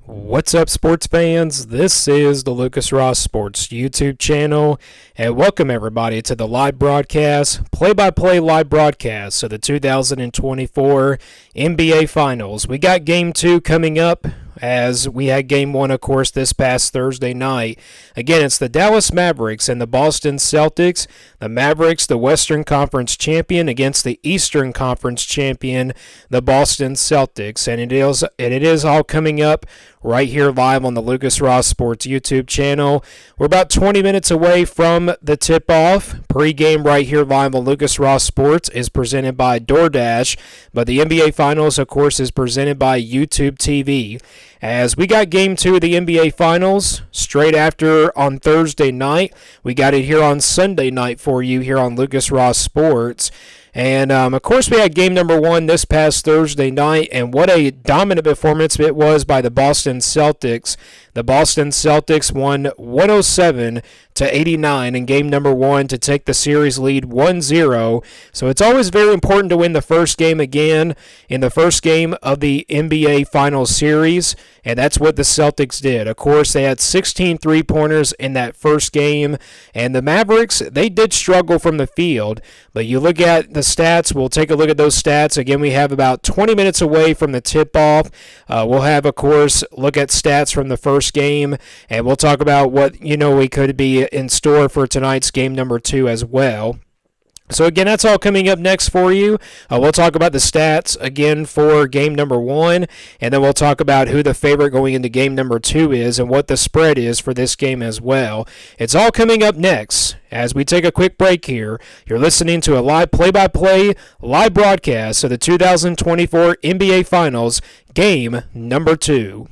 What's up, sports fans? This is the Lucas Ross Sports YouTube channel, and welcome everybody to the live broadcast, play-by-play live broadcast of the 2024 NBA Finals. We got Game 2 coming up, as we had Game 1, of course, this past Thursday night. Again, it's the Dallas Mavericks and the Boston Celtics. The Mavericks, the Western Conference champion, against the Eastern Conference champion, the Boston Celtics. And it is all coming up right here live on the Lucas Ross Sports YouTube channel. We're about 20 minutes away from the tip-off. Pre-game right here live on Lucas Ross Sports is presented by DoorDash, but the NBA Finals, of course, is presented by YouTube TV. As we got Game 2 of the NBA Finals straight after on Thursday night. We got it here on Sunday night for you here on Lucas Ross Sports. And, of course, we had Game number 1 this past Thursday night, and what a dominant performance it was by the Boston Celtics. The Boston Celtics won 107-89 in Game number 1 to take the series lead 1-0. So it's always very important to win the first game again in the first game of the NBA Finals series, and that's what the Celtics did. Of course, they had 16 three-pointers in that first game, and the Mavericks, they did struggle from the field, but you look at the stats, we'll take a look at those stats. Again, we have about 20 minutes away from the tip-off. We'll have, of course, look at stats from the first game, and we'll talk about what, we could be in store for tonight's game number 2 as well. So again, that's all coming up next for you. We'll talk about the stats again for game number 1, and then we'll talk about who the favorite going into game number 2 is and what the spread is for this game as well. It's all coming up next as we take a quick break here. You're listening to a live play-by-play live broadcast of the 2024 NBA Finals, game number 2.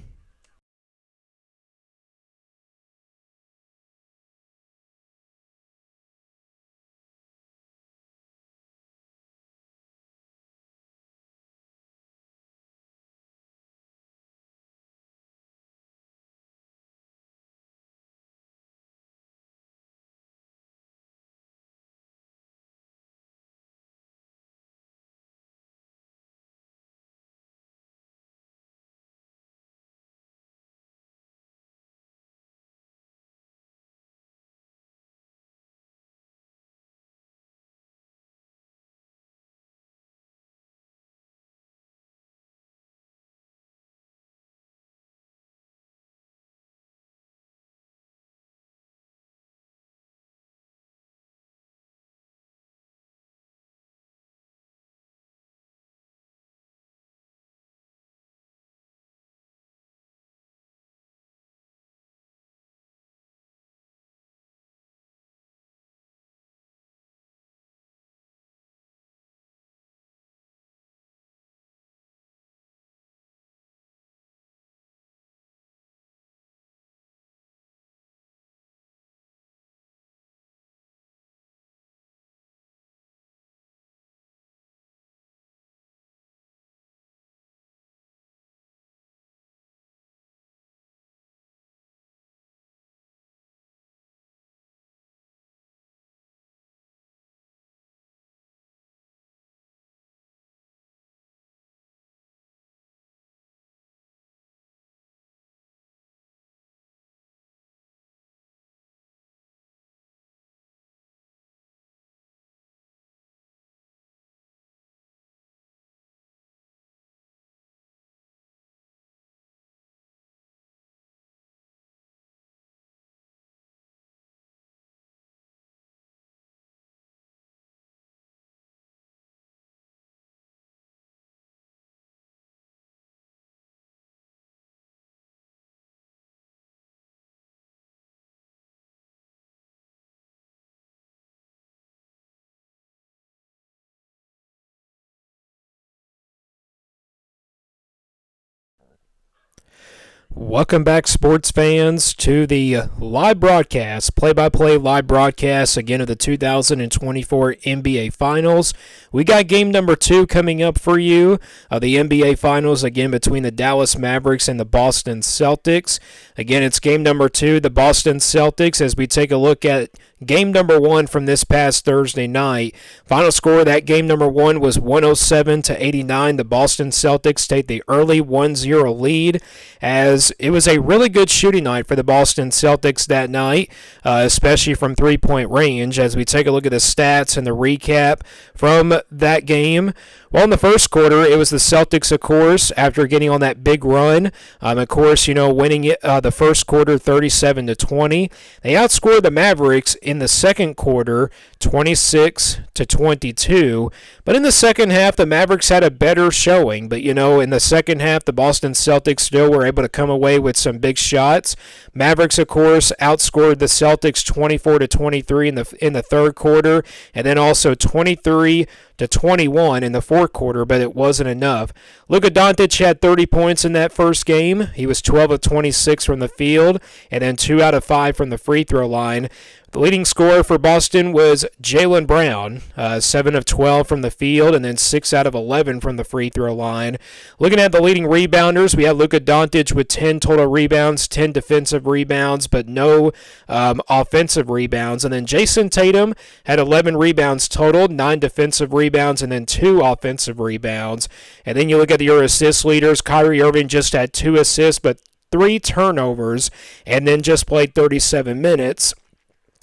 Welcome back, sports fans, to the live broadcast, play-by-play live broadcast, again, of the 2024 NBA Finals. We got game number 2 coming up for you, the NBA Finals, again, between the Dallas Mavericks and the Boston Celtics. Again, it's game number 2, the Boston Celtics, as we take a look at game number one from this past Thursday night. Final score of that game number one was 107-89. The Boston Celtics take the early 1-0 lead, as it was a really good shooting night for the Boston Celtics that night, especially from three-point range. As we take a look at the stats and the recap from that game, well, in the first quarter, it was the Celtics, of course, after getting on that big run. Of course, winning it, the first quarter 37-20. They outscored the Mavericks in the second quarter 26-22. But in the second half, the Mavericks had a better showing. But, in the second half, the Boston Celtics still were able to come away with some big shots. Mavericks, of course, outscored the Celtics 24-23 in the third quarter, and then also 23-21 in the fourth quarter, but it wasn't enough. Luka Doncic had 30 points in that first game. He was 12 of 26 from the field, and then 2 out of 5 from the free throw line. The leading scorer for Boston was Jaylen Brown, 7 of 12 from the field, and then 6 out of 11 from the free throw line. Looking at the leading rebounders, we had Luka Doncic with 10 total rebounds, 10 defensive rebounds, but no offensive rebounds. And then Jason Tatum had 11 rebounds total, 9 defensive rebounds, and then 2 offensive rebounds. And then you look at your assist leaders. Kyrie Irving just had 2 assists, but 3 turnovers, and then just played 37 minutes.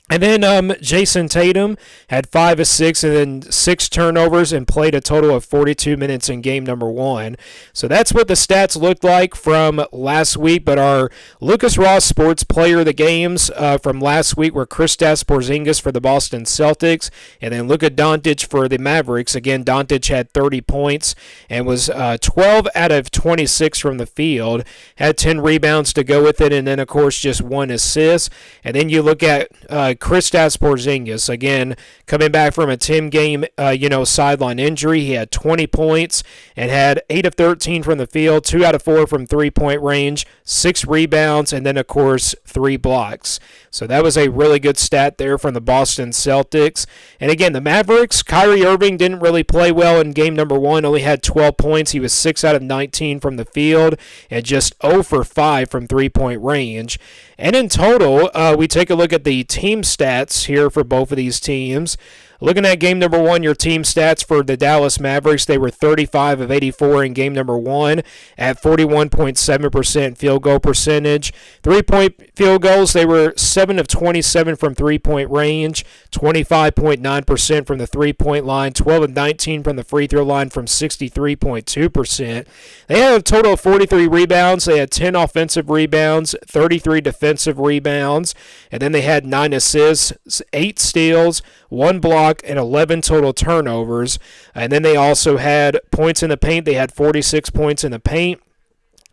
And then Jason Tatum had 5 assists and then 6 turnovers and played a total of 42 minutes in game number one. So that's what the stats looked like from last week. But our Lucas Ross Sports Player of the Games from last week were Kristaps Porzingis for the Boston Celtics and then Luka Doncic for the Mavericks. Again, Doncic had 30 points and was 12 out of 26 from the field, had 10 rebounds to go with it, and then, of course, just 1 assist. And then you look at Kristaps Porzingis, again, coming back from a 10-game, sideline injury. He had 20 points and had 8 of 13 from the field, 2 out of 4 from three-point range, 6 rebounds, and then, of course, 3 blocks. So that was a really good stat there from the Boston Celtics. And again, the Mavericks, Kyrie Irving didn't really play well in game number one, only had 12 points. He was 6 out of 19 from the field and just 0 for 5 from three-point range. And in total, we take a look at the team stats here for both of these teams. Looking at game number one, your team stats for the Dallas Mavericks, they were 35 of 84 in game number one at 41.7% field goal percentage. Three-point field goals, they were 7 of 27 from three-point range, 25.9% from the three-point line, 12 of 19 from the free throw line from 63.2%. They had a total of 43 rebounds. They had 10 offensive rebounds, 33 defensive rebounds, and then they had 9 assists, 8 steals, 1 block, and 11 total turnovers. And then they also had points in the paint. They had 46 points in the paint.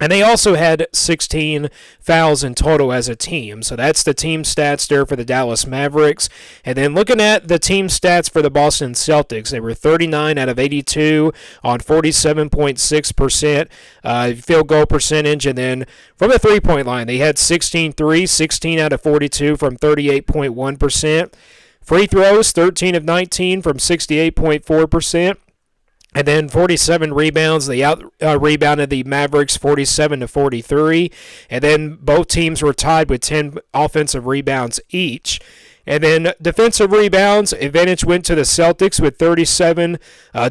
And they also had 16 fouls in total as a team. So that's the team stats there for the Dallas Mavericks. And then looking at the team stats for the Boston Celtics, they were 39 out of 82 on 47.6% field goal percentage. And then from the three-point line, they had 16 threes, 16 out of 42 from 38.1%. Free throws, 13 of 19 from 68.4%. And then 47 rebounds. They rebounded the Mavericks 47-43. And then both teams were tied with 10 offensive rebounds each. And then defensive rebounds, advantage went to the Celtics with 37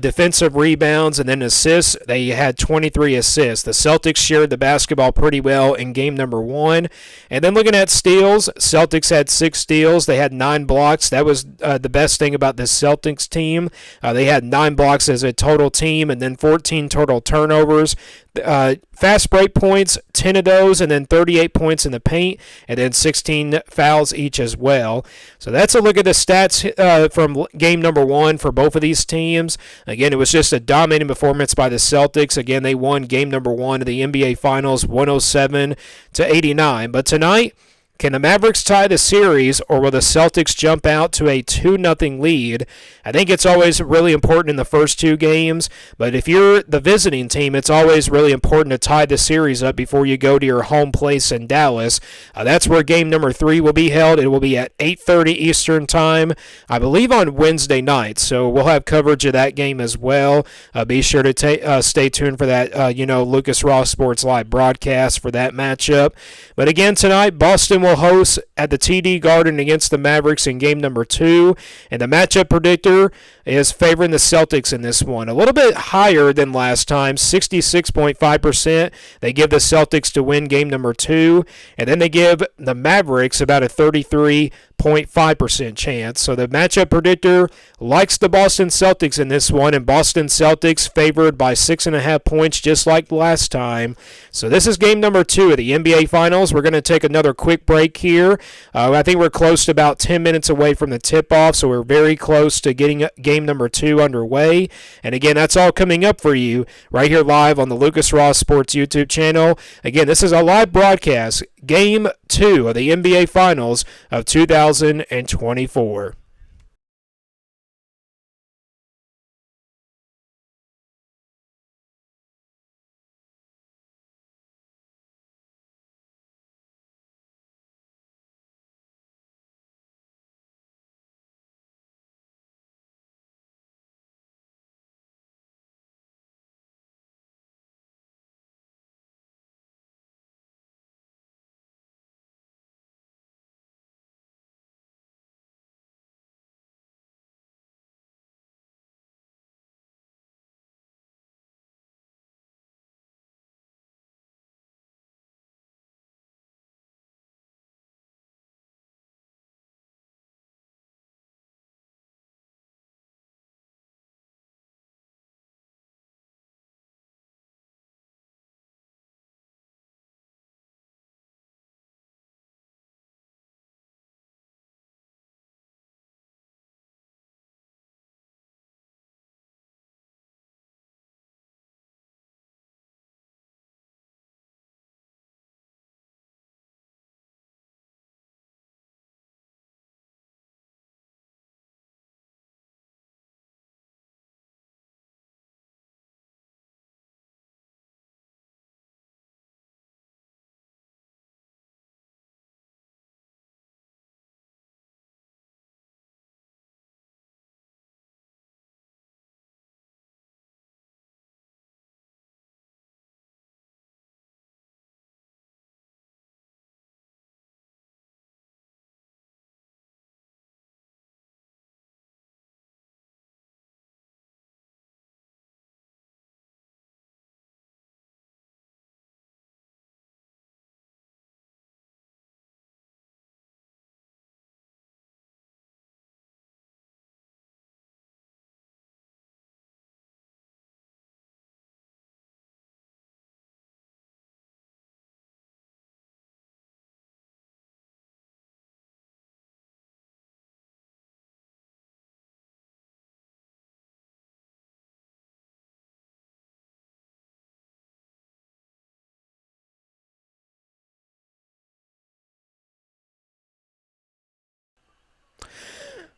defensive rebounds, and then assists, they had 23 assists. The Celtics shared the basketball pretty well in game number one. And then looking at steals, Celtics had 6 steals. They had 9 blocks. That was the best thing about this Celtics team. They had 9 blocks as a total team, and then 14 total turnovers. Fast break points, 10 of those, and then 38 points in the paint, and then 16 fouls each as well. So that's a look at the stats from game number one for both of these teams. Again, it was just a dominating performance by the Celtics. Again, they won game number one of the NBA Finals 107-89. But tonight, can the Mavericks tie the series, or will the Celtics jump out to a 2-0 lead? I think it's always really important in the first 2 games, but if you're the visiting team, it's always really important to tie the series up before you go to your home place in Dallas. That's where game number 3 will be held. It will be at 8:30 Eastern Time, I believe on Wednesday night, so we'll have coverage of that game as well. Be sure to stay tuned for that, Lucas Ross Sports Live broadcast for that matchup. But again, tonight, Boston will host at the TD Garden against the Mavericks in game number 2. And the matchup predictor is favoring the Celtics in this one. A little bit higher than last time, 66.5%. They give the Celtics to win game number 2. And then they give the Mavericks about a 33.5% chance. So the matchup predictor likes the Boston Celtics in this one, and Boston Celtics favored by 6.5 points just like last time. So this is game number 2 of the NBA Finals. We're going to take another quick break here. I think we're close to about 10 minutes away from the tip-off, so we're very close to getting game number 2 underway. And again, that's all coming up for you right here live on the Lucas Ross Sports YouTube channel. Again, this is a live broadcast, game 2 of the NBA Finals of 2024.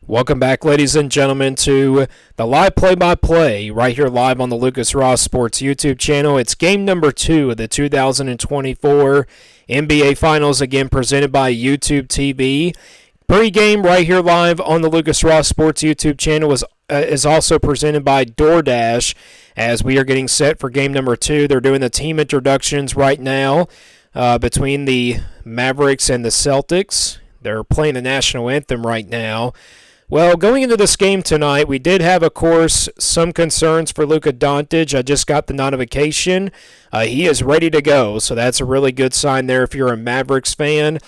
Welcome back, ladies and gentlemen, to the live play-by-play right here live on the Lucas Ross Sports YouTube channel. It's game number 2 of the 2024 NBA Finals, again presented by YouTube TV. Pre-game right here live on the Lucas Ross Sports YouTube channel is also presented by DoorDash as we are getting set for game number 2. They're doing the team introductions right now between the Mavericks and the Celtics. They're playing the national anthem right now. Well, going into this game tonight, we did have, of course, some concerns for Luka Doncic. I just got the notification. He is ready to go, so that's a really good sign there if you're a Mavericks fan.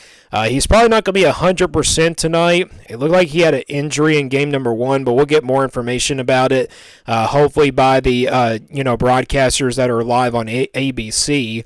He's probably not going to be 100% tonight. It looked like he had an injury in game number 1, but we'll get more information about it, hopefully by the broadcasters that are live on ABC.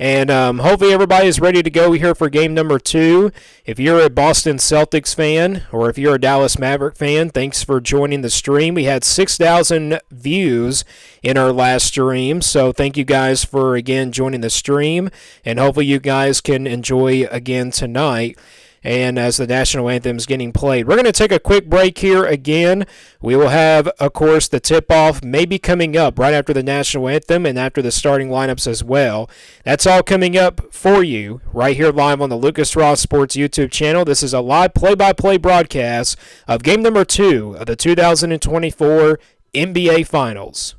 And hopefully everybody is ready to go here for game number 2. If you're a Boston Celtics fan or if you're a Dallas Maverick fan, thanks for joining the stream. We had 6,000 views in our last stream, so thank you guys for, again, joining the stream. And hopefully you guys can enjoy again tonight. And as the national anthem is getting played, we're going to take a quick break here again. We will have, of course, the tip-off maybe coming up right after the national anthem and after the starting lineups as well. That's all coming up for you right here live on the Lucas Ross Sports YouTube channel. This is a live play-by-play broadcast of game number 2 of the 2024 NBA Finals.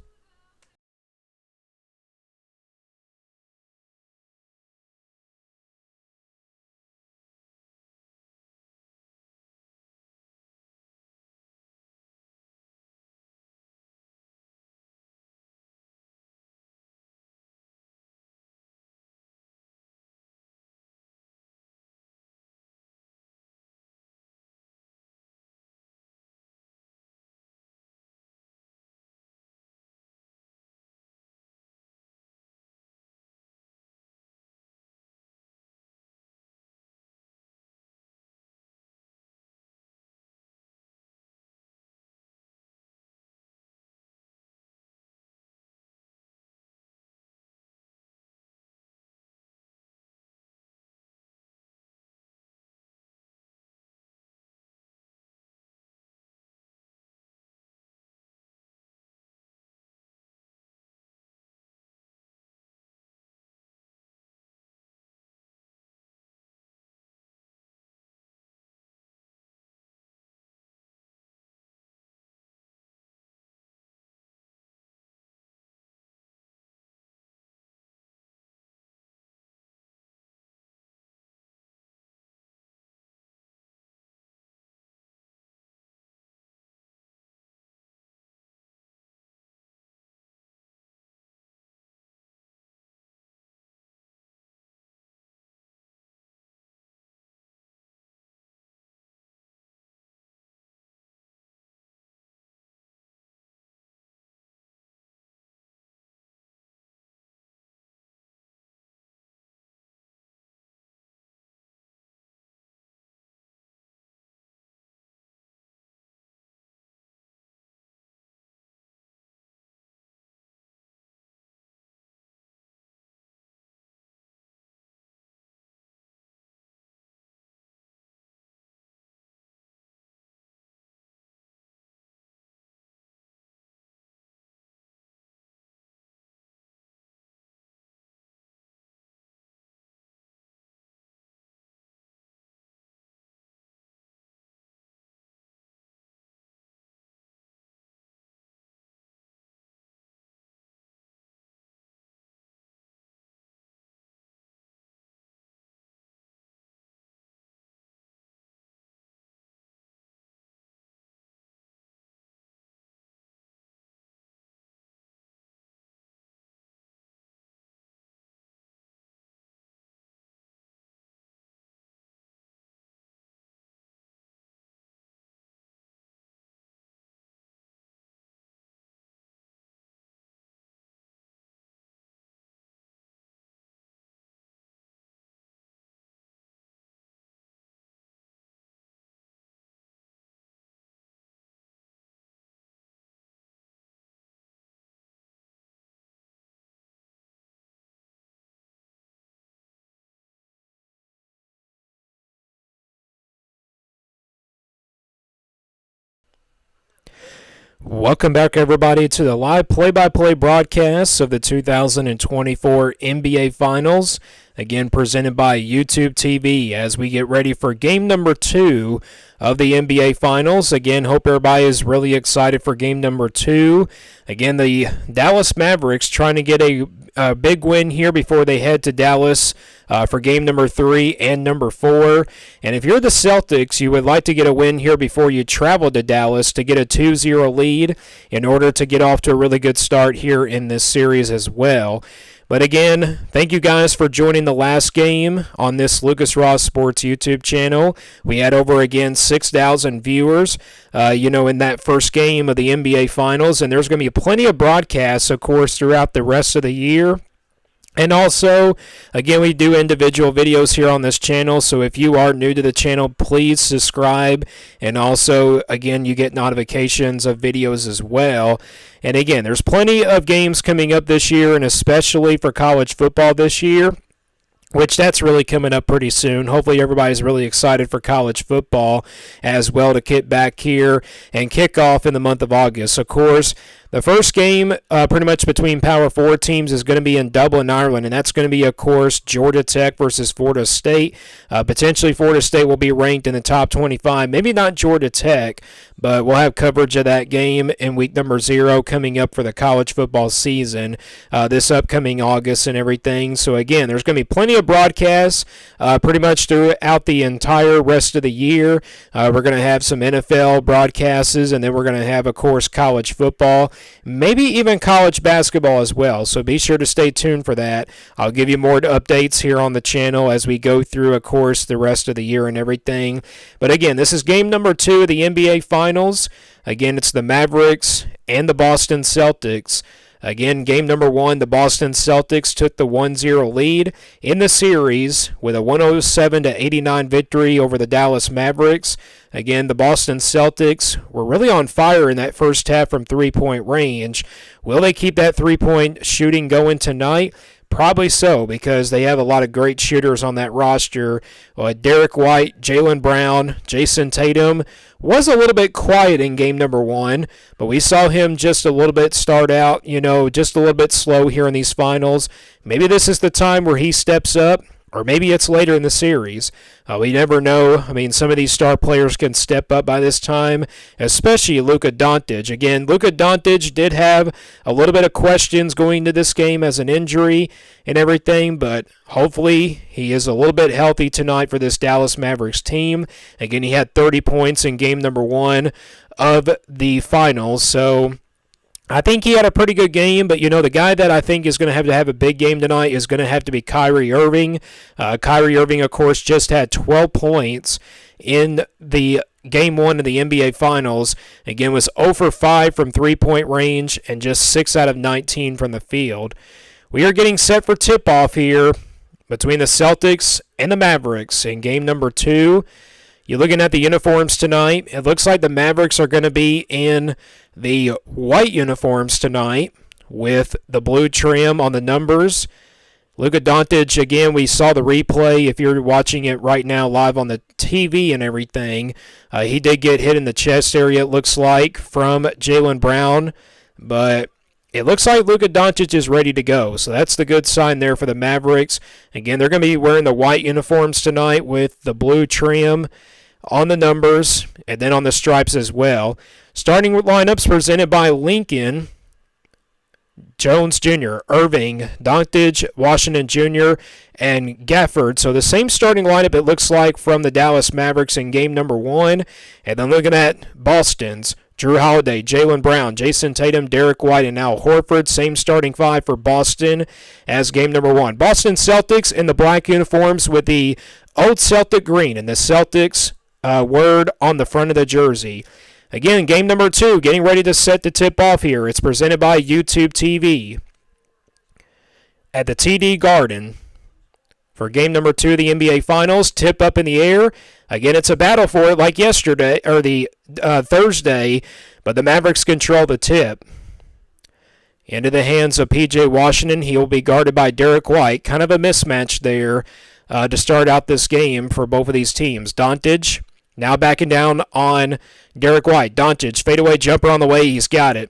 Welcome back, everybody, to the live play-by-play broadcast of the 2024 NBA Finals. Again, presented by YouTube TV as we get ready for game number 2 of the NBA Finals. Again, hope everybody is really excited for game number 2. Again, the Dallas Mavericks trying to get a big win here before they head to Dallas for game number 3 and number 4. And if you're the Celtics, you would like to get a win here before you travel to Dallas to get a 2-0 lead in order to get off to a really good start here in this series as well. But again, thank you guys for joining the last game on this Lucas Ross Sports YouTube channel. We had over, again, 6,000 viewers, in that first game of the NBA Finals. And there's going to be plenty of broadcasts, of course, throughout the rest of the year. And also, again, we do individual videos here on this channel, so if you are new to the channel, please subscribe. And also, again, you get notifications of videos as well. And again, there's plenty of games coming up this year, and especially for college football this year, which that's really coming up pretty soon. Hopefully everybody's really excited for college football as well to get back here and kick off in the month of August. Of course, the first game pretty much between Power 4 teams is going to be in Dublin, Ireland, and that's going to be, of course, Georgia Tech versus Florida State. Potentially Florida State will be ranked in the top 25. Maybe not Georgia Tech, but we'll have coverage of that game in week number 0 coming up for the college football season this upcoming August and everything. So, again, there's going to be plenty of broadcasts pretty much throughout the entire rest of the year. We're going to have some NFL broadcasts, and then we're going to have, of course, college football. Maybe even college basketball as well, so be sure to stay tuned for that. I'll give you more updates here on the channel as we go through, of course, the rest of the year and everything. But again, this is game number 2 of the NBA Finals. Again, it's the Mavericks and the Boston Celtics. Again, game number 1, the Boston Celtics took the 1-0 lead in the series with a 107-89 victory over the Dallas Mavericks. Again, the Boston Celtics were really on fire in that first half from three-point range. Will they keep that three-point shooting going tonight? Probably so, because they have a lot of great shooters on that roster. Derek White, Jaylen Brown, Jason Tatum was a little bit quiet in game number 1, but we saw him just a little bit start out, just a little bit slow here in these finals. Maybe this is the time where he steps up, or maybe it's later in the series. We never know. I mean, some of these star players can step up by this time, especially Luka Doncic. Again, Luka Doncic did have a little bit of questions going into this game as an injury and everything, but hopefully he is a little bit healthy tonight for this Dallas Mavericks team. Again, he had 30 points in game number 1 of the finals, so I think he had a pretty good game, but the guy that I think is going to have a big game tonight is going to have to be Kyrie Irving. Kyrie Irving, of course, just had 12 points in the game 1 of the NBA Finals. Again, was 0 for 5 from three-point range and just 6 out of 19 from the field. We are getting set for tip-off here between the Celtics and the Mavericks in game number 2. You're looking at the uniforms tonight. It looks like the Mavericks are going to be in the white uniforms tonight with the blue trim on the numbers. Luka Doncic, again, we saw the replay. If you're watching it right now live on the TV and everything, he did get hit in the chest area, it looks like, from Jaylen Brown. But it looks like Luka Doncic is ready to go, so that's the good sign there for the Mavericks. Again, they're going to be wearing the white uniforms tonight with the blue trim on the numbers and then on the stripes as well. Starting with lineups presented by Lincoln, Jones Jr., Irving, Doncic, Washington Jr., and Gafford. So the same starting lineup it looks like from the Dallas Mavericks in game number 1. And then looking at Boston's Jrue Holiday, Jaylen Brown, Jason Tatum, Derek White, and Al Horford. Same starting 5 for Boston as game number 1. Boston Celtics in the black uniforms with the old Celtic green and the Celtics word on the front of the jersey. Again, game number 2, getting ready to set the tip off here. It's presented by YouTube TV at the TD Garden for game number 2 of the NBA Finals. Tip up in the air. Again, it's a battle for it like yesterday, or the Thursday, but the Mavericks control the tip. Into the hands of P.J. Washington. He will be guarded by Derek White. Kind of a mismatch there to start out this game for both of these teams. Doncic, Now backing down on Derek White. Doncic, fadeaway jumper on the way. He's got it.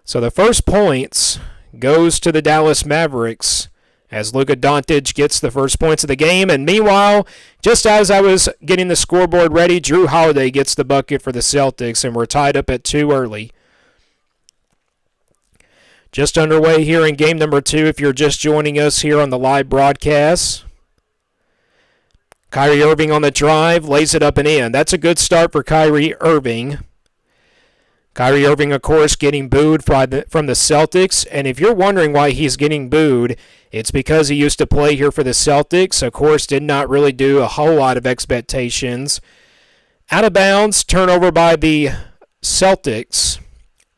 So the first points goes to the Dallas Mavericks as Luka Doncic gets the first points of the game. And meanwhile, just as I was getting the scoreboard ready, Drew Holiday gets the bucket for the Celtics, and we're tied up at 2 early. Just underway here in game number 2 if you're just joining us here on the live broadcast. Kyrie Irving on the drive, lays it up and in. That's a good start for Kyrie Irving. Kyrie Irving, of course, getting booed from the Celtics. And if you're wondering why he's getting booed, it's because he used to play here for the Celtics. Of course, did not really do a whole lot of expectations. Out of bounds, turnover by the Celtics.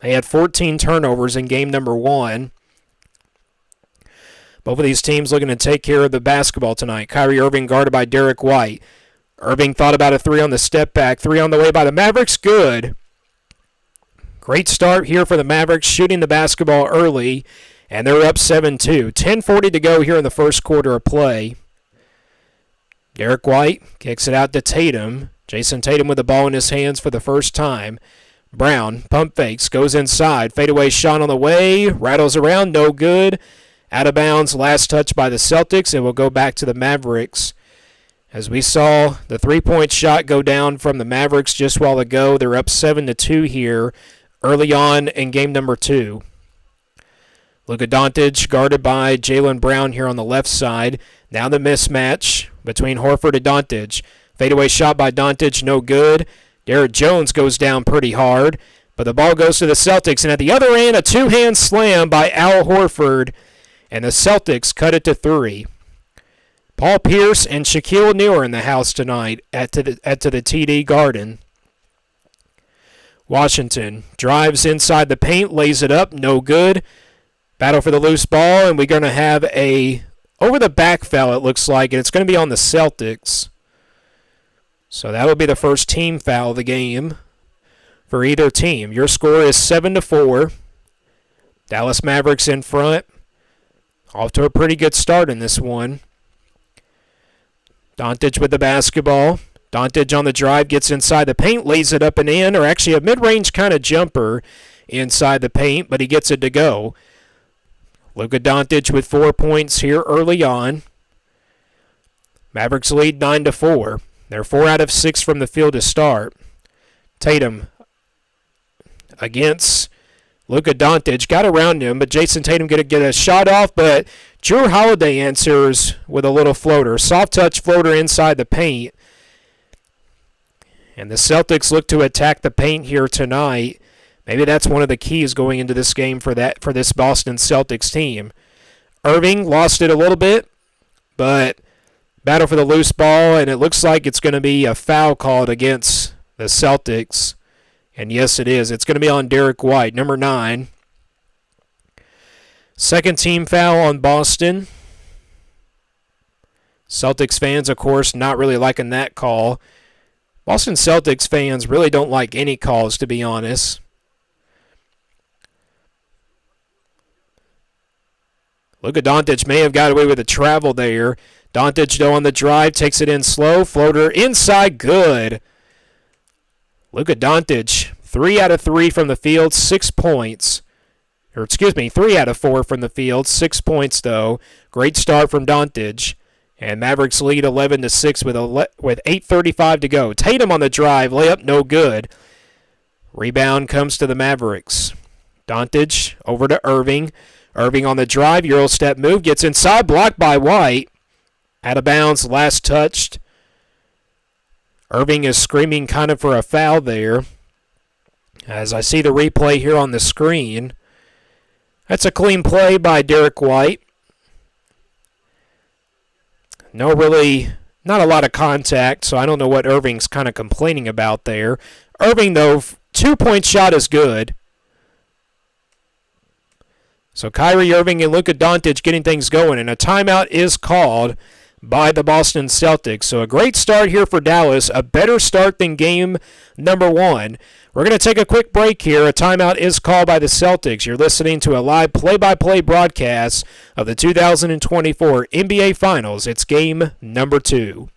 They had 14 turnovers in game number 1. Both of these teams looking to take care of the basketball tonight. Kyrie Irving guarded by Derek White. Irving thought about a 3 on the step back. 3 on the way by the Mavericks. Good. Great start here for the Mavericks, shooting the basketball early, and they're up 7-2. 10:40 to go here in the first quarter of play. Derek White kicks it out to Tatum. Jason Tatum with the ball in his hands for the first time. Brown, pump fakes, goes inside. Fadeaway shot on the way, rattles around, no good. Out of bounds, last touch by the Celtics, and we'll go back to the Mavericks. As we saw the three-point shot go down from the Mavericks just a while ago, they're up 7-2 here early on in game number 2. Luka Doncic guarded by Jaylen Brown here on the left side. Now the mismatch between Horford and Doncic. Fadeaway shot by Doncic, no good. Derrick Jones goes down pretty hard, but the ball goes to the Celtics. And at the other end, a two-hand slam by Al Horford, and the Celtics cut it to 3. Paul Pierce and Shaquille O'Neal are in the house tonight at the TD Garden. Washington drives inside the paint, lays it up, no good. Battle for the loose ball, and we're going to have a over-the-back foul, it looks like, and it's going to be on the Celtics. So that will be the first team foul of the game for either team. Your score is 7-4. Dallas Mavericks in front. Off to a pretty good start in this one. Doncic with the basketball. Doncic on the drive, gets inside the paint, lays it up and in, or actually a mid-range kind of jumper inside the paint, but he gets it to go. Luka Doncic with 4 points here early on. Mavericks lead 9-4. They're 4 out of 6 from the field to start. Tatum against Luka Doncic, got around him, but Jason Tatum going to get a shot off, but Drew Holiday answers with a little floater. Soft touch floater inside the paint. And the Celtics look to attack the paint here tonight. Maybe that's one of the keys going into this game for this Boston Celtics team. Irving lost it a little bit, but battle for the loose ball, and it looks like it's going to be a foul called against the Celtics. And yes, it is. It's going to be on Derek White, number 9. Second team foul on Boston. Celtics fans, of course, not really liking that call. Boston Celtics fans really don't like any calls, to be honest. Luka Doncic may have got away with a travel there. Doncic, though, on the drive, takes it in slow. Floater inside, good. Luka Doncic, 3 out of 3 from the field, 6 points. 3 out of 4 from the field, 6 points, though. Great start from Doncic. And Mavericks lead 11-6 with 8:35 to go. Tatum on the drive, layup, no good. Rebound comes to the Mavericks. Doncic over to Irving. Irving on the drive, Euro step move, gets inside, blocked by White. Out of bounds, last touched. Irving is screaming kind of for a foul there. As I see the replay here on the screen, that's a clean play by Derek White. Not a lot of contact, so I don't know what Irving's kind of complaining about there. Irving, though, 2-point shot is good. So Kyrie Irving and Luka Doncic getting things going, and a timeout is called by the Boston Celtics. So a great start here for Dallas, a better start than game number 1. We're going to take a quick break here. A timeout is called by the Celtics. You're listening to a live play-by-play broadcast of the 2024 NBA Finals. It's game number 2.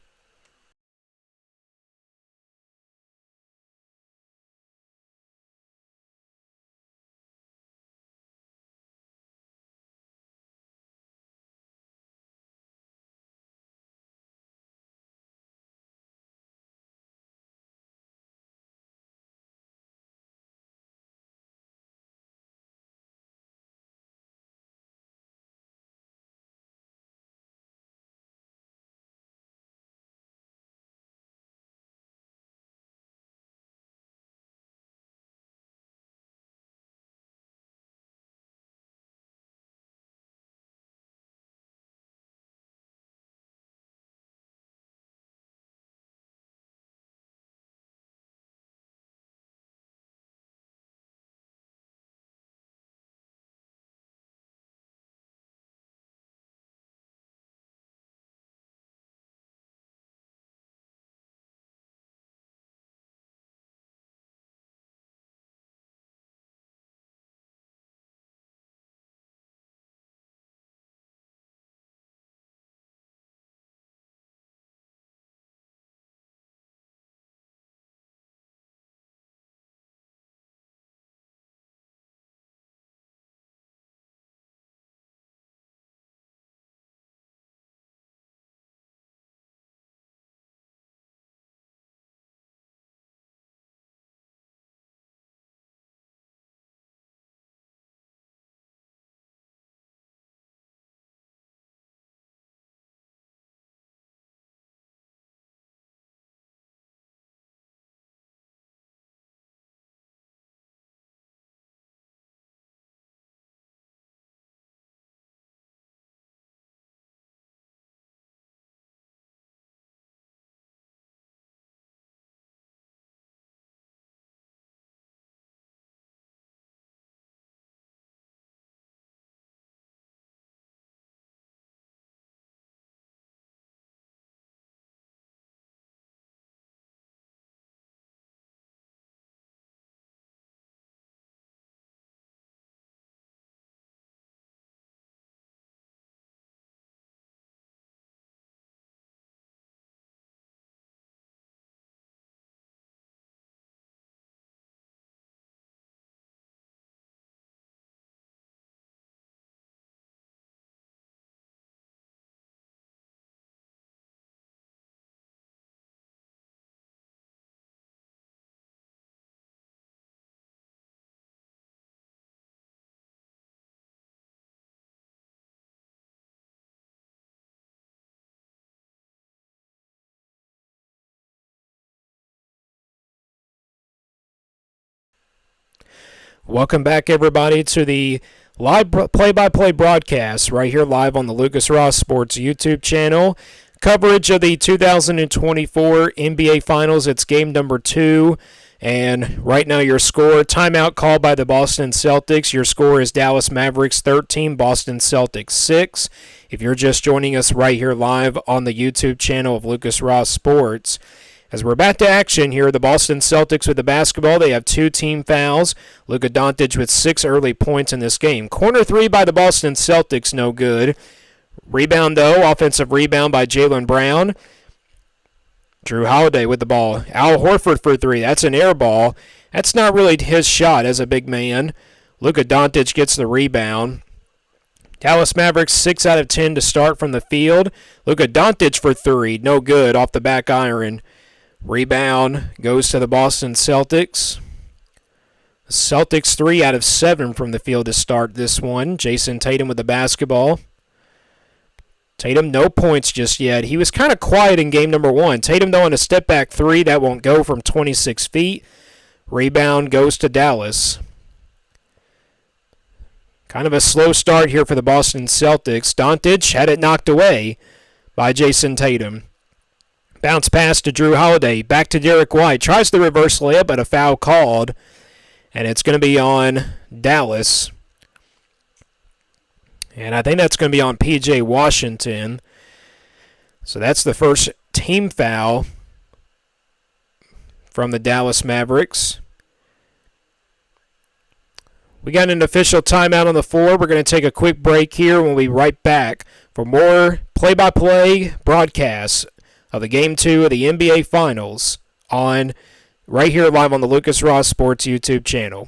Welcome back, everybody, to the live play-by-play broadcast right here live on the Lucas Ross Sports YouTube channel. Coverage of the 2024 NBA Finals. It's game number 2. And right now your score, timeout called by the Boston Celtics. Your score is Dallas Mavericks 13, Boston Celtics 6. If you're just joining us right here live on the YouTube channel of Lucas Ross Sports. As we're back to action here, the Boston Celtics with the basketball. They have 2 team fouls. Luka Doncic with 6 early points in this game. Corner 3 by the Boston Celtics, no good. Rebound, though, offensive rebound by Jaylen Brown. Drew Holiday with the ball. Al Horford for 3. That's an air ball. That's not really his shot as a big man. Luka Doncic gets the rebound. Dallas Mavericks 6 out of 10 to start from the field. Luka Doncic for 3. No good off the back iron. Rebound goes to the Boston Celtics. The Celtics 3 out of 7 from the field to start this one. Jason Tatum with the basketball. Tatum, no points just yet. He was kind of quiet in game number 1. Tatum, though, on a step-back 3. That won't go from 26 feet. Rebound goes to Dallas. Kind of a slow start here for the Boston Celtics. Doncic had it knocked away by Jason Tatum. Bounce pass to Drew Holiday. Back to Derek White. Tries the reverse layup, but a foul called. And it's going to be on Dallas. And I think that's going to be on P.J. Washington. So that's the first team foul from the Dallas Mavericks. We got an official timeout on the floor. We're going to take a quick break here. We'll be right back for more play-by-play broadcasts of the Game 2 of the NBA Finals on right here live on the Lucas Ross Sports YouTube channel.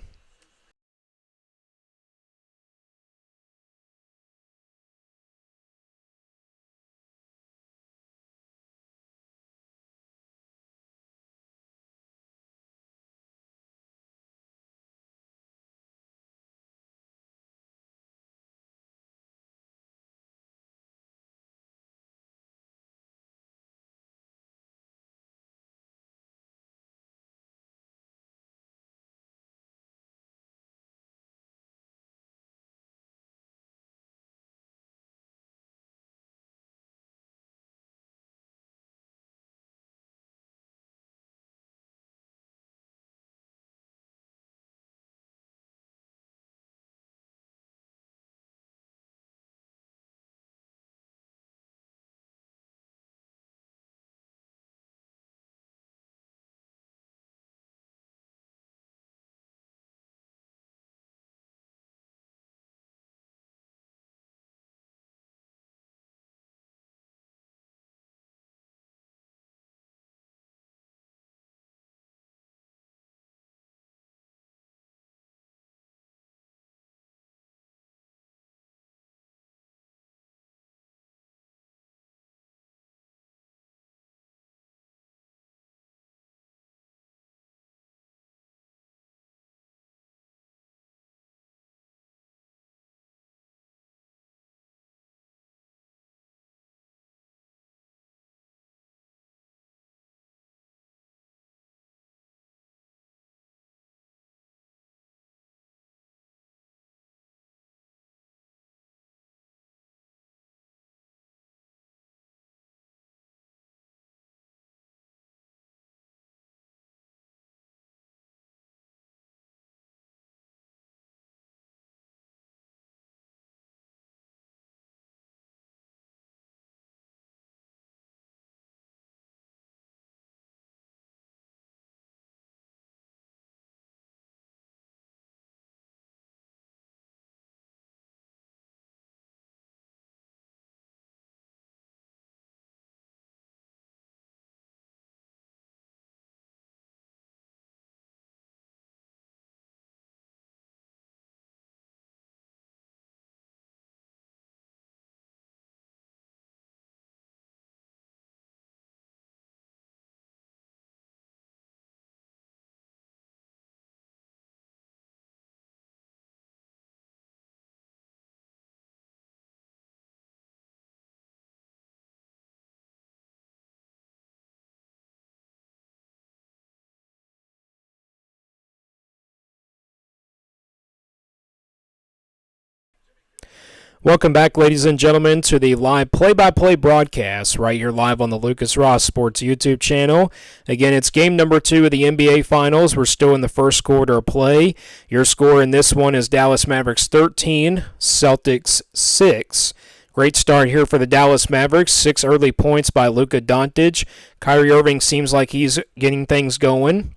Welcome back, ladies and gentlemen, to the live play-by-play broadcast right here live on the Lucas Ross Sports YouTube channel. Again, it's game number 2 of the NBA Finals. We're still in the first quarter of play. Your score in this one is Dallas Mavericks 13, Celtics 6. Great start here for the Dallas Mavericks. 6 early points by Luka Doncic. Kyrie Irving seems like he's getting things going.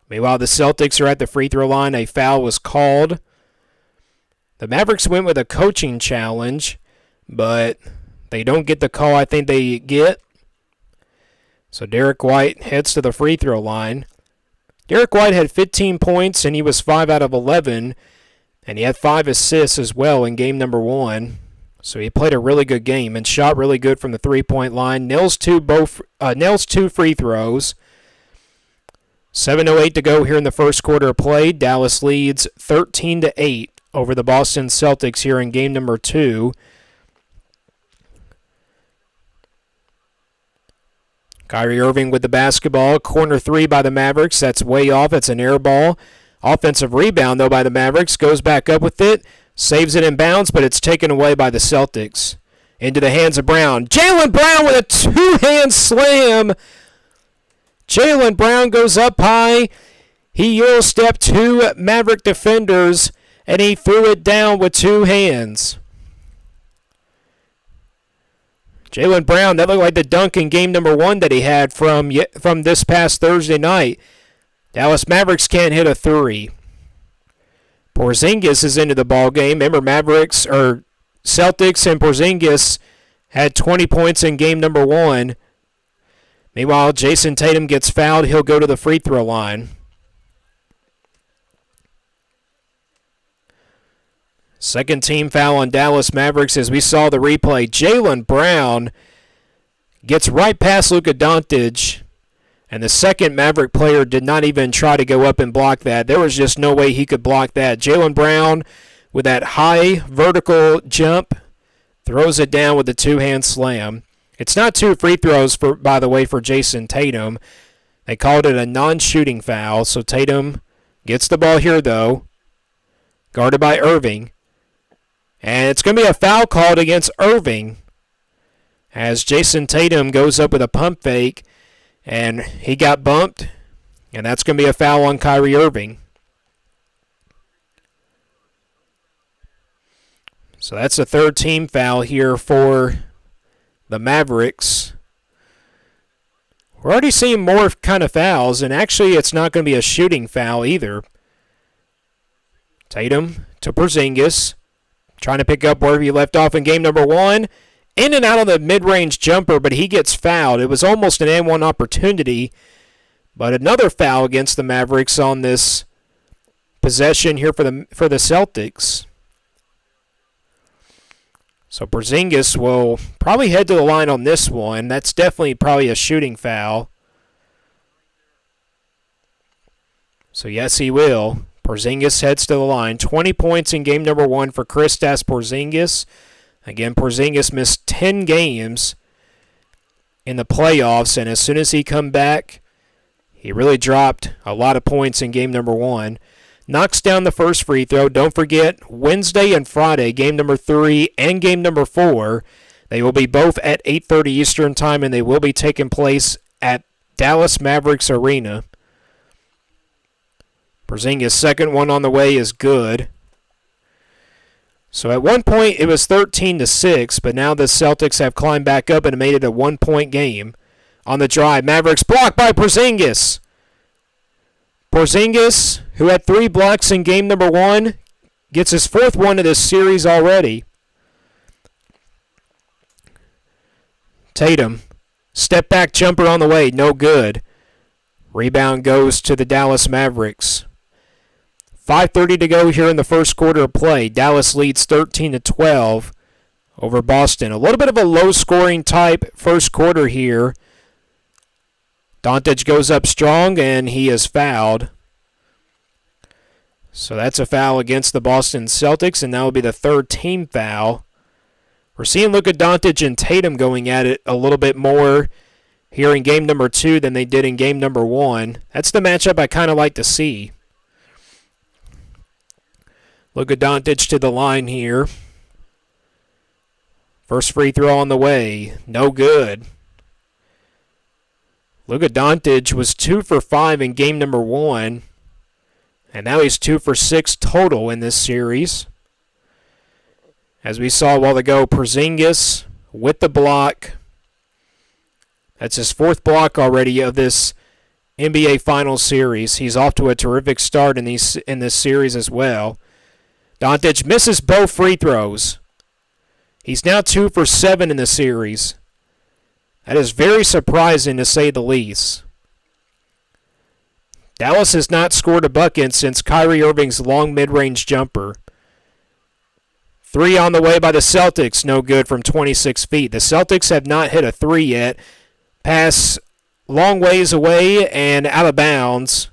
Meanwhile, the Celtics are at the free throw line. A foul was called. The Mavericks went with a coaching challenge, but they don't get the call I think they get. So Derek White heads to the free throw line. Derek White had 15 points, and he was 5 out of 11, and he had 5 assists as well in game number 1. So he played a really good game and shot really good from the three-point line. Nails two free throws. 7:08 to go here in the first quarter of play. Dallas leads 13-8. Over the Boston Celtics here in game number 2. Kyrie Irving with the basketball. Corner 3 by the Mavericks. That's way off. It's an air ball. Offensive rebound, though, by the Mavericks. Goes back up with it. Saves it in bounds, but it's taken away by the Celtics. Into the hands of Brown. Jaylen Brown with a two-hand slam. Jaylen Brown goes up high. He Euro-stepped 2 Maverick defenders, and he threw it down with 2 hands. Jaylen Brown, that looked like the dunk in game number 1 that he had from this past Thursday night. Dallas Mavericks can't hit a 3. Porzingis is into the ball game. Remember, Celtics and Porzingis had 20 points in game number 1. Meanwhile, Jason Tatum gets fouled. He'll go to the free throw line. Second team foul on Dallas Mavericks as we saw the replay. Jaylen Brown gets right past Luka Doncic, and the second Maverick player did not even try to go up and block that. There was just no way he could block that. Jaylen Brown, with that high vertical jump, throws it down with the two-hand slam. It's not 2 free throws, by the way, for Jason Tatum. They called it a non-shooting foul, so Tatum gets the ball here, though, guarded by Irving. And it's going to be a foul called against Irving as Jason Tatum goes up with a pump fake, and he got bumped, and that's going to be a foul on Kyrie Irving. So that's a third team foul here for the Mavericks. We're already seeing more kind of fouls, and actually it's not going to be a shooting foul either. Tatum to Porzingis. Trying to pick up where he left off in game number 1. In and out on the mid-range jumper, but he gets fouled. It was almost an and-one opportunity, but another foul against the Mavericks on this possession here for the Celtics. So Porzingis will probably head to the line on this one. That's definitely probably a shooting foul. So yes, he will. Porzingis heads to the line. 20 points in game number 1 for Kristaps Porzingis. Again, Porzingis missed 10 games in the playoffs, and as soon as he come back, he really dropped a lot of points in game number 1. Knocks down the first free throw. Don't forget, Wednesday and Friday, game number 3 and game number 4, they will be both at 8:30 Eastern Time, and they will be taking place at Dallas Mavericks Arena. Porzingis' second one on the way is good. So at one point it was 13-6, but now the Celtics have climbed back up and made it a 1-point game. On the drive, Mavericks blocked by Porzingis. Porzingis, who had 3 blocks in game number 1, gets his 4th one of this series already. Tatum, step back jumper on the way, no good. Rebound goes to the Dallas Mavericks. 5:30 to go here in the first quarter of play. Dallas leads 13-12 over Boston. A little bit of a low-scoring type first quarter here. Doncic goes up strong, and he is fouled. So that's a foul against the Boston Celtics, and that will be the third team foul. We're seeing Luka Doncic and Tatum going at it a little bit more here in game number 2 than they did in game number 1. That's the matchup I kind of like to see. Luka Doncic to the line here. First free throw on the way. No good. Luka Doncic was 2 for 5 in game number 1. And now he's 2 for 6 total in this series. As we saw a while ago, Porzingis with the block. That's his 4th block already of this NBA Finals series. He's off to a terrific start in this series as well. Doncic misses both free throws. He's now 2 for 7 in the series. That is very surprising to say the least. Dallas has not scored a bucket since Kyrie Irving's long mid-range jumper. 3 on the way by the Celtics, no good from 26 feet. The Celtics have not hit a 3 yet. Pass long ways away and out of bounds.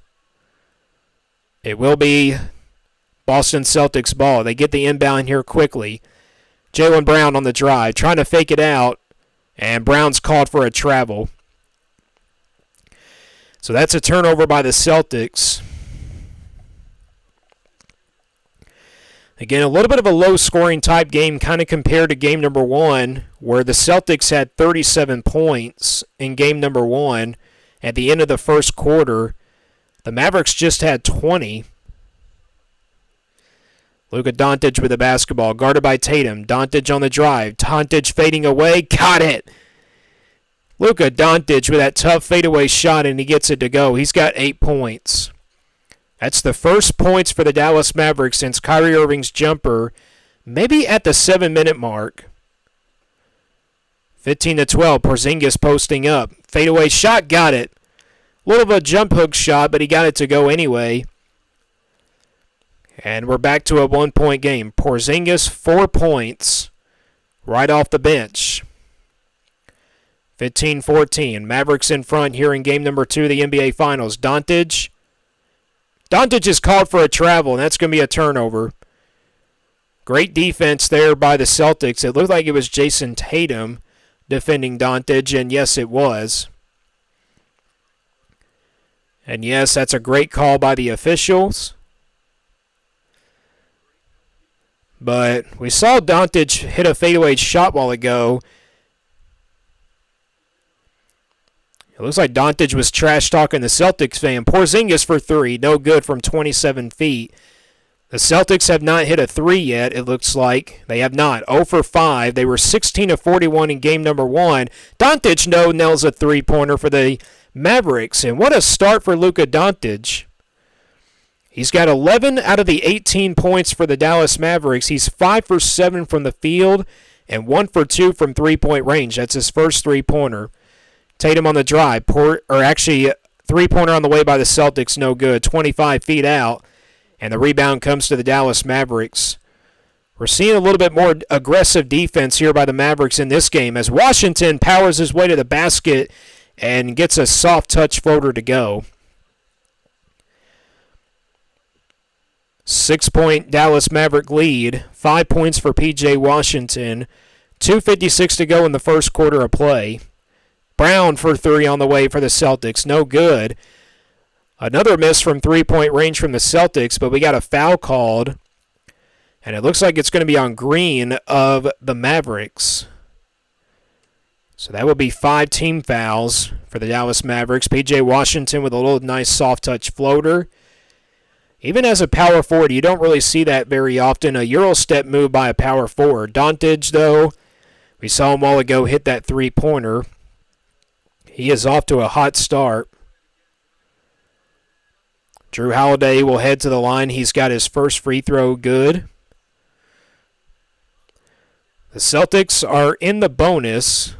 It will be Boston Celtics ball. They get the inbound here quickly. Jaylen Brown on the drive, trying to fake it out, and Brown's called for a travel. So that's a turnover by the Celtics. Again, a little bit of a low-scoring type game, kind of compared to game number 1, where the Celtics had 37 points in game number 1. At the end of the first quarter, the Mavericks just had 20. Luka Doncic with the basketball, guarded by Tatum. Doncic on the drive. Doncic fading away. Got it! Luka Doncic with that tough fadeaway shot, and he gets it to go. He's got 8 points. That's the first points for the Dallas Mavericks since Kyrie Irving's jumper, maybe at the 7-minute mark. 15-12, Porzingis posting up. Fadeaway shot, got it. Little of a jump hook shot, but he got it to go anyway. And we're back to a 1-point game. Porzingis, 4 points, right off the bench. 15-14, Mavericks in front here in game number 2 of the NBA Finals. Doncic is called for a travel, and that's going to be a turnover. Great defense there by the Celtics. It looked like it was Jason Tatum defending Doncic, and yes, it was. And yes, that's a great call by the officials. But we saw Doncic hit a fadeaway shot while ago. It looks like Doncic was trash-talking the Celtics fan. Porzingis for 3, no good from 27 feet. The Celtics have not hit a 3 yet, it looks like. They have not. 0 for 5. They were 16 of 41 in game number 1. Doncic nails a 3-pointer for the Mavericks. And what a start for Luka Doncic. He's got 11 out of the 18 points for the Dallas Mavericks. He's 5 for 7 from the field and 1 for 2 from three-point range. That's his first 3-pointer. Tatum on the drive, three-pointer on the way by the Celtics, no good, 25 feet out, and the rebound comes to the Dallas Mavericks. We're seeing a little bit more aggressive defense here by the Mavericks in this game as Washington powers his way to the basket and gets a soft touch floater to go. 6-point Dallas Maverick lead, 5 points for P.J. Washington, 2:56 to go in the first quarter of play. Brown for 3 on the way for the Celtics. No good. Another miss from three-point range from the Celtics, but we got a foul called. And it looks like it's going to be on Green of the Mavericks. So that would be 5 team fouls for the Dallas Mavericks. P.J. Washington with a little nice soft-touch floater. Even as a power forward, you don't really see that very often. A Euro step move by a power forward. Doncic, though, we saw him a while ago hit that 3-pointer. He is off to a hot start. Drew Holiday will head to the line. He's got his first free throw good. The Celtics are in the bonus.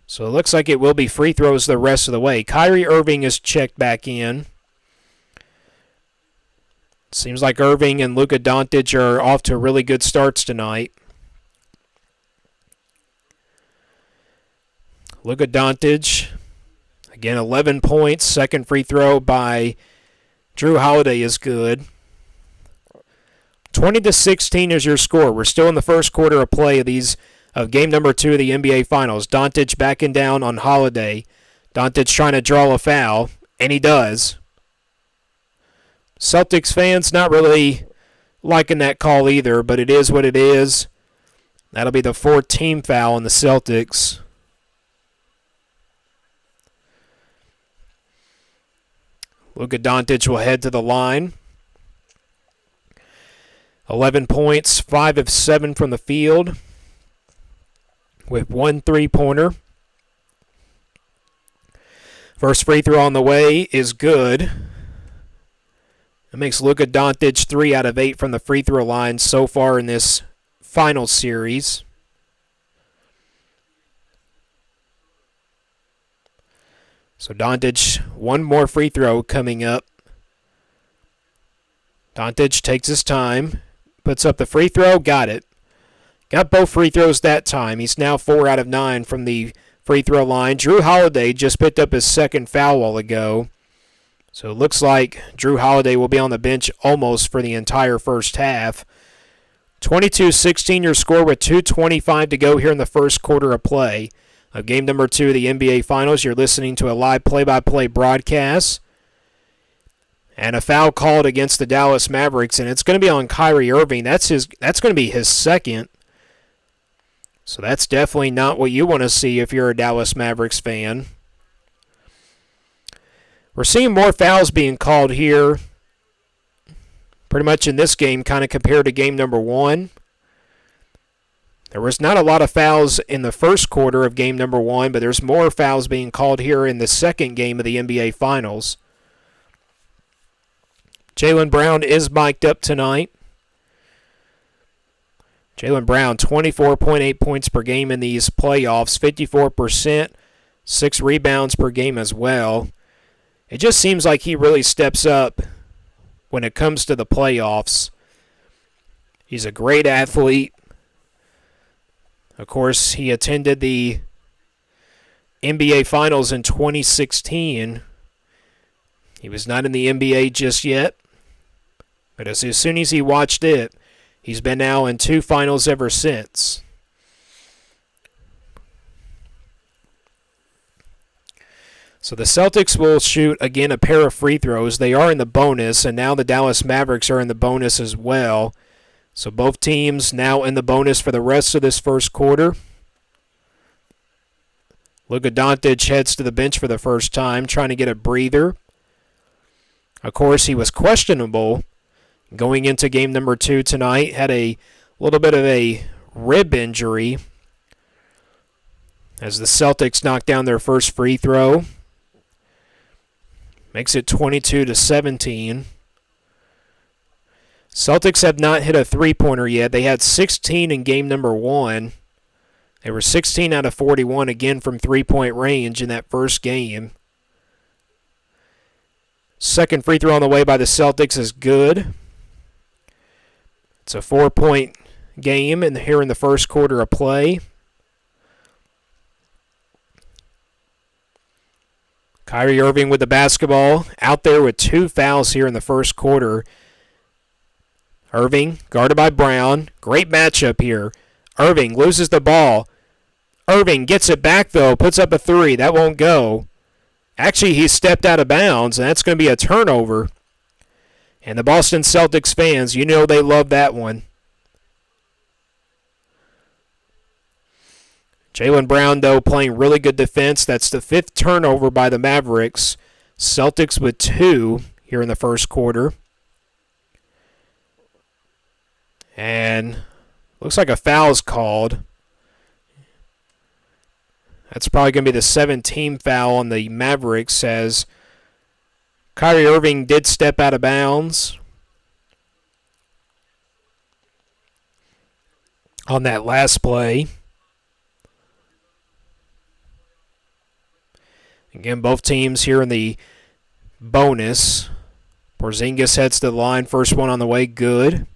So it looks like it will be free throws the rest of the way. Kyrie Irving is checked back in. Seems like Irving and Luka Doncic are off to really good starts tonight. Luka Doncic, again, 11 points. Second free throw by Drew Holiday is good. 20-16 is your score. We're still in the first quarter of play of game number 2 of the NBA Finals. Doncic backing down on Holiday. Doncic trying to draw a foul, and he does. Celtics fans not really liking that call either, but it is what it is. That'll be the fourth team foul on the Celtics. Luka Doncic will head to the line. 11 points, 5 of 7 from the field, with 1 3-pointer. First free throw on the way is good. It makes Luka Doncic 3 out of 8 from the free throw line so far in this final series. So Doncic, one more free throw coming up. Doncic takes his time, puts up the free throw, got it. Got both free throws that time. He's now 4 out of 9 from the free throw line. Jrue Holiday just picked up his second foul a while ago. So it looks like Jrue Holiday will be on the bench almost for the entire first half. 22-16 your score with 2:25 to go here in the first quarter of play. Of game number 2 of the NBA Finals, you're listening to a live play-by-play broadcast. And a foul called against the Dallas Mavericks, and it's going to be on Kyrie Irving. That's going to be his second. So that's definitely not what you want to see if you're a Dallas Mavericks fan. We're seeing more fouls being called here, pretty much in this game, kind of compared to game number 1. There was not a lot of fouls in the first quarter of game number 1, but there's more fouls being called here in the second game of the NBA Finals. Jaylen Brown is mic'd up tonight. Jaylen Brown, 24.8 points per game in these playoffs, 54%, 6 rebounds per game as well. It just seems like he really steps up when it comes to the playoffs. He's a great athlete. Of course, he attended the NBA Finals in 2016. He was not in the NBA just yet, but as soon as he watched it, he's been now in 2 finals ever since. So the Celtics will shoot, again, a pair of free throws. They are in the bonus, and now the Dallas Mavericks are in the bonus as well. So both teams now in the bonus for the rest of this first quarter. Luka Doncic heads to the bench for the first time, trying to get a breather. Of course, he was questionable going into game number 2 tonight. Had a little bit of a rib injury as the Celtics knocked down their first free throw. Makes it 22-17. Celtics have not hit a three-pointer yet. They had 16 in game number 1. They were 16 out of 41 again from three-point range in that first game. Second free throw on the way by the Celtics is good. It's a 4-point game here in the first quarter of play. Kyrie Irving with the basketball, out there with 2 fouls here in the first quarter. Irving guarded by Brown. Great matchup here. Irving loses the ball. Irving gets it back, though, puts up a 3. That won't go. Actually, he stepped out of bounds, and that's going to be a turnover. And the Boston Celtics fans, you know they love that one. Jaylen Brown, though, playing really good defense. That's the 5th turnover by the Mavericks. Celtics with 2 here in the first quarter. And looks like a foul's called. That's probably going to be the 7th foul on the Mavericks as Kyrie Irving did step out of bounds on that last play. Again, both teams here in the bonus. Porzingis heads to the line. First one on the way, good.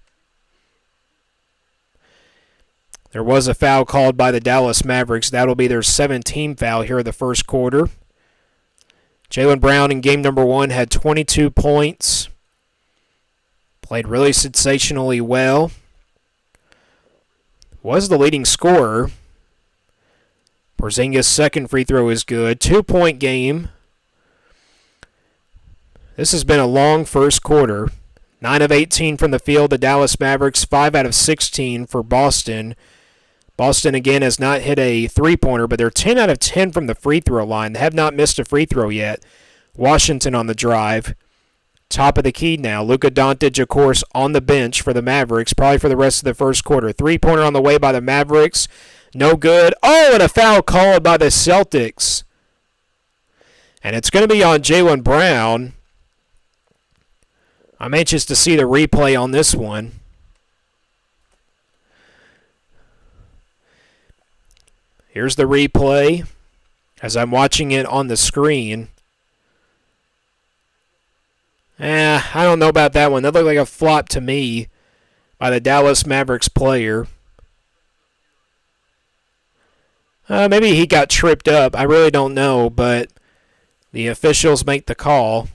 There was a foul called by the Dallas Mavericks. That'll be their 17th foul here in the first quarter. Jaylen Brown in game number 1 had 22 points. Played really sensationally well. Was the leading scorer. Porzingis' second free throw is good. 2-point game. This has been a long first quarter. 9 of 18 from the field, the Dallas Mavericks. 5 out of 16 for Boston. Boston, again, has not hit a three-pointer, but they're 10 out of 10 from the free throw line. They have not missed a free throw yet. Washington on the drive. Top of the key now. Luka Doncic, of course, on the bench for the Mavericks, probably for the rest of the first quarter. Three-pointer on the way by the Mavericks. No good. Oh, and a foul called by the Celtics. And it's going to be on Jaylen Brown. I'm anxious to see the replay on this one. Here's the replay as I'm watching it on the screen. I don't know about that one. That looked like a flop to me by the Dallas Mavericks player. Maybe he got tripped up. I really don't know, but the officials make the call.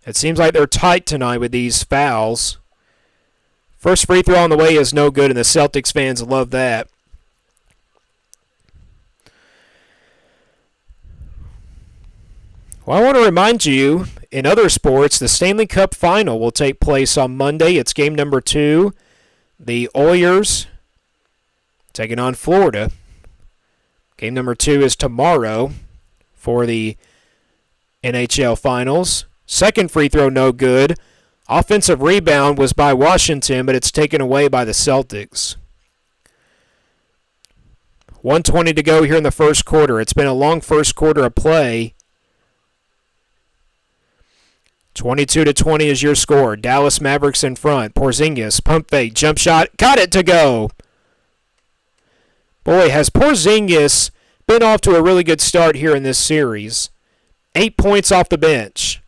It seems like they're tight tonight with these fouls. First free throw on the way is no good, and the Celtics fans love that. Well, I want to remind you, in other sports, the Stanley Cup Final will take place on Monday. It's game number 2. The Oilers taking on Florida. Game number 2 is tomorrow for the NHL Finals. Second free throw, no good. Offensive rebound was by Washington, but it's taken away by the Celtics. 1:20 to go here in the first quarter. It's been a long first quarter of play. 22-20 is your score. Dallas Mavericks in front. Porzingis, pump fake, jump shot, got it to go. Boy, has Porzingis been off to a really good start here in this series. 8 points off the bench.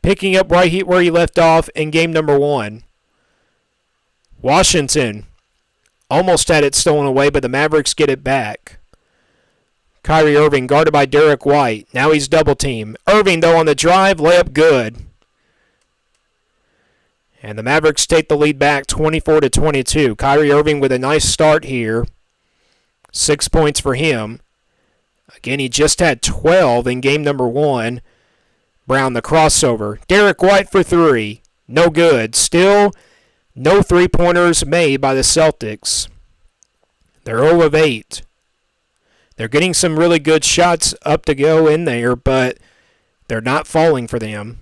Picking up right where he left off in game number 1. Washington almost had it stolen away, but the Mavericks get it back. Kyrie Irving guarded by Derek White. Now he's double teamed. Irving, though, on the drive, layup good. And the Mavericks take the lead back 24-22. Kyrie Irving with a nice start here. 6 points for him. Again, he just had 12 in game number 1. Brown, the crossover. Derek White for 3. No good. Still no three-pointers made by the Celtics. They're 0 of 8. They're getting some really good shots up to go in there, but they're not falling for them.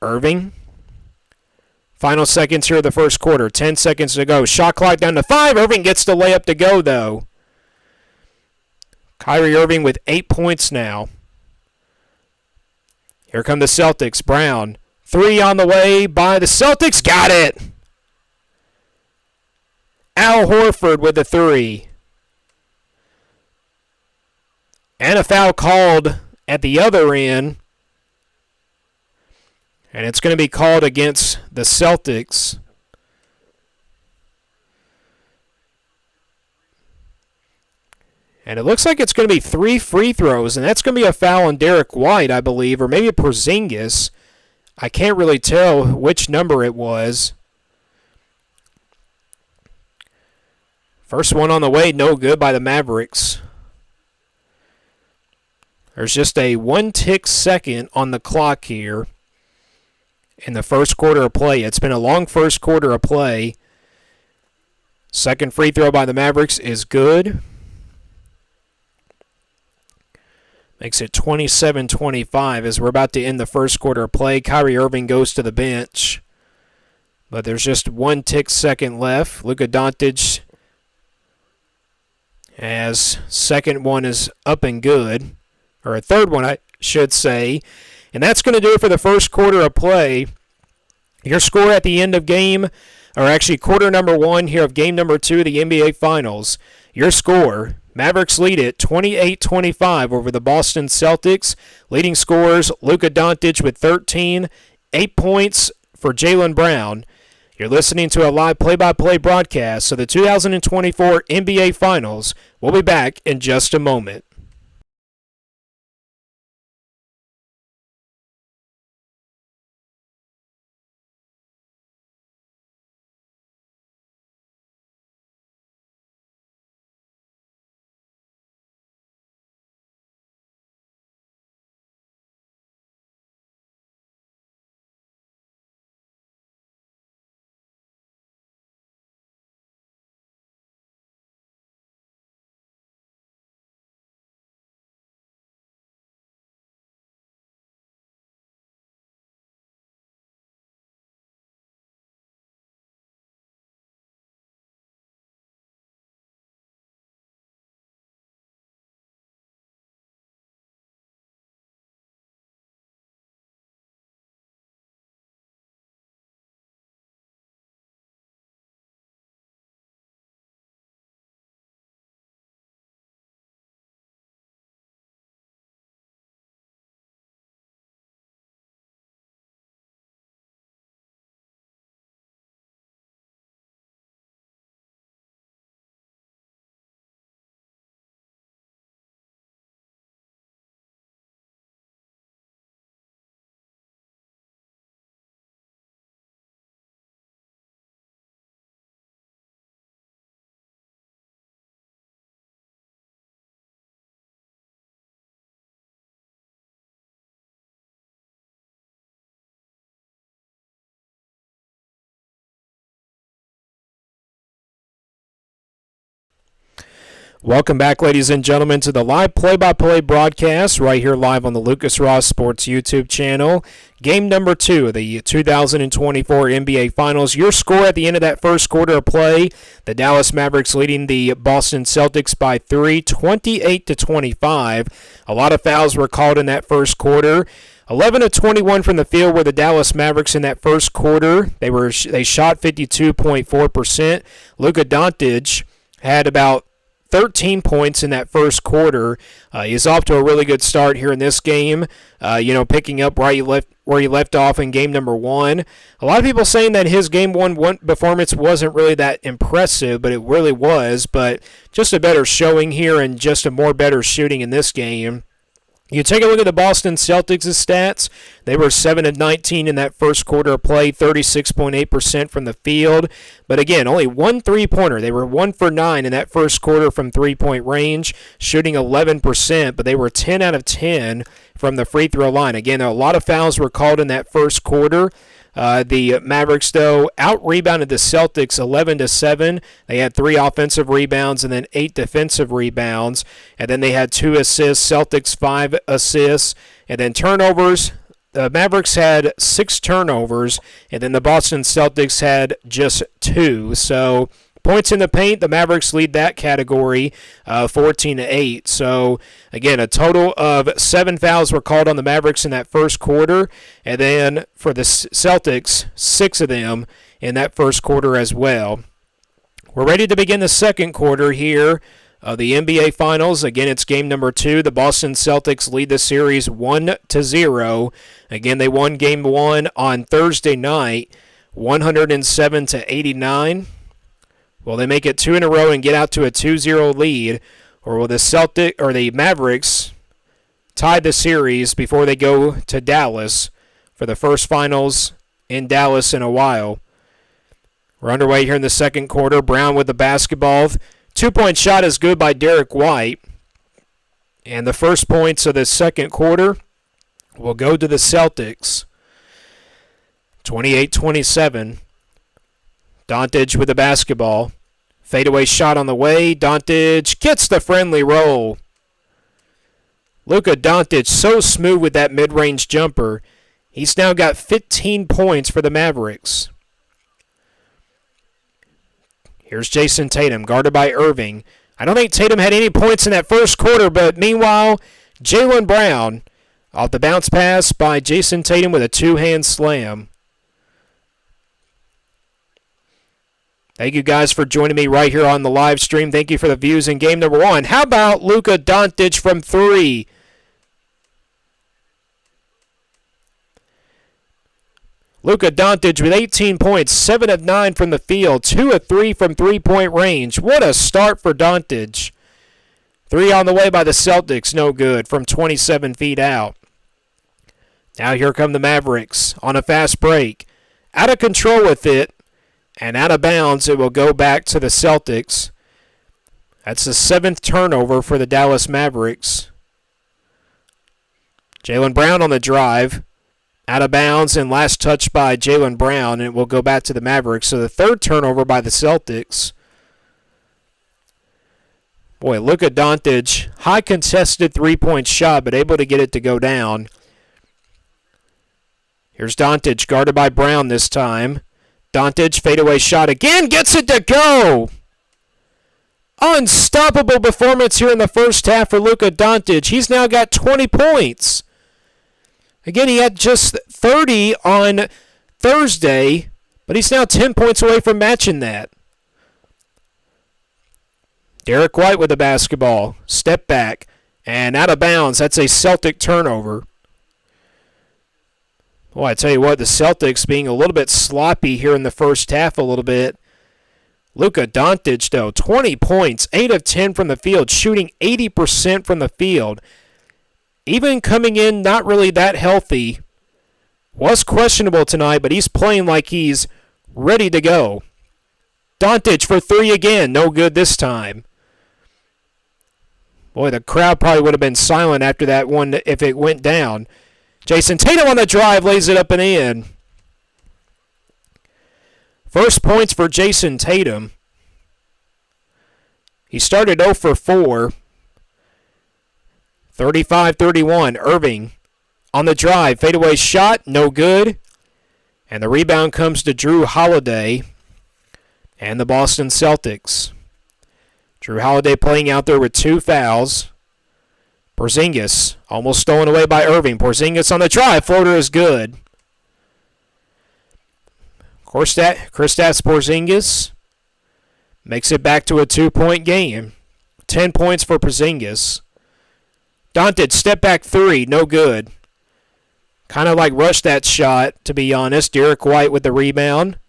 Irving. Final seconds here of the first quarter. 10 seconds to go. Shot clock down to 5. Irving gets the layup to go, though. Kyrie Irving with 8 points now. Here come the Celtics. Brown. 3 on the way by the Celtics. Got it! Al Horford with the 3. And a foul called at the other end. And it's going to be called against the Celtics. And it looks like it's going to be 3 free throws, and that's going to be a foul on Derek White, I believe, or maybe Porzingis. I can't really tell which number it was. First one on the way, no good by the Mavericks. There's just a 1-tick second on the clock here in the first quarter of play. It's been a long first quarter of play. Second free throw by the Mavericks is good. Makes it 27-25 as we're about to end the first quarter of play. Kyrie Irving goes to the bench. But there's just 1-tick second left. Luka Doncic, as second one is up and good. Or a third one, I should say. And that's going to do it for the first quarter of play. Your score at the end of game, or actually quarter number 1 here of game number 2 of the NBA Finals. Your score, Mavericks lead it 28-25 over the Boston Celtics. Leading scorers, Luka Doncic with 13, 8 points for Jaylen Brown. You're listening to a live play-by-play broadcast of the 2024 NBA Finals. We'll be back in just a moment. Welcome back, ladies and gentlemen, to the live play-by-play broadcast right here live on the Lucas Ross Sports YouTube channel. Game number 2 of the 2024 NBA Finals. Your score at the end of that first quarter of play, the Dallas Mavericks leading the Boston Celtics by 3, 28-25. A lot of fouls were called in that first quarter. 11 of 21 from the field were the Dallas Mavericks in that first quarter. They shot 52.4%. Luka Doncic had about 13 points in that first quarter. He's off to a really good start here in this game, picking up where he left off in game number 1. A lot of people saying that his game 1 performance wasn't really that impressive, but it really was. But just a better showing here and just a more better shooting in this game. You take a look at the Boston Celtics' stats. They were 7 of 19 in that first quarter of play, 36.8% from the field. But again, only one three-pointer. They were 1 for 9 in that first quarter from three-point range, shooting 11%, but they were 10 out of 10 from the free throw line. Again, a lot of fouls were called in that first quarter. The Mavericks, though, out-rebounded the Celtics 11-7. They had 3 offensive rebounds and then 8 defensive rebounds. And then they had 2 assists, Celtics 5 assists. And then turnovers, the Mavericks had 6 turnovers, and then the Boston Celtics had just 2. So points in the paint, the Mavericks lead that category 14-8. So, again, a total of 7 fouls were called on the Mavericks in that first quarter. And then for the Celtics, 6 of them in that first quarter as well. We're ready to begin the second quarter here of the NBA Finals. Again, it's game number 2. The Boston Celtics lead the series 1-0. Again, they won game 1 on Thursday night, 107-89. Will they make it 2 in a row and get out to a 2-0 lead, or will the Mavericks tie the series before they go to Dallas for the first finals in Dallas in a while? We're underway here in the second quarter. Brown with the basketball. 2-point shot is good by Derek White. And the first points of the second quarter will go to the Celtics. 28-27. Doncic with the basketball. Fadeaway shot on the way. Doncic gets the friendly roll. Luka Doncic so smooth with that mid-range jumper. He's now got 15 points for the Mavericks. Here's Jason Tatum, guarded by Irving. I don't think Tatum had any points in that first quarter, but meanwhile, Jaylen Brown off the bounce pass by Jason Tatum with a 2-hand slam. Thank you guys for joining me right here on the live stream. Thank you for the views in game number 1. How about Luka Doncic from 3? Luka Doncic with 18 points, 7 of 9 from the field, 2 of 3 from three-point range. What a start for Doncic. 3 on the way by the Celtics, no good, from 27 feet out. Now here come the Mavericks on a fast break. Out of control with it, and out of bounds. It will go back to the Celtics. That's the 7th turnover for the Dallas Mavericks. Jaylen Brown on the drive. Out of bounds and last touch by Jaylen Brown, and it will go back to the Mavericks. So the 3rd turnover by the Celtics. Boy, look at Doncic. High contested 3-point shot, but able to get it to go down. Here's Doncic, guarded by Brown this time. Doncic, fadeaway shot again, gets it to go! Unstoppable performance here in the first half for Luka Doncic. He's now got 20 points. Again, he had just 30 on Thursday, but he's now 10 points away from matching that. Derek White with the basketball. Step back and out of bounds. That's a Celtic turnover. Well, I tell you what, the Celtics being a little bit sloppy here in the first half a little bit. Luka Doncic, though, 20 points, 8 of 10 from the field, shooting 80% from the field. Even coming in not really that healthy. Was questionable tonight, but he's playing like he's ready to go. Doncic for 3 again, no good this time. Boy, the crowd probably would have been silent after that one if it went down. Jason Tatum on the drive, lays it up and in. First points for Jason Tatum. He started 0 for 4. 35-31. Irving on the drive. Fadeaway shot. No good. And the rebound comes to Drew Holiday and the Boston Celtics. Drew Holiday playing out there with 2 fouls. Porzingis almost stolen away by Irving. Porzingis on the drive. Floater is good. Kristaps Porzingis makes it back to a 2-point game. 10 points for Porzingis. Doncic step back 3. No good. Kind of like rushed that shot, to be honest. Derek White with the rebound.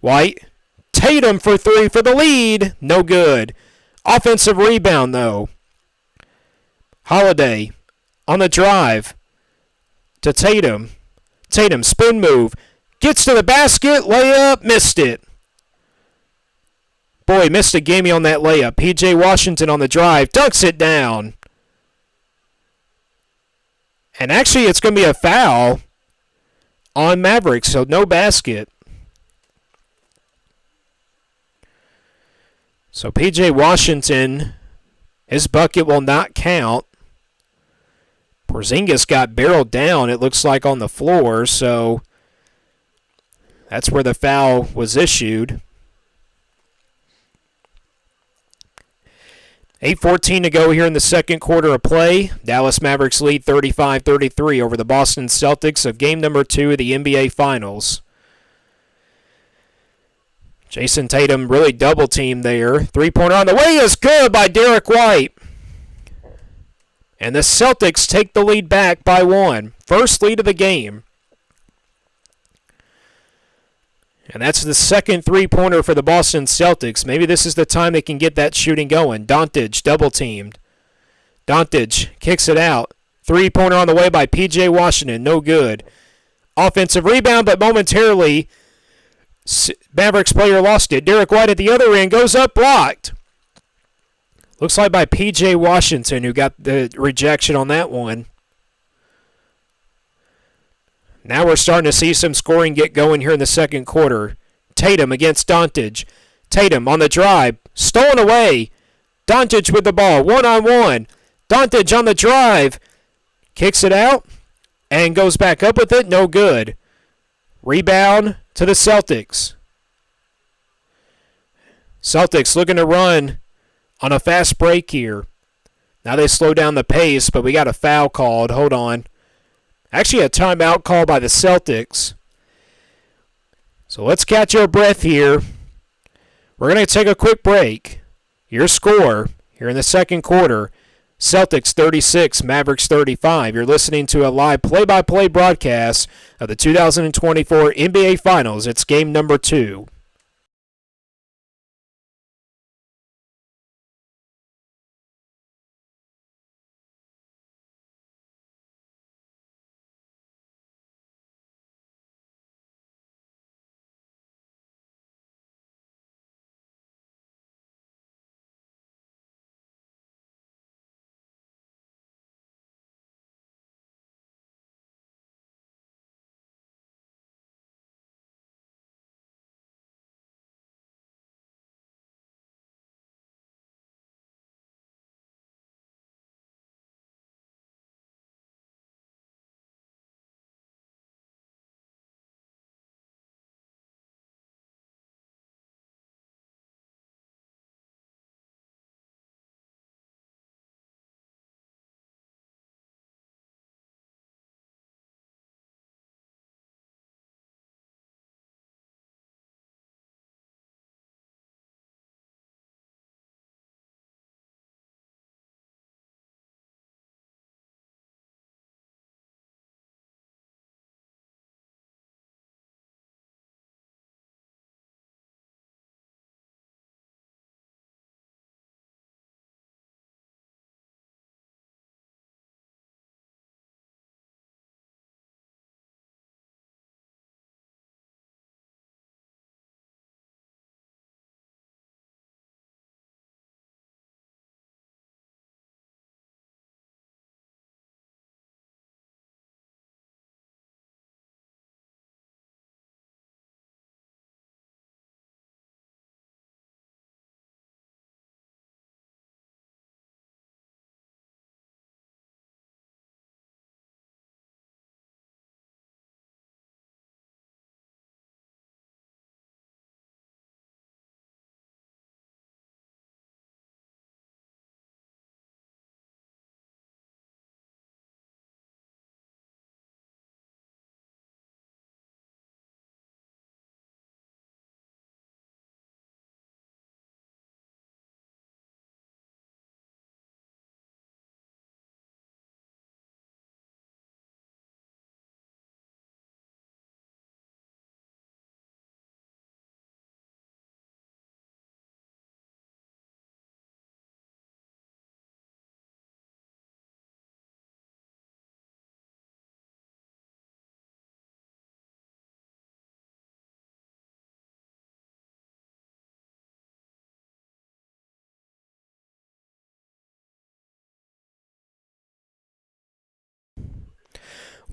White. Tatum for 3 for the lead. No good. Offensive rebound, though. Holiday on the drive to Tatum. Tatum, spin move. Gets to the basket. Layup. Missed it. Boy, missed a gimme on that layup. P.J. Washington on the drive. Dunks it down. And actually, it's going to be a foul on Mavericks, so no basket. So P.J. Washington, his bucket will not count. Porzingis got barreled down, it looks like, on the floor, so that's where the foul was issued. 8:14 to go here in the second quarter of play. Dallas Mavericks lead 35-33 over the Boston Celtics of game number 2 of the NBA Finals. Jason Tatum really double-teamed there. 3-pointer on the way is good by Derek White. And the Celtics take the lead back by 1. First lead of the game. And that's the second 3-pointer for the Boston Celtics. Maybe this is the time they can get that shooting going. Doncic double-teamed. Doncic kicks it out. 3-pointer on the way by P.J. Washington. No good. Offensive rebound, but momentarily Mavericks player lost it. Derek White at the other end goes up, blocked. Looks like by P.J. Washington, who got the rejection on that one. Now we're starting to see some scoring get going here in the second quarter. Tatum against Doncic. Tatum on the drive. Stolen away. Doncic with the ball. 1-on-1. Doncic on the drive. Kicks it out and goes back up with it. No good. Rebound to the Celtics. Celtics looking to run on a fast break here. Now they slow down the pace, but we got a foul called. Hold on. Actually, a timeout call by the Celtics. So let's catch our breath here. We're going to take a quick break. Your score here in the second quarter, Celtics 36, Mavericks 35. You're listening to a live play-by-play broadcast of the 2024 NBA Finals. It's game number 2.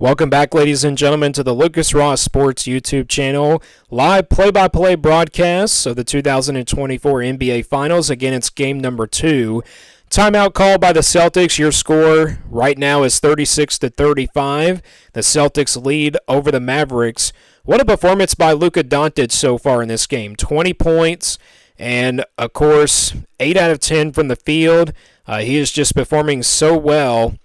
Welcome back, ladies and gentlemen, to the Lucas Ross Sports YouTube channel. Live play-by-play broadcasts of the 2024 NBA Finals. Again, it's game number 2. Timeout call by the Celtics. Your score right now is 36-35. The Celtics lead over the Mavericks. What a performance by Luka Doncic so far in this game. 20 points and, of course, 8 out of 10 from the field. He is just performing so well,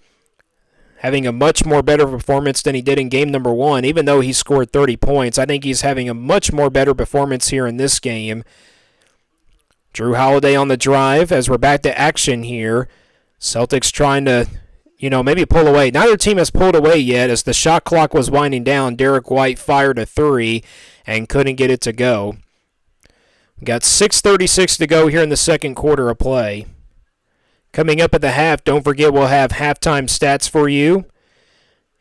having a much more better performance than he did in game number 1. Even though he scored 30 points, I think he's having a much more better performance here in this game. Jrue Holiday on the drive as we're back to action here. Celtics trying to, maybe pull away. Neither team has pulled away yet. As the shot clock was winding down, Derek White fired a 3 and couldn't get it to go. We got 6:36 to go here in the second quarter of play. Coming up at the half, don't forget we'll have halftime stats for you.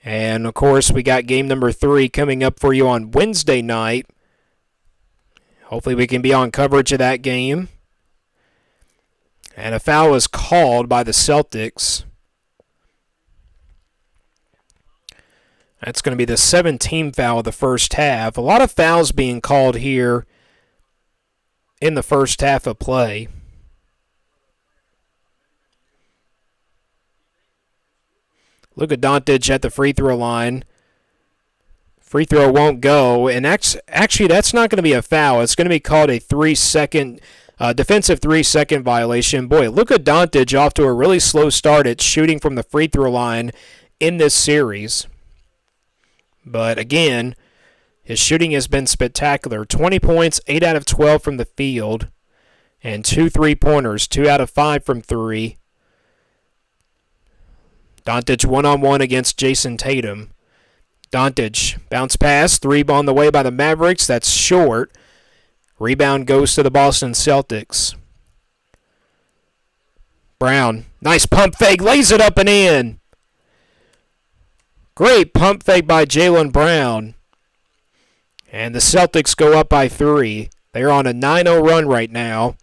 And, of course, we got game number 3 coming up for you on Wednesday night. Hopefully we can be on coverage of that game. And a foul is called by the Celtics. That's going to be the 17th foul of the first half. A lot of fouls being called here in the first half of play. Luka Doncic at the free throw line. Free throw won't go, and actually that's not going to be a foul. It's going to be called a 3-second defensive 3-second violation. Boy, Luka Doncic off to a really slow start at shooting from the free throw line in this series. But again, his shooting has been spectacular. 20 points, 8 out of 12 from the field, and 2 3-pointers, 2 out of 5 from 3. Doncic one-on-one against Jason Tatum. Doncic, bounce pass, 3 on the way by the Mavericks. That's short. Rebound goes to the Boston Celtics. Brown, nice pump fake, lays it up and in. Great pump fake by Jaylen Brown. And the Celtics go up by 3. They're on a 9-0 run right now.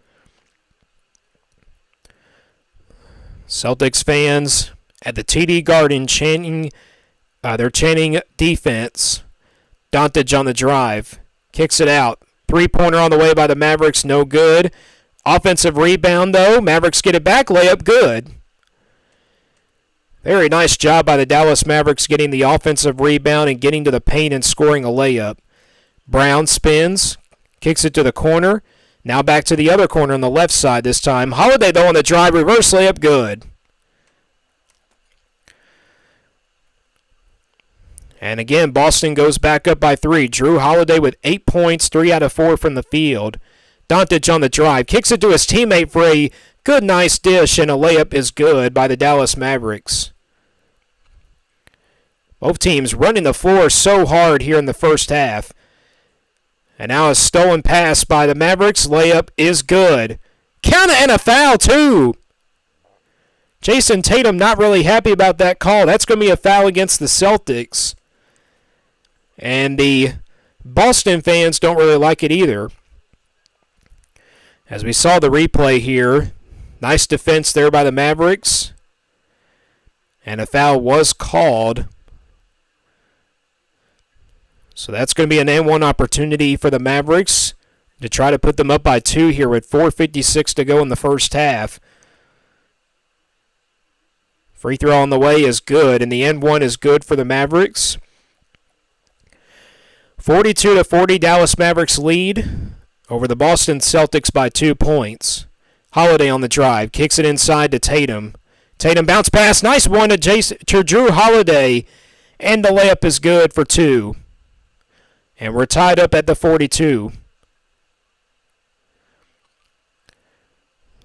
Celtics fans at the TD Garden they're chanting defense. Doncic on the drive. Kicks it out. 3-pointer on the way by the Mavericks. No good. Offensive rebound, though. Mavericks get it back. Layup good. Very nice job by the Dallas Mavericks getting the offensive rebound and getting to the paint and scoring a layup. Brown spins. Kicks it to the corner. Now back to the other corner on the left side this time. Holiday, though, on the drive. Reverse layup good. And again, Boston goes back up by 3. Jrue Holiday with 8 points, 3 out of 4 from the field. Doncic on the drive. Kicks it to his teammate for a good, nice dish, and a layup is good by the Dallas Mavericks. Both teams running the floor so hard here in the first half. And now a stolen pass by the Mavericks. Layup is good. Count it, and a foul, too. Jason Tatum not really happy about that call. That's going to be a foul against the Celtics. And the Boston fans don't really like it either. As we saw the replay here, nice defense there by the Mavericks. And a foul was called. So that's going to be an and-one opportunity for the Mavericks to try to put them up by 2 here with 4:56 to go in the first half. Free throw on the way is good, and the and-one is good for the Mavericks. 42-40, Dallas Mavericks lead over the Boston Celtics by 2 points. Holiday on the drive, kicks it inside to Tatum. Tatum bounce pass, nice one to Jrue Holiday, and the layup is good for 2. And we're tied up at the 42.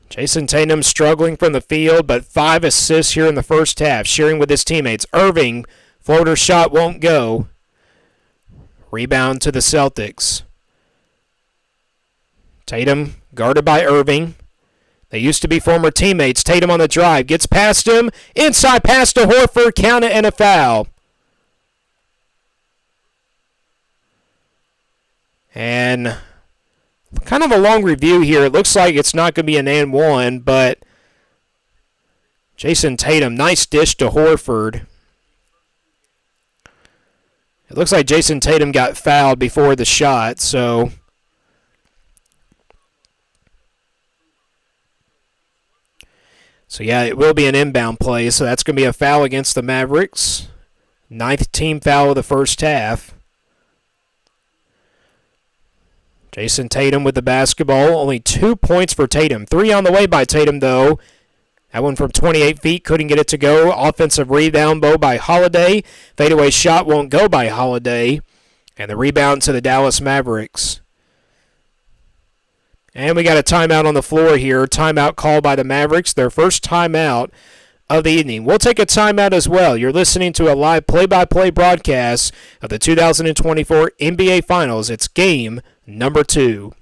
Jason Tatum struggling from the field, but 5 assists here in the first half, sharing with his teammates. Irving, floater shot won't go. Rebound to the Celtics. Tatum guarded by Irving. They used to be former teammates. Tatum on the drive. Gets past him. Inside pass to Horford. Count it and a foul. And kind of a long review here. It looks like it's not going to be an and one, but Jason Tatum, nice dish to Horford. It looks like Jason Tatum got fouled before the shot, so yeah, it will be an inbound play, so that's going to be a foul against the Mavericks. 9th team foul of the first half. Jason Tatum with the basketball. Only 2 points for Tatum. 3 on the way by Tatum, though. That one from 28 feet, couldn't get it to go. Offensive rebound, by Holiday. Fadeaway shot won't go by Holiday. And the rebound to the Dallas Mavericks. And we got a timeout on the floor here. Timeout called by the Mavericks. Their first timeout of the evening. We'll take a timeout as well. You're listening to a live play-by-play broadcast of the 2024 NBA Finals. It's game number 2.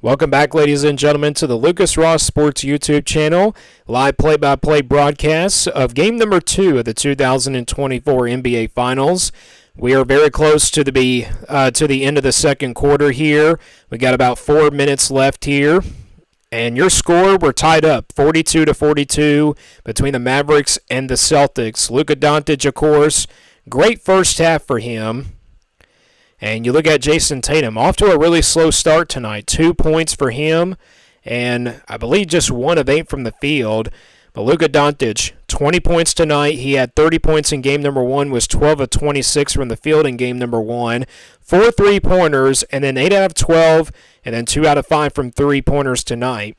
Welcome back, ladies and gentlemen, to the Lucas Ross Sports YouTube channel. Live play-by-play broadcasts of game number 2 of the 2024 NBA Finals. We are very close to the end of the second quarter here. We got about 4 minutes left here. And your score, we're tied up, 42-42 between the Mavericks and the Celtics. Luka Doncic, of course, great first half for him. And you look at Jason Tatum, off to a really slow start tonight. 2 points for him, and I believe just 1 of 8 from the field. But Luka Doncic, 20 points tonight. He had 30 points in game number 1, was 12 of 26 from the field in game number 1. 4 3-pointers, and then 8 out of 12, and then 2 out of 5 from 3-pointers tonight.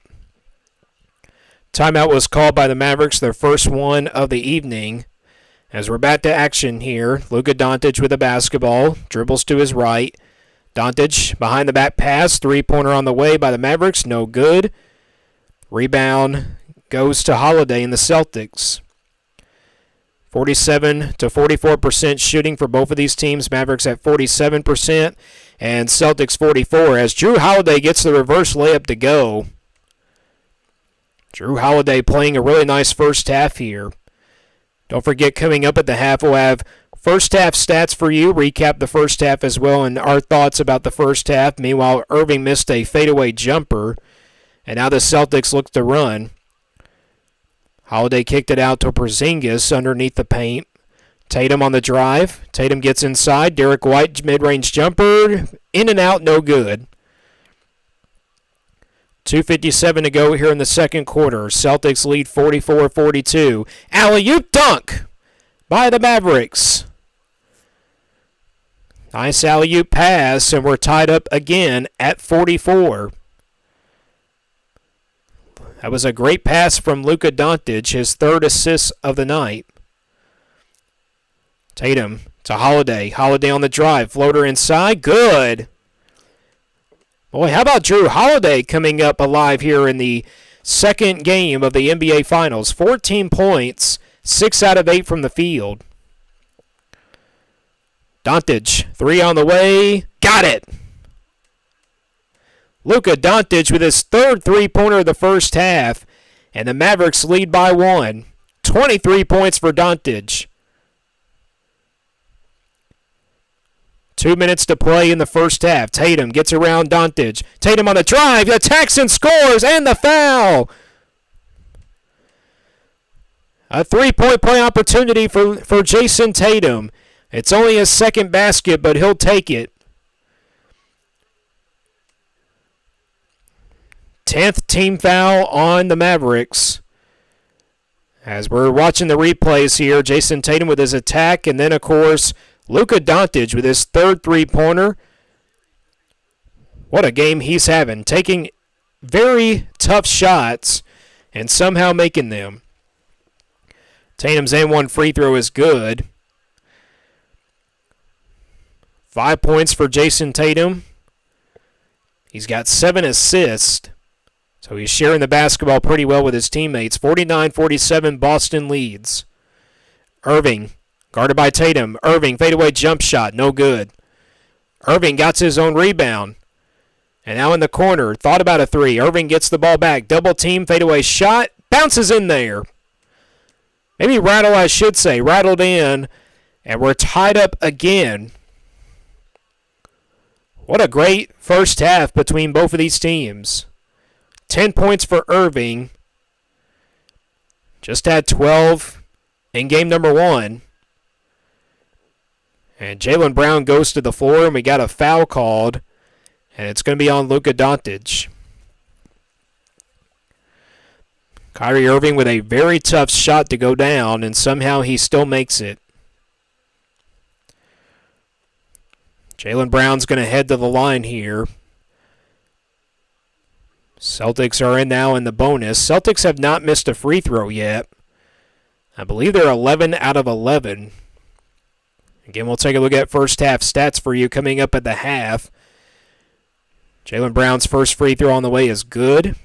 Timeout was called by the Mavericks, their first one of the evening. As we're back to action here, Luka Doncic with the basketball, dribbles to his right. Doncic behind the back pass, 3-pointer on the way by the Mavericks, no good. Rebound goes to Holiday in the Celtics. 47-44% shooting for both of these teams. Mavericks at 47% and Celtics 44%. As Jrue Holiday gets the reverse layup to go. Jrue Holiday playing a really nice first half here. Don't forget, coming up at the half, we'll have First half stats for you. Recap the first half as well and our thoughts about the first half. Meanwhile, Irving missed a fadeaway jumper, and now the Celtics look to run. Holiday kicked it out to Porzingis underneath the paint. Tatum on the drive. Tatum gets inside. Derek White mid-range jumper. In and out, no good. 2:57 to go here in the second quarter. Celtics lead 44-42. Alley-oop dunk by the Mavericks. Nice alley-oop pass, and we're tied up again at 44. That was a great pass from Luka Doncic, his third assist of the night. Tatum to Holiday. Holiday on the drive. Floater inside. Good. Boy, how about Drew Holiday coming up alive here in the second game of the NBA Finals? 14 points, 6 out of 8 from the field. Doncic, 3 on the way. Got it. Luka Doncic with his third three-pointer of the first half, and the Mavericks lead by 1. 23 points for Doncic. 2 minutes to play in the first half. Tatum gets around Doncic. Tatum on the drive, attacks and scores, and the foul. A three-point play opportunity for Jason Tatum. It's only his second basket, but he'll take it. 10th team foul on the Mavericks. As we're watching the replays here, Jason Tatum with his attack, and then, of course, Luka Doncic with his third three-pointer. What a game he's having, taking very tough shots and somehow making them. Tatum's and-one free throw is good. 5 points for Jason Tatum. He's got 7 assists, so he's sharing the basketball pretty well with his teammates. 49-47, Boston leads. Irving, guarded by Tatum. Irving, fadeaway jump shot, no good. Irving got his own rebound. And now in the corner, thought about a three. Irving gets the ball back. Double team, fadeaway shot, bounces in there. Maybe rattle, I should say. Rattled in, and we're tied up again. What a great first half between both of these teams. 10 points for Irving. Just had 12 in game number 1. And Jaylen Brown goes to the floor, and we got a foul called, and it's going to be on Luka Doncic. Kyrie Irving with a very tough shot to go down, and somehow he still makes it. Jaylen Brown's going to head to the line here. Celtics are in now in the bonus. Celtics have not missed a free throw yet. I believe they're 11 out of 11. Again, we'll take a look at first half stats for you coming up at the half. Jaylen Brown's first free throw on the way is good.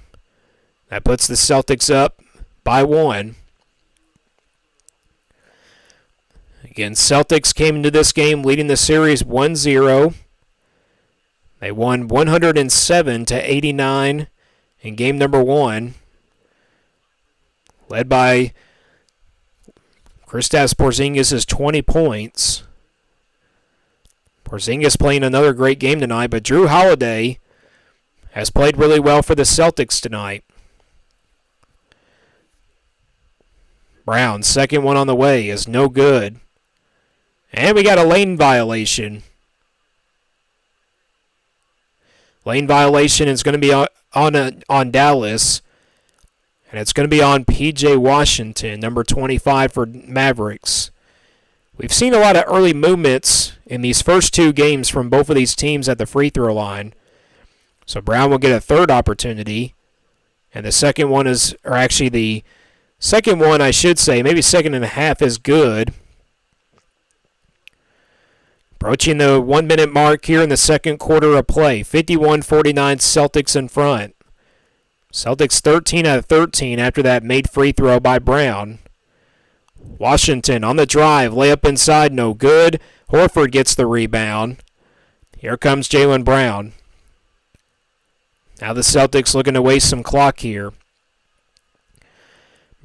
That puts the Celtics up by 1. Again, Celtics came into this game leading the series 1-0. They won 107-89 in game number 1. Led by Kristaps Porzingis' 20 points. Porzingis playing another great game tonight, but Drew Holiday has played really well for the Celtics tonight. Brown, second one on the way, is no good. And we got a lane violation. Lane violation is going to be on Dallas. And it's going to be on P.J. Washington, number 25 for Mavericks. We've seen a lot of early movements in these first 2 games from both of these teams at the free throw line. So Brown will get a third opportunity. And the second one is, or actually the second one, I should say, maybe second and a half is good. Approaching the 1 minute mark here in the second quarter of play. 51-49 Celtics in front. Celtics 13 out of 13 after that made free throw by Brown. Washington on the drive. Layup inside, no good. Horford gets the rebound. Here comes Jaylen Brown. Now the Celtics looking to waste some clock here.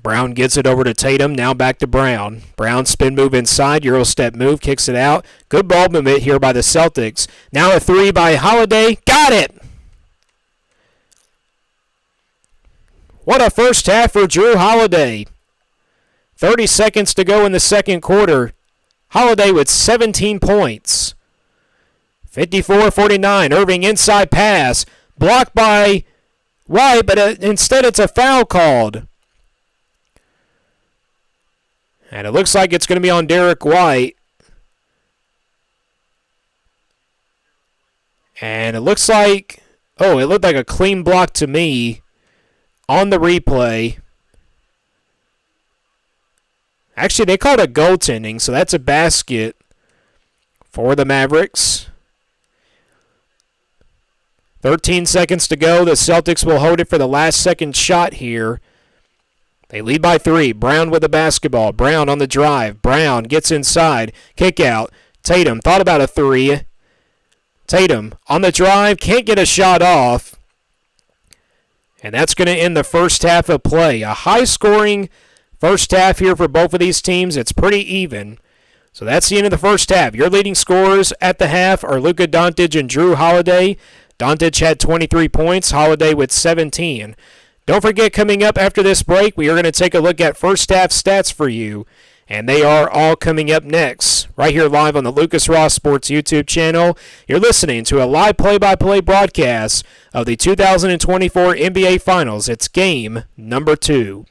Brown gets it over to Tatum. Now back to Brown. Brown spin move inside. Euro step move. Kicks it out. Good ball movement here by the Celtics. Now a three by Holiday. Got it! What a first half for Drew Holiday. 30 seconds to go in the second quarter. Holiday with 17 points. 54-49. Irving inside pass. Blocked by White, but instead it's a foul called. And it looks like it's going to be on Derek White. And it looks like, it looked like a clean block to me on the replay. Actually, they called it goaltending, so that's a basket for the Mavericks. 13 seconds to go. The Celtics will hold it for the last second shot here. They lead by 3. Brown with the basketball. Brown on the drive. Brown gets inside. Kick out. Tatum thought about a 3. Tatum on the drive. Can't get a shot off. And that's going to end the first half of play. A high-scoring first half here for both of these teams. It's pretty even. So that's the end of the first half. Your leading scorers at the half are Luka Doncic and Drew Holiday. Doncic had 23 points. Holiday with 17. Don't forget, coming up after this break, we are going to take a look at first half stats for you. And they are all coming up next, right here live on the Lucas Ross Sports YouTube channel. You're listening to a live play-by-play broadcast of the 2024 NBA Finals. It's game number 2.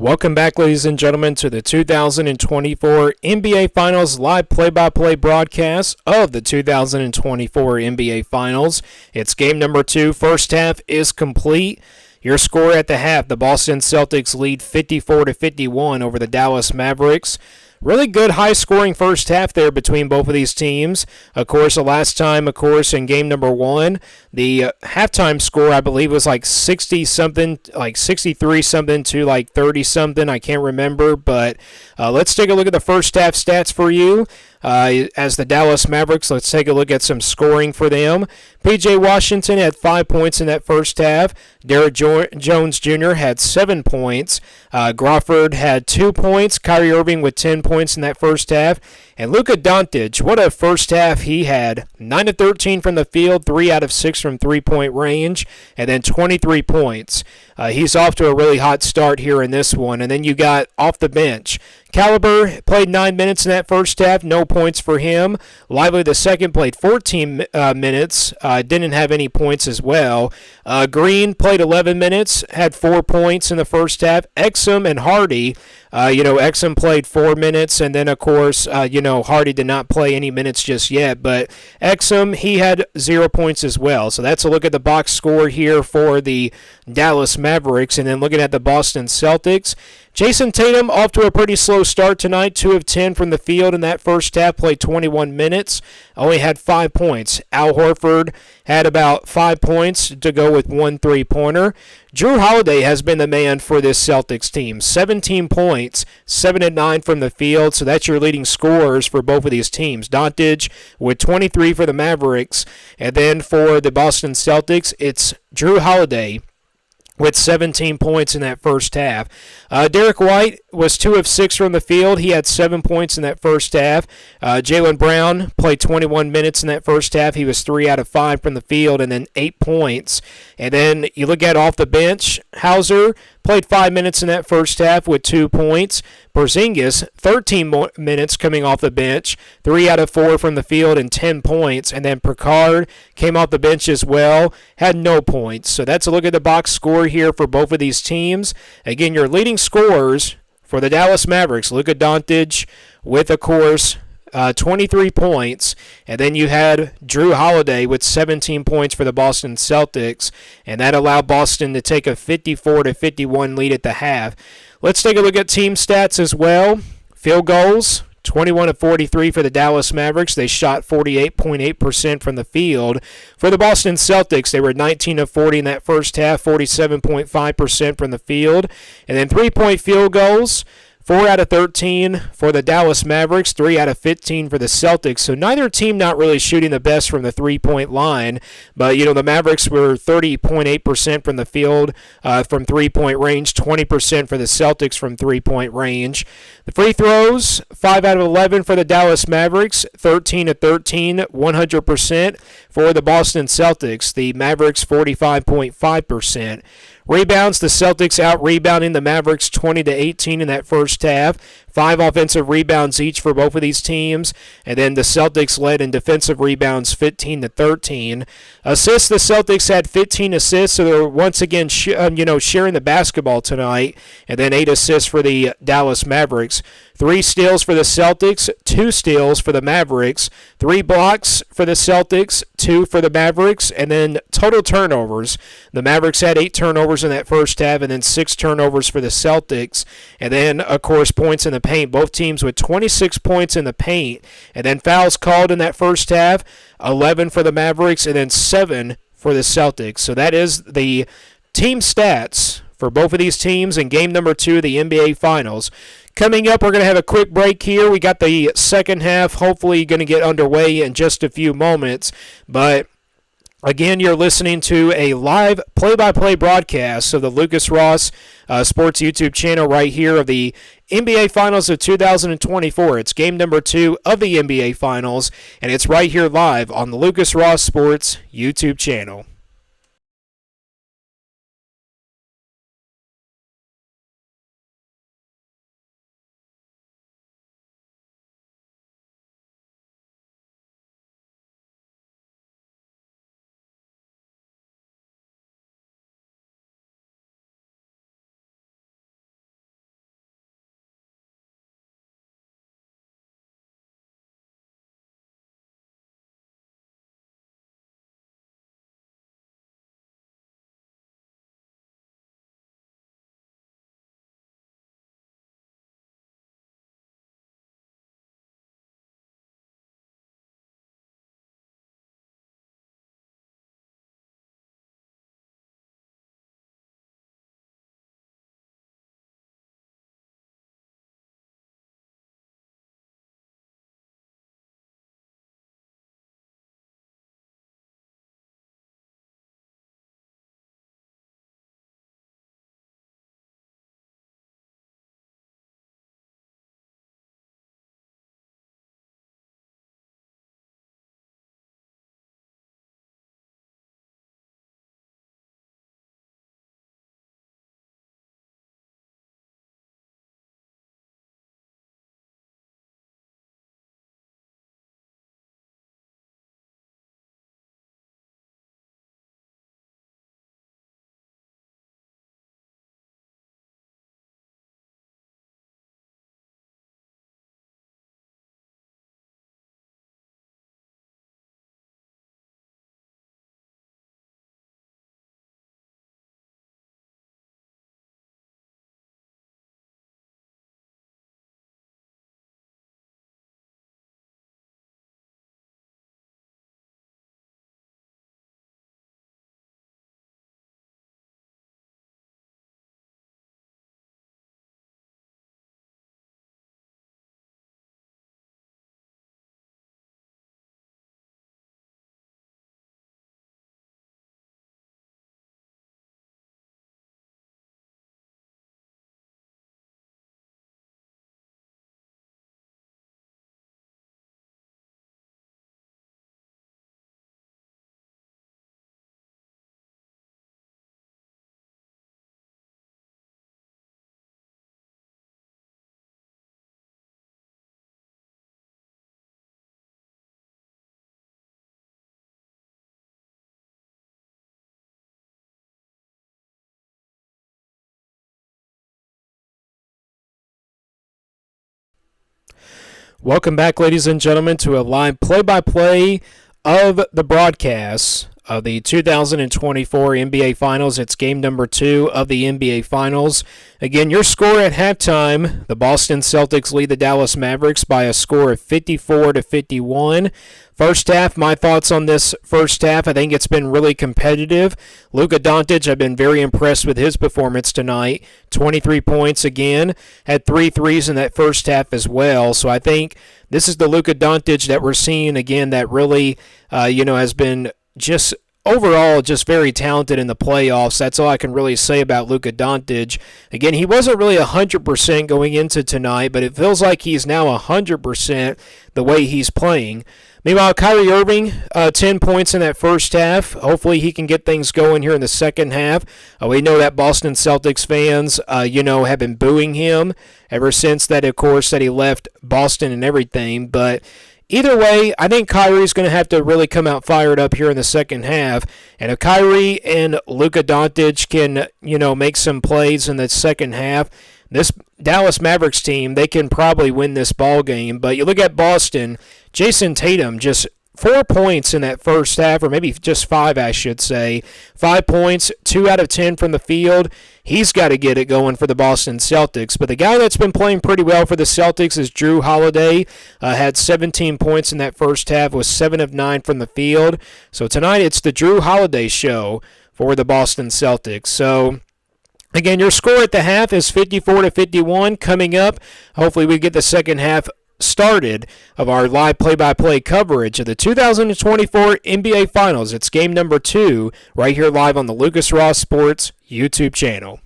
Welcome back, ladies and gentlemen, to the 2024 NBA Finals live play-by-play broadcast of the 2024 NBA Finals. It's game number 2. First half is complete. Your score at the half, the Boston Celtics lead 54-51 over the Dallas Mavericks. Really good high-scoring first half there between both of these teams. Of course, the last time, in game number 1, the halftime score, I believe, was like 60-something, like 63-something to like 30-something. I can't remember, but let's take a look at the first half stats for you. As the Dallas Mavericks, let's take a look at some scoring for them. P.J. Washington had 5 points in that first half. Derrick Jones Jr. had 7 points. Crawford had 2 points. Kyrie Irving with 10 points in that first half. And Luka Doncic, what a first half he had. 9 of 13 from the field, 3 out of 6 from three-point range, and then 23 points. He's off to a really hot start here in this one. And then you got off the bench. Caliber played 9 minutes in that first half, no points for him. Lively II played 14 minutes, didn't have any points as well. Green played 11 minutes, had 4 points in the first half. Exum and Hardy, Exum played 4 minutes, and then, of course, Hardy did not play any minutes just yet. But Exum, he had 0 points as well. So that's a look at the box score here for the Dallas Mavericks. And then looking at the Boston Celtics, Jason Tatum off to a pretty slow start tonight, 2 of 10 from the field in that first half, played 21 minutes, only had 5 points. Al Horford had about 5 points to go with 1 3-pointer. Jrue Holiday has been the man for this Celtics team, 17 points, 7 of 9 from the field, so that's your leading scorers for both of these teams. Doncic with 23 for the Mavericks, and then for the Boston Celtics, it's Jrue Holiday with 17 points in that first half. Derek White was 2 of 6 from the field. He had 7 points in that first half. Jaylen Brown played 21 minutes in that first half. He was 3 out of 5 from the field and then 8 points. And then you look at off the bench, Hauser played 5 minutes in that first half with 2 points. Porzingis, 13 minutes coming off the bench, 3 out of 4 from the field and 10 points. And then Picard came off the bench as well, had no points. So that's a look at the box score here for both of these teams. Again, your leading scorers for the Dallas Mavericks, Luka Doncic with, of course, 23 points, and then you had Jrue Holiday with 17 points for the Boston Celtics, and that allowed Boston to take a 54-51 lead at the half. Let's take a look at team stats as well. Field goals, 21 of 43 for the Dallas Mavericks. They shot 48.8% from the field. For the Boston Celtics, they were 19 of 40 in that first half, 47.5% from the field. And then 3-point field goals, 4 out of 13 for the Dallas Mavericks, 3 out of 15 for the Celtics. So neither team not really shooting the best from the three-point line. But, the Mavericks were 30.8% from the field from three-point range, 20% for the Celtics from three-point range. The free throws, 5 out of 11 for the Dallas Mavericks, 13 of 13, 100% for the Boston Celtics. The Mavericks, 45.5%. Rebounds, the Celtics out-rebounding the Mavericks 20-18 in that first half. 5 offensive rebounds each for both of these teams. And then the Celtics led in defensive rebounds 15-13. Assists, the Celtics had 15 assists, so they're once again sharing the basketball tonight. And then 8 assists for the Dallas Mavericks. 3 steals for the Celtics, 2 steals for the Mavericks, 3 blocks for the Celtics, 2 for the Mavericks, and then total turnovers. The Mavericks had 8 turnovers in that first half, and then 6 turnovers for the Celtics. And then, of course, points in the paint. Both teams with 26 points in the paint. And then fouls called in that first half, 11 for the Mavericks, and then 7 for the Celtics. So that is the team stats for both of these teams in game number 2 of the NBA Finals. Coming up, we're going to have a quick break here. We got the second half hopefully going to get underway in just a few moments. But again, you're listening to a live play-by-play broadcast of the Lucas Ross Sports YouTube channel right here of the NBA Finals of 2024. It's game number 2 of the NBA Finals, and it's right here live on the Lucas Ross Sports YouTube channel. Welcome back, ladies and gentlemen, to a live play-by-play of the broadcast of the 2024 NBA Finals. It's game number 2 of the NBA Finals. Again, your score at halftime, the Boston Celtics lead the Dallas Mavericks by a score of 54-51. First half, my thoughts on this first half, I think it's been really competitive. Luka Doncic, I've been very impressed with his performance tonight. 23 points again, had 3 threes in that first half as well. So I think this is the Luka Doncic that we're seeing again that really, has been just overall just very talented in the playoffs. That's all I can really say about Luka Doncic. Again, he wasn't really 100% going into tonight, but it feels like he's now 100% the way he's playing. Meanwhile, Kyrie Irving, 10 points in that first half. Hopefully he can get things going here in the second half. We know that Boston Celtics fans, have been booing him ever since that, of course, that he left Boston and everything. But either way, I think Kyrie's going to have to really come out fired up here in the second half. And if Kyrie and Luka Doncic can, make some plays in the second half, this Dallas Mavericks team, they can probably win this ball game. But you look at Boston, Jason Tatum, just 4 points in that first half, or maybe just 5, I should say. 5 points, 2 out of 10 from the field. He's got to get it going for the Boston Celtics. But the guy that's been playing pretty well for the Celtics is Drew Holiday. Had 17 points in that first half, was 7 of 9 from the field. So tonight it's the Drew Holiday show for the Boston Celtics. So again, your score at the half is 54-51. Coming up, hopefully we get the second half started of our live play-by-play coverage of the 2024 NBA Finals. It's game number 2 right here live on the Lucas Ross Sports YouTube channel.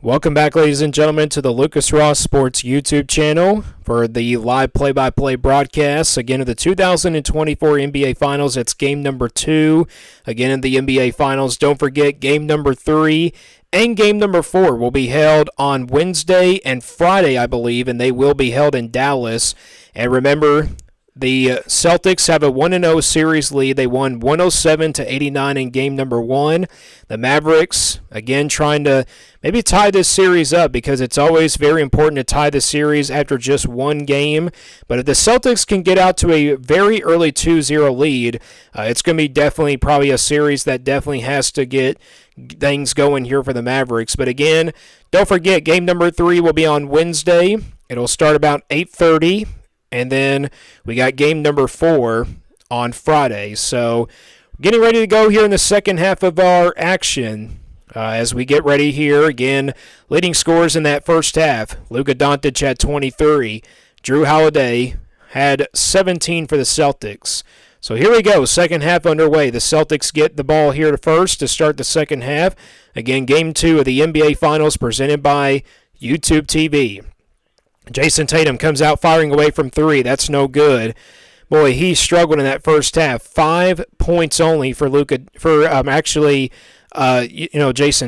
Welcome back, ladies and gentlemen, to the Lucas Ross Sports YouTube channel for the live play-by-play broadcast, again, of the 2024 NBA Finals. It's game number 2, again, in the NBA Finals. Don't forget, game number 3 and game number 4 will be held on Wednesday and Friday, I believe, and they will be held in Dallas. And remember, the Celtics have a 1-0 series lead. They won 107-89 in game number 1. The Mavericks, again, trying to maybe tie this series up because it's always very important to tie the series after just one game. But if the Celtics can get out to a very early 2-0 lead, it's going to be definitely probably a series that definitely has to get things going here for the Mavericks. But again, don't forget, game number 3 will be on Wednesday. It'll start about 8:30. And then we got game number 4 on Friday. So getting ready to go here in the second half of our action as we get ready here. Again, leading scorers in that first half. Luka Doncic had 23. Drew Holiday had 17 for the Celtics. So here we go, second half underway. The Celtics get the ball here first to start the second half. Again, Game 2 of the NBA Finals presented by YouTube TV. Jason Tatum comes out firing away from 3. That's no good. Boy, he struggled in that first half. 5 points only for Jason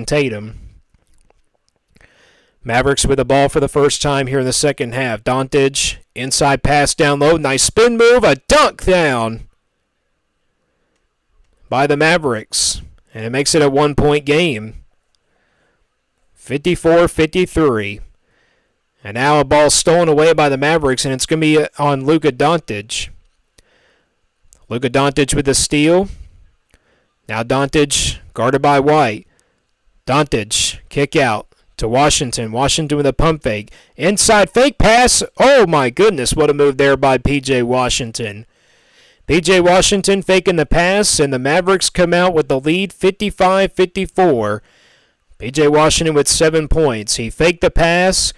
Tatum. Mavericks with the ball for the first time here in the second half. Doncic, inside pass down low. Nice spin move. A dunk down by the Mavericks. And it makes it a 1-point game. 54-53. And now a ball stolen away by the Mavericks, and it's going to be on Luka Doncic. Luka Doncic with the steal. Now Doncic guarded by White. Doncic kick out to Washington. Washington with a pump fake. Inside fake pass. Oh my goodness, what a move there by P.J. Washington. P.J. Washington faking the pass, and the Mavericks come out with the lead 55-54. P.J. Washington with 7 points. He faked the pass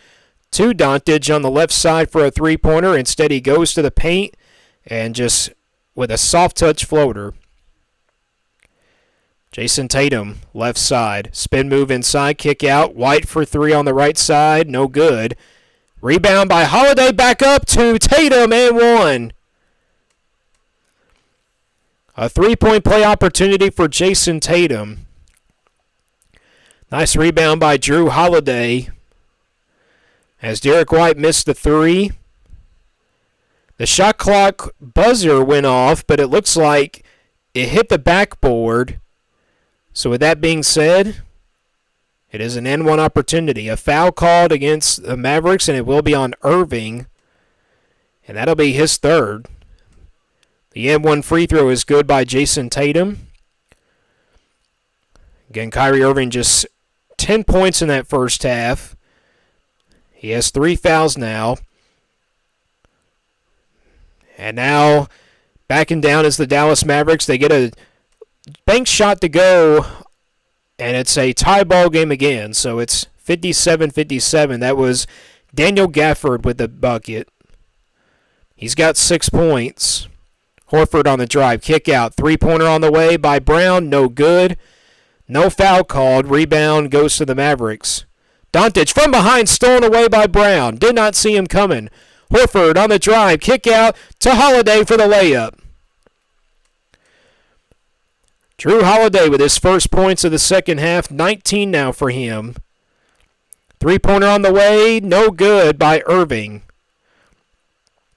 to Doncic on the left side for a three-pointer. Instead, he goes to the paint and just with a soft touch floater. Jason Tatum, left side. Spin move inside, kick out. White for 3 on the right side. No good. Rebound by Holiday, back up to Tatum, and 1. A 3-point play opportunity for Jason Tatum. Nice rebound by Drew Holiday as Derek White missed the 3. The shot clock buzzer went off, but it looks like it hit the backboard. So with that being said, it is an N1 opportunity. A foul called against the Mavericks, and it will be on Irving. And that'll be his 3rd. The N1 free throw is good by Jason Tatum. Again, Kyrie Irving just 10 points in that first half. He has 3 fouls now. And now backing down is the Dallas Mavericks. They get a bank shot to go, and it's a tie ball game again. So it's 57-57. That was Daniel Gafford with the bucket. He's got 6 points. Horford on the drive. Kick out. Three-pointer on the way by Brown. No good. No foul called. Rebound goes to the Mavericks. Doncic from behind, stolen away by Brown. Did not see him coming. Horford on the drive. Kick out to Holiday for the layup. Drew Holiday with his first points of the second half. 19 now for him. Three-pointer on the way. No good by Irving.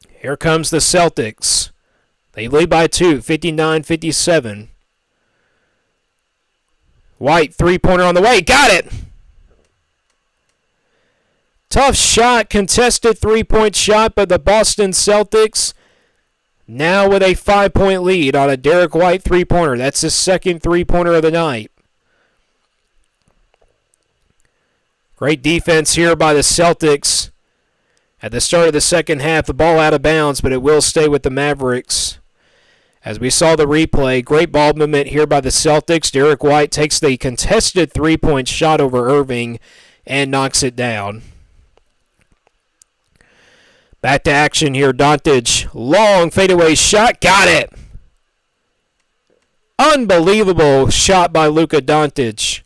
Here comes the Celtics. They lead by 2, 59-57. White, three-pointer on the way. Got it! Tough shot, contested three-point shot by the Boston Celtics. Now with a 5-point lead on a Derek White three-pointer. That's his second three-pointer of the night. Great defense here by the Celtics. At the start of the second half, the ball out of bounds, but it will stay with the Mavericks. As we saw the replay, great ball movement here by the Celtics. Derek White takes the contested three-point shot over Irving and knocks it down. Back to action here. Doncic, long fadeaway shot. Got it! Unbelievable shot by Luka Doncic.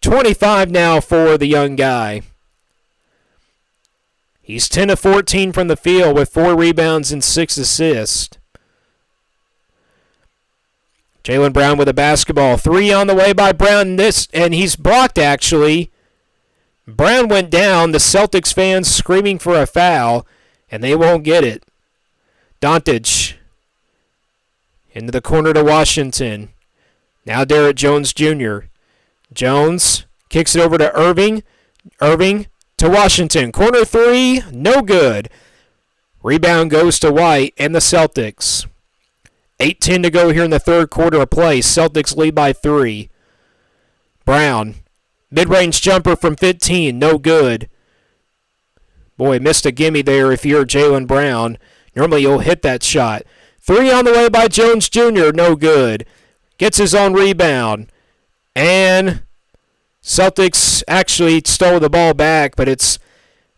25 now for the young guy. He's 10 of 14 from the field with 4 rebounds and 6 assists. Jaylen Brown with a basketball. 3 on the way by Brown. And he's blocked, actually. Brown went down. The Celtics fans screaming for a foul, and they won't get it. Doncic into the corner to Washington. Now Derrick Jones Jr. Jones kicks it over to Irving. Irving to Washington. Corner 3, no good. Rebound goes to White and the Celtics. 8:10 to go here in the third quarter of play. Celtics lead by 3. Brown, mid-range jumper from 15, no good. Boy, missed a gimme there if you're Jaylen Brown. Normally you'll hit that shot. 3 on the way by Jones Jr., no good. Gets his own rebound. And Celtics actually stole the ball back, but it's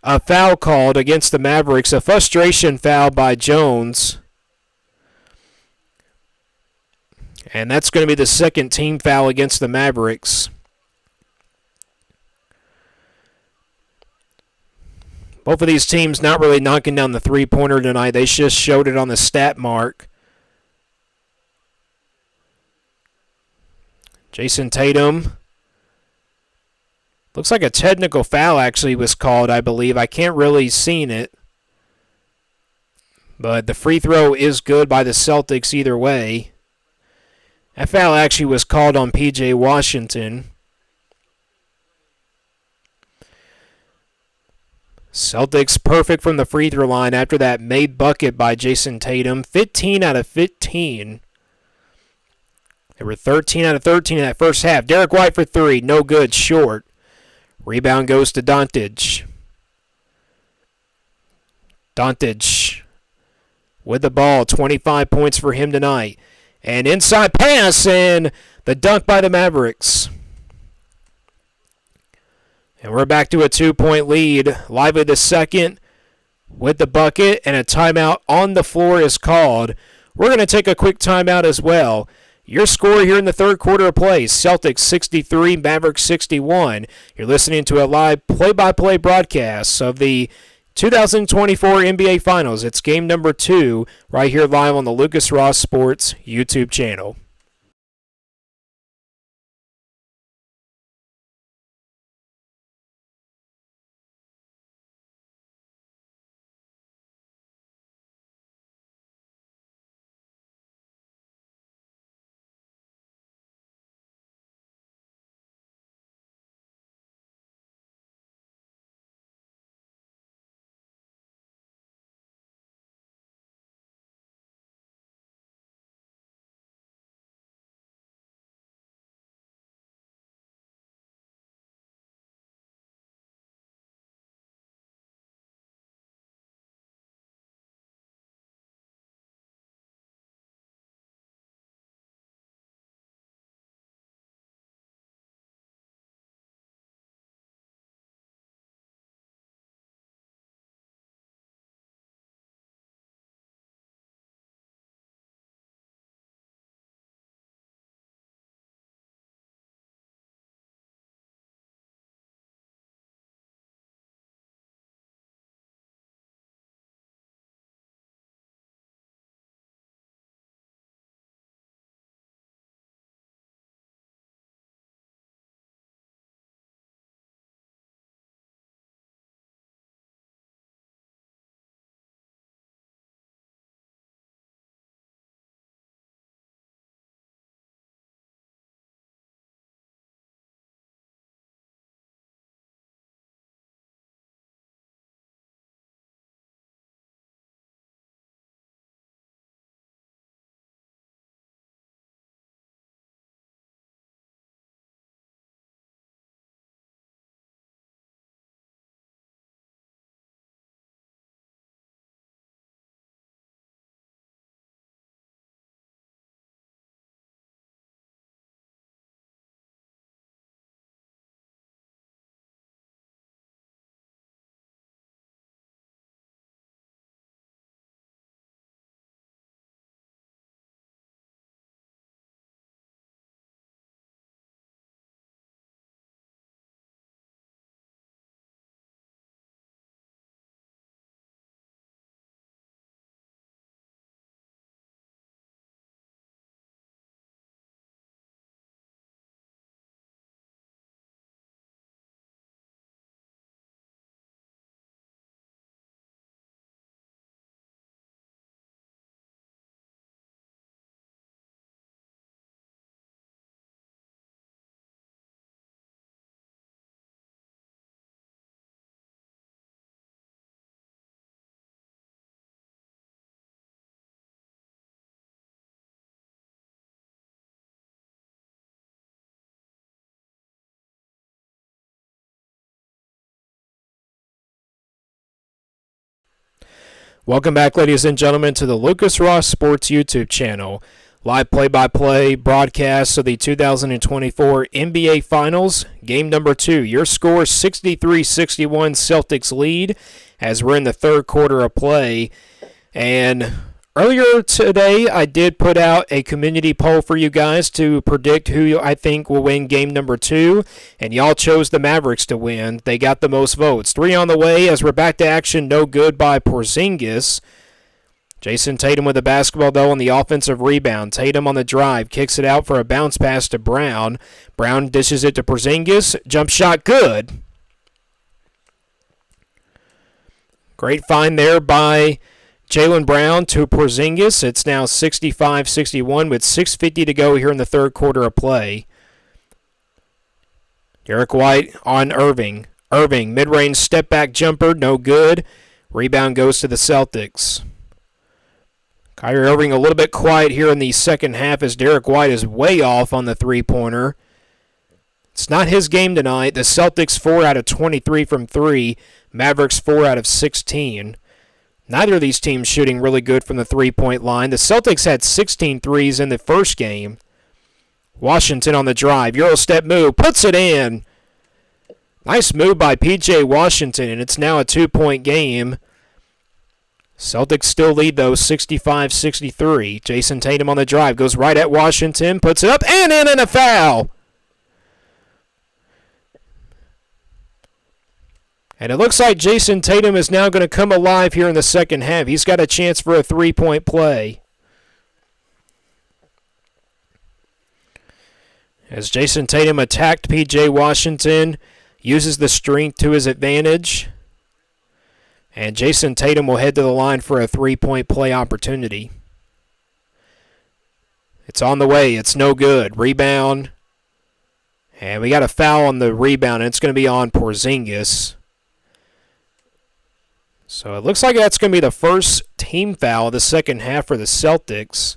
a foul called against the Mavericks. A frustration foul by Jones. And that's going to be the second team foul against the Mavericks. Both of these teams not really knocking down the three-pointer tonight. They just showed it on the stat mark. Jason Tatum. Looks like a technical foul actually was called, I believe. I can't really see it. But the free throw is good by the Celtics either way. That foul actually was called on P.J. Washington. Celtics perfect from the free throw line after that made bucket by Jason Tatum. 15 out of 15. They were 13 out of 13 in that first half. Derek White for three. No good. Short. Rebound goes to Doncic. Doncic with the ball. 25 points for him tonight. And inside pass and the dunk by the Mavericks. And we're back to a 2-point lead. Lively the second with the bucket, and a timeout on the floor is called. We're going to take a quick timeout as well. Your score here in the third quarter of play, Celtics 63, Mavericks 61. You're listening to a live play-by-play broadcast of the 2024 NBA Finals. It's game number 2 right here live on the Lucas Ross Sports YouTube channel. Welcome back, ladies and gentlemen, to the Lucas Ross Sports YouTube channel. Live play-by-play broadcast of the 2024 NBA Finals, game number 2. Your score 63-61 Celtics lead as we're in the third quarter of play. And Earlier today, I did put out a community poll for you guys to predict who I think will win game number 2, and y'all chose the Mavericks to win. They got the most votes. 3 on the way as we're back to action. No good by Porzingis. Jason Tatum with the basketball, though, on the offensive rebound. Tatum on the drive, kicks it out for a bounce pass to Brown. Brown dishes it to Porzingis. Jump shot good. Great find there by Jaylen Brown to Porzingis. It's now 65-61 with 6:50 to go here in the third quarter of play. Derek White on Irving. Irving, mid-range step-back jumper, no good. Rebound goes to the Celtics. Kyrie Irving a little bit quiet here in the second half as Derek White is way off on the three-pointer. It's not his game tonight. The Celtics 4 out of 23 from 3. Mavericks 4 out of 16. Neither of these teams shooting really good from the three-point line. The Celtics had 16 threes in the first game. Washington on the drive. Euro step move. Puts it in. Nice move by P.J. Washington, and it's now a 2-point game. Celtics still lead, though, 65-63. Jason Tatum on the drive. Goes right at Washington. Puts it up and in, and a foul. And it looks like Jason Tatum is now going to come alive here in the second half. He's got a chance for a three-point play. As Jason Tatum attacked P.J. Washington, uses the strength to his advantage. And Jason Tatum will head to the line for a three-point play opportunity. It's on the way. It's no good. Rebound. And we got a foul on the rebound, and it's going to be on Porzingis. So it looks like that's going to be the first team foul of the second half for the Celtics.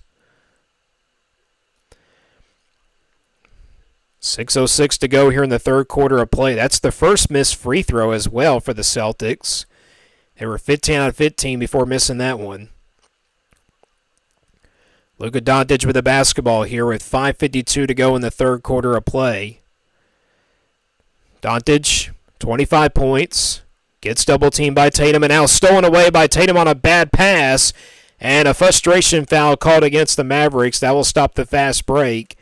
6:06 to go here in the third quarter of play. That's the first missed free throw as well for the Celtics. They were 15 out of 15 before missing that one. Luka Doncic with the basketball here with 5:52 to go in the third quarter of play. Doncic, 25 points. Gets double-teamed by Tatum, and now stolen away by Tatum on a bad pass. And a frustration foul called against the Mavericks. That will stop the fast break.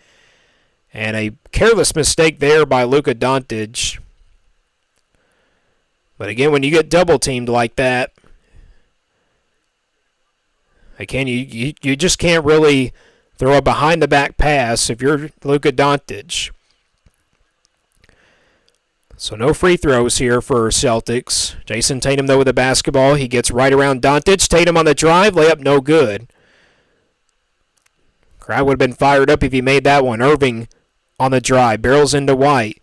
And a careless mistake there by Luka Doncic. But again, when you get double-teamed like that, again, you just can't really throw a behind-the-back pass if you're Luka Doncic. So no free throws here for Celtics. Jason Tatum, though, with the basketball. He gets right around Doncic. Tatum on the drive. Layup no good. Crowd would have been fired up if he made that one. Irving on the drive. Barrels into White.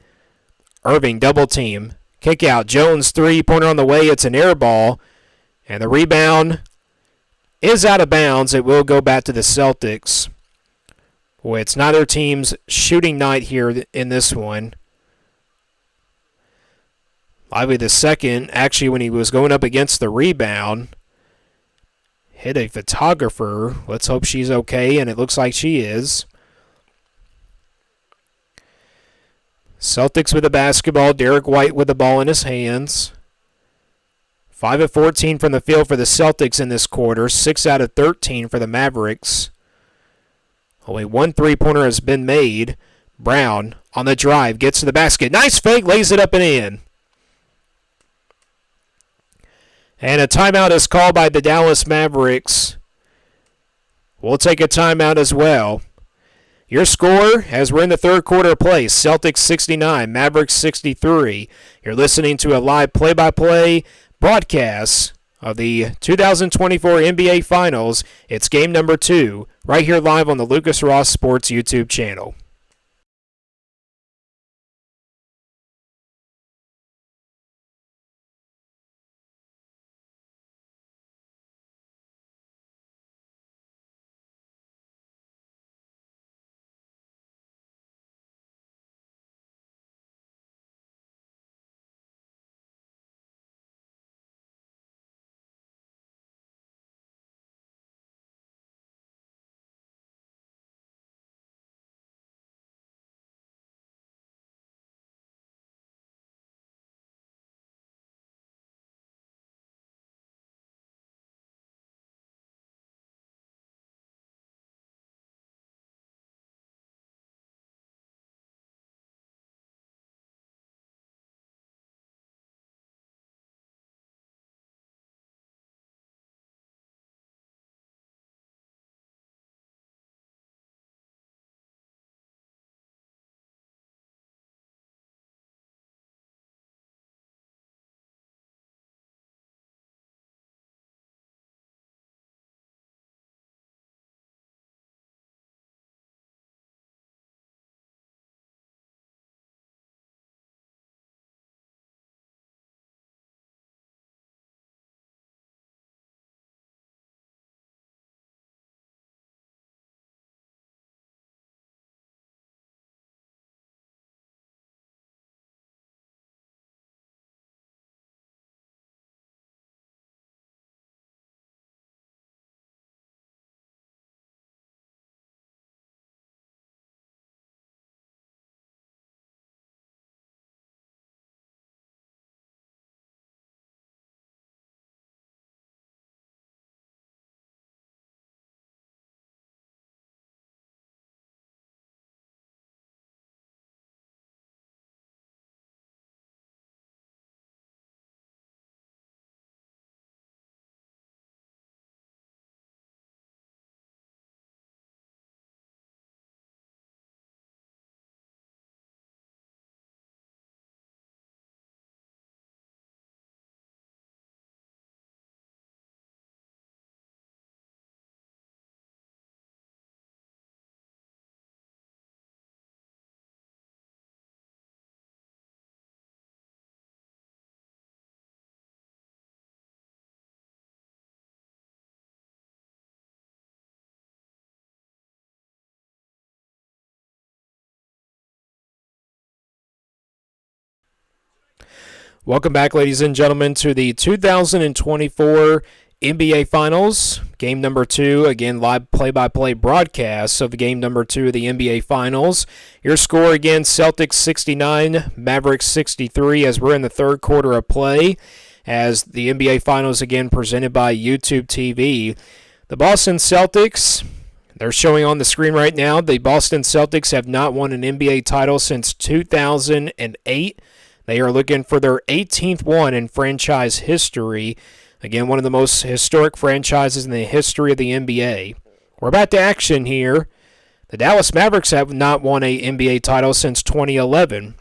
Irving double team. Kick out. Jones three-pointer on the way. It's an air ball. And the rebound is out of bounds. It will go back to the Celtics. Boy, it's neither team's shooting night here in this one. Lively the second, actually, when he was going up against the rebound, hit a photographer. Let's hope she's okay, and it looks like she is. Celtics with the basketball. Derek White with the ball in his hands. 5 of 14 from the field for the Celtics in this quarter. 6 out of 13 for the Mavericks. Only one three-pointer has been made. Brown on the drive. Gets to the basket. Nice fake. Lays it up and in. And a timeout is called by the Dallas Mavericks. We'll take a timeout as well. Your score as we're in the third quarter of play, Celtics 69, Mavericks 63. You're listening to a live play-by-play broadcast of the 2024 NBA Finals. It's game number 2 right here live on the Lucas Ross Sports YouTube channel. Welcome back, ladies and gentlemen, to the 2024 NBA Finals. Game number 2, again, live play-by-play broadcast of game number 2 of the NBA Finals. Your score again, Celtics 69, Mavericks 63, as we're in the third quarter of play, as the NBA Finals again presented by YouTube TV. The Boston Celtics, they're showing on the screen right now, the Boston Celtics have not won an NBA title since 2008. They are looking for their 18th one in franchise history. Again, one of the most historic franchises in the history of the NBA. We're back to action here. The Dallas Mavericks have not won an NBA title since 2011.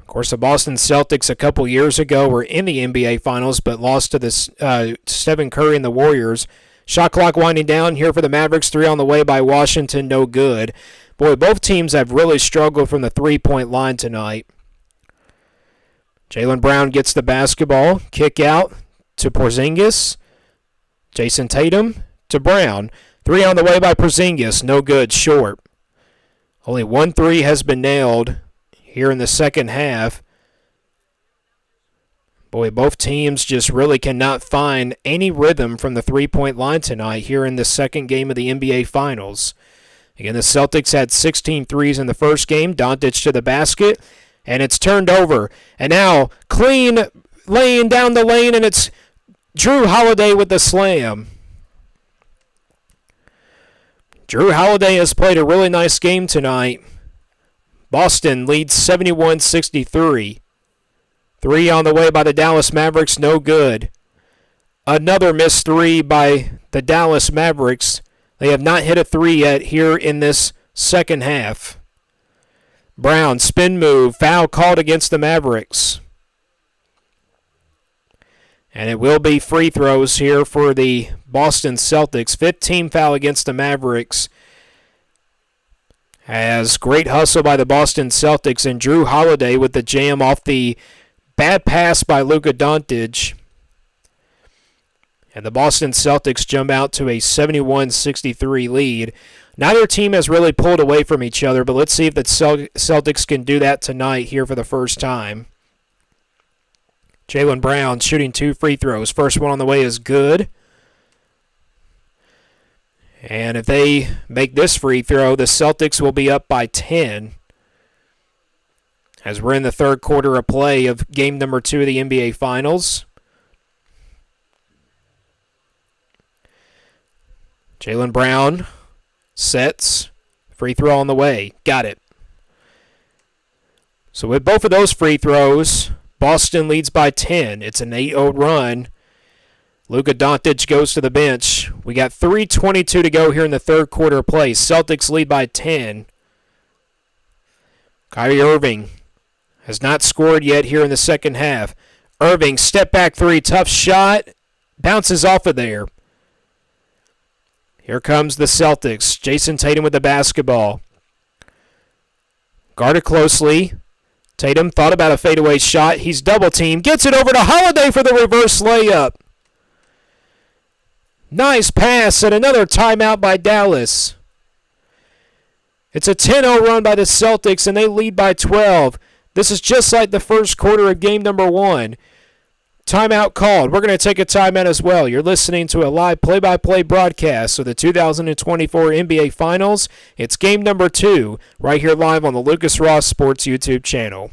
Of course, the Boston Celtics a couple years ago were in the NBA Finals, but lost to the Stephen Curry and the Warriors. Shot clock winding down here for the Mavericks. 3 on the way by Washington, no good. Boy, both teams have really struggled from the three-point line tonight. Jaylen Brown gets the basketball. Kick out to Porzingis. Jason Tatum to Brown. 3 on the way by Porzingis. No good, short. Only 1 3 has been nailed here in the second half. Boy, both teams just really cannot find any rhythm from the three-point line tonight here in the second game of the NBA Finals. Again, the Celtics had 16 threes in the first game. Doncic to the basket, and it's turned over. And now, clean laying down the lane, and it's Drew Holiday with the slam. Drew Holiday has played a really nice game tonight. Boston leads 71-63. 3 on the way by the Dallas Mavericks, no good. Another missed 3 by the Dallas Mavericks. They have not hit a 3 yet here in this second half. Brown, spin move, foul called against the Mavericks. And it will be free throws here for the Boston Celtics. 15 foul against the Mavericks. As great hustle by the Boston Celtics, and Drew Holiday with the jam off the bad pass by Luka Doncic. And the Boston Celtics jump out to a 71-63 lead. Neither team has really pulled away from each other, but let's see if the Celtics can do that tonight here for the first time. Jaylen Brown shooting 2 free throws. First one on the way is good. And if they make this free throw, the Celtics will be up by 10. As we're in the third quarter of play of game number 2 of the NBA Finals. Jaylen Brown sets. Free throw on the way. Got it. So with both of those free throws, Boston leads by 10. It's an 8-0 run. Luka Doncic goes to the bench. We got 3:22 to go here in the third quarter of play. Celtics lead by 10. Kyrie Irving has not scored yet here in the second half. Irving, step back 3, tough shot. Bounces off of there. Here comes the Celtics. Jason Tatum with the basketball. Guarded closely. Tatum thought about a fadeaway shot. He's double-teamed. Gets it over to Holiday for the reverse layup. Nice pass and another timeout by Dallas. It's a 10-0 run by the Celtics, and they lead by 12. This is just like the first quarter of game number 1. Timeout called. We're going to take a timeout as well. You're listening to a live play-by-play broadcast of the 2024 NBA Finals. It's game number 2 right here live on the Lucas Ross Sports YouTube channel.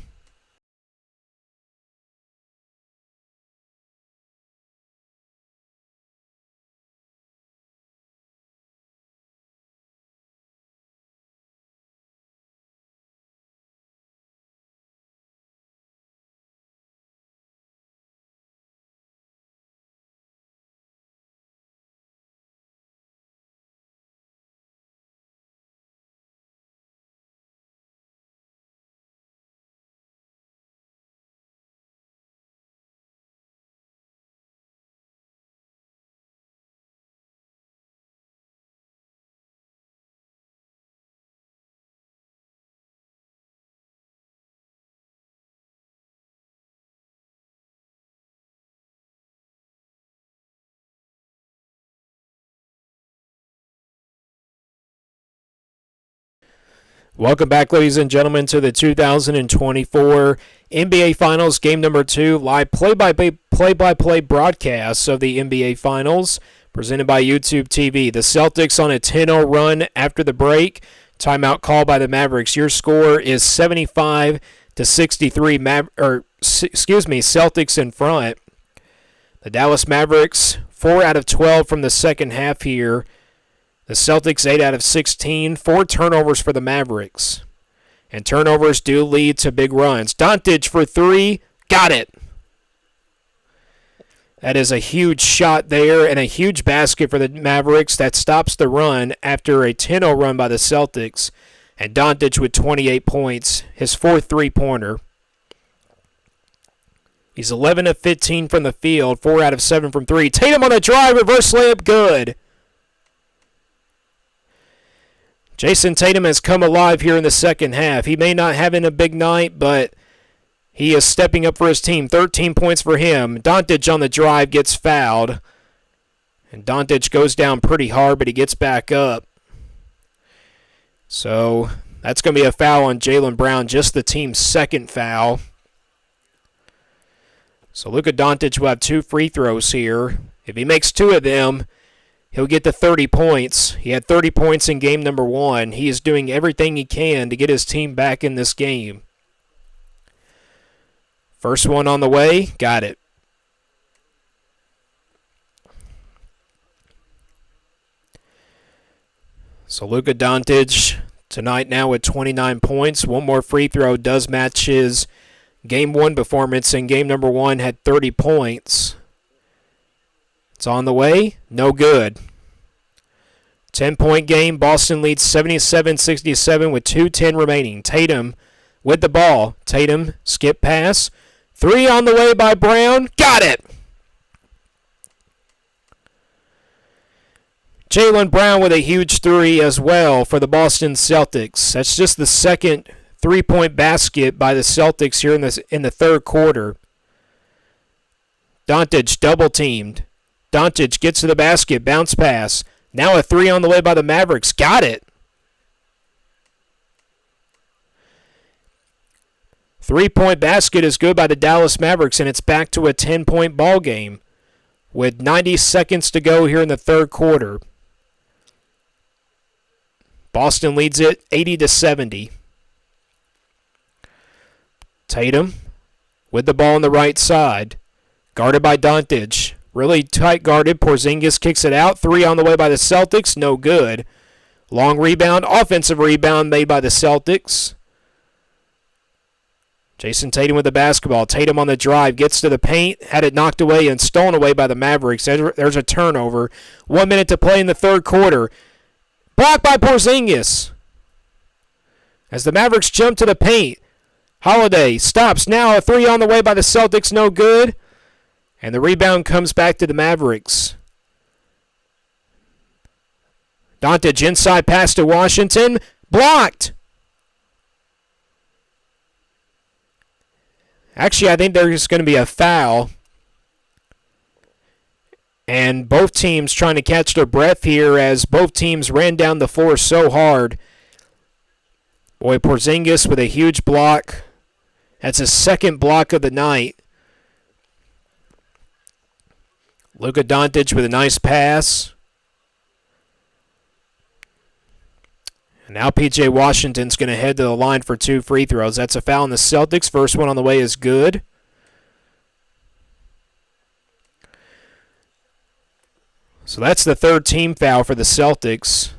Welcome back, ladies and gentlemen, to the 2024 NBA Finals Game Number 2 live play-by-play broadcast of the NBA Finals presented by YouTube TV. The Celtics on a 10-0 run after the break. Timeout call by the Mavericks. Your score is 75-63. Celtics in front. The Dallas Mavericks 4 out of 12 from the second half here. The Celtics 8 out of 16, 4 turnovers for the Mavericks. And turnovers do lead to big runs. Doncic for 3, got it. That is a huge shot there and a huge basket for the Mavericks that stops the run after a 10-0 run by the Celtics. And Doncic with 28 points, his fourth three-pointer. He's 11 of 15 from the field, 4 out of 7 from 3. Tatum on the drive, reverse layup, good. Jason Tatum has come alive here in the second half. He may not have a big night, but he is stepping up for his team. 13 points for him. Doncic on the drive gets fouled. And Doncic goes down pretty hard, but he gets back up. So that's going to be a foul on Jaylen Brown, just the team's second foul. So Luka Doncic will have 2 free throws here. If he makes 2 of them, he'll get to 30 points. He had 30 points in game number 1. He is doing everything he can to get his team back in this game. First one on the way. Got it. So Luka Doncic tonight now with 29 points. One more free throw does match his game 1 performance. In game number 1 had 30 points. It's on the way. No good. 10-point game. Boston leads 77-67 with 2:10 remaining. Tatum with the ball. Tatum, skip pass. 3 on the way by Brown. Got it! Jaylen Brown with a huge 3 as well for the Boston Celtics. That's just the second three-point basket by the Celtics here in the third quarter. Doncic double-teamed. Doncic gets to the basket, bounce pass. Now a 3 on the way by the Mavericks. Got it. 3-point basket is good by the Dallas Mavericks, and it's back to a 10-point ball game with 90 seconds to go here in the third quarter. Boston leads it 80-70. Tatum with the ball on the right side, guarded by Doncic. Really tight guarded. Porzingis kicks it out. 3 on the way by the Celtics. No good. Long rebound. Offensive rebound made by the Celtics. Jason Tatum with the basketball. Tatum on the drive. Gets to the paint. Had it knocked away and stolen away by the Mavericks. There's a turnover. 1 minute to play in the third quarter. Blocked by Porzingis. As the Mavericks jump to the paint. Holiday stops. Now a 3 on the way by the Celtics. No good. And the rebound comes back to the Mavericks. Doncic inside pass to Washington. Blocked. Actually, I think there's going to be a foul. And both teams trying to catch their breath here as both teams ran down the floor so hard. Boy, Porzingis with a huge block. That's his second block of the night. Luka Doncic with a nice pass. And now P.J. Washington's going to head to the line for 2 free throws. That's a foul on the Celtics. First one on the way is good. So that's the third team foul for the Celtics.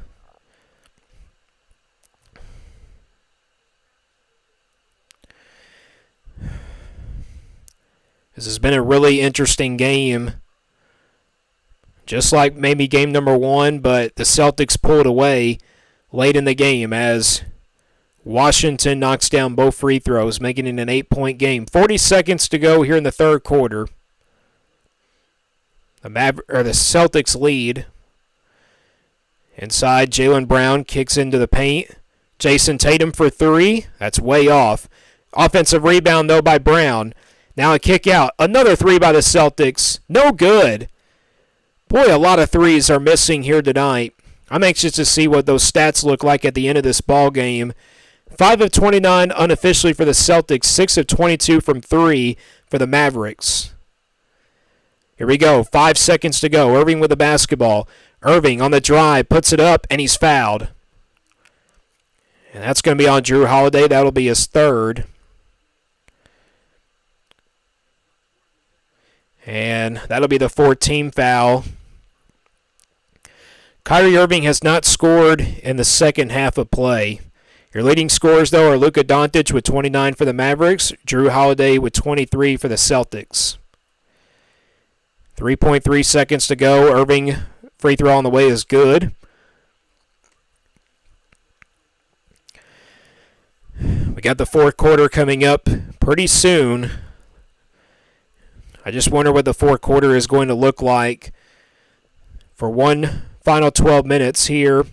This has been a really interesting game. Just like maybe game number 1, but the Celtics pulled away late in the game as Washington knocks down both free throws, making it an 8-point game. 40 seconds to go here in the third quarter. The Celtics lead. Inside, Jaylen Brown kicks into the paint. Jason Tatum for 3. That's way off. Offensive rebound, though, by Brown. Now a kick out. Another 3 by the Celtics. No good. Boy, a lot of threes are missing here tonight. I'm anxious to see what those stats look like at the end of this ball game 5 of 29 unofficially for the Celtics, 6 of 22 from 3 for the Mavericks. Here we go, 5 seconds to go. Irving with the basketball. Irving on the drive, puts it up, and he's fouled. And that's going to be on Drew Holiday. That'll be his third. And that'll be the 14th foul. Kyrie Irving has not scored in the second half of play. Your leading scorers, though, are Luka Doncic with 29 for the Mavericks, Drew Holiday with 23 for the Celtics. 3.3 seconds to go. Irving, free throw on the way is good. We got the fourth quarter coming up pretty soon. I just wonder what the fourth quarter is going to look like for one final 12 minutes here.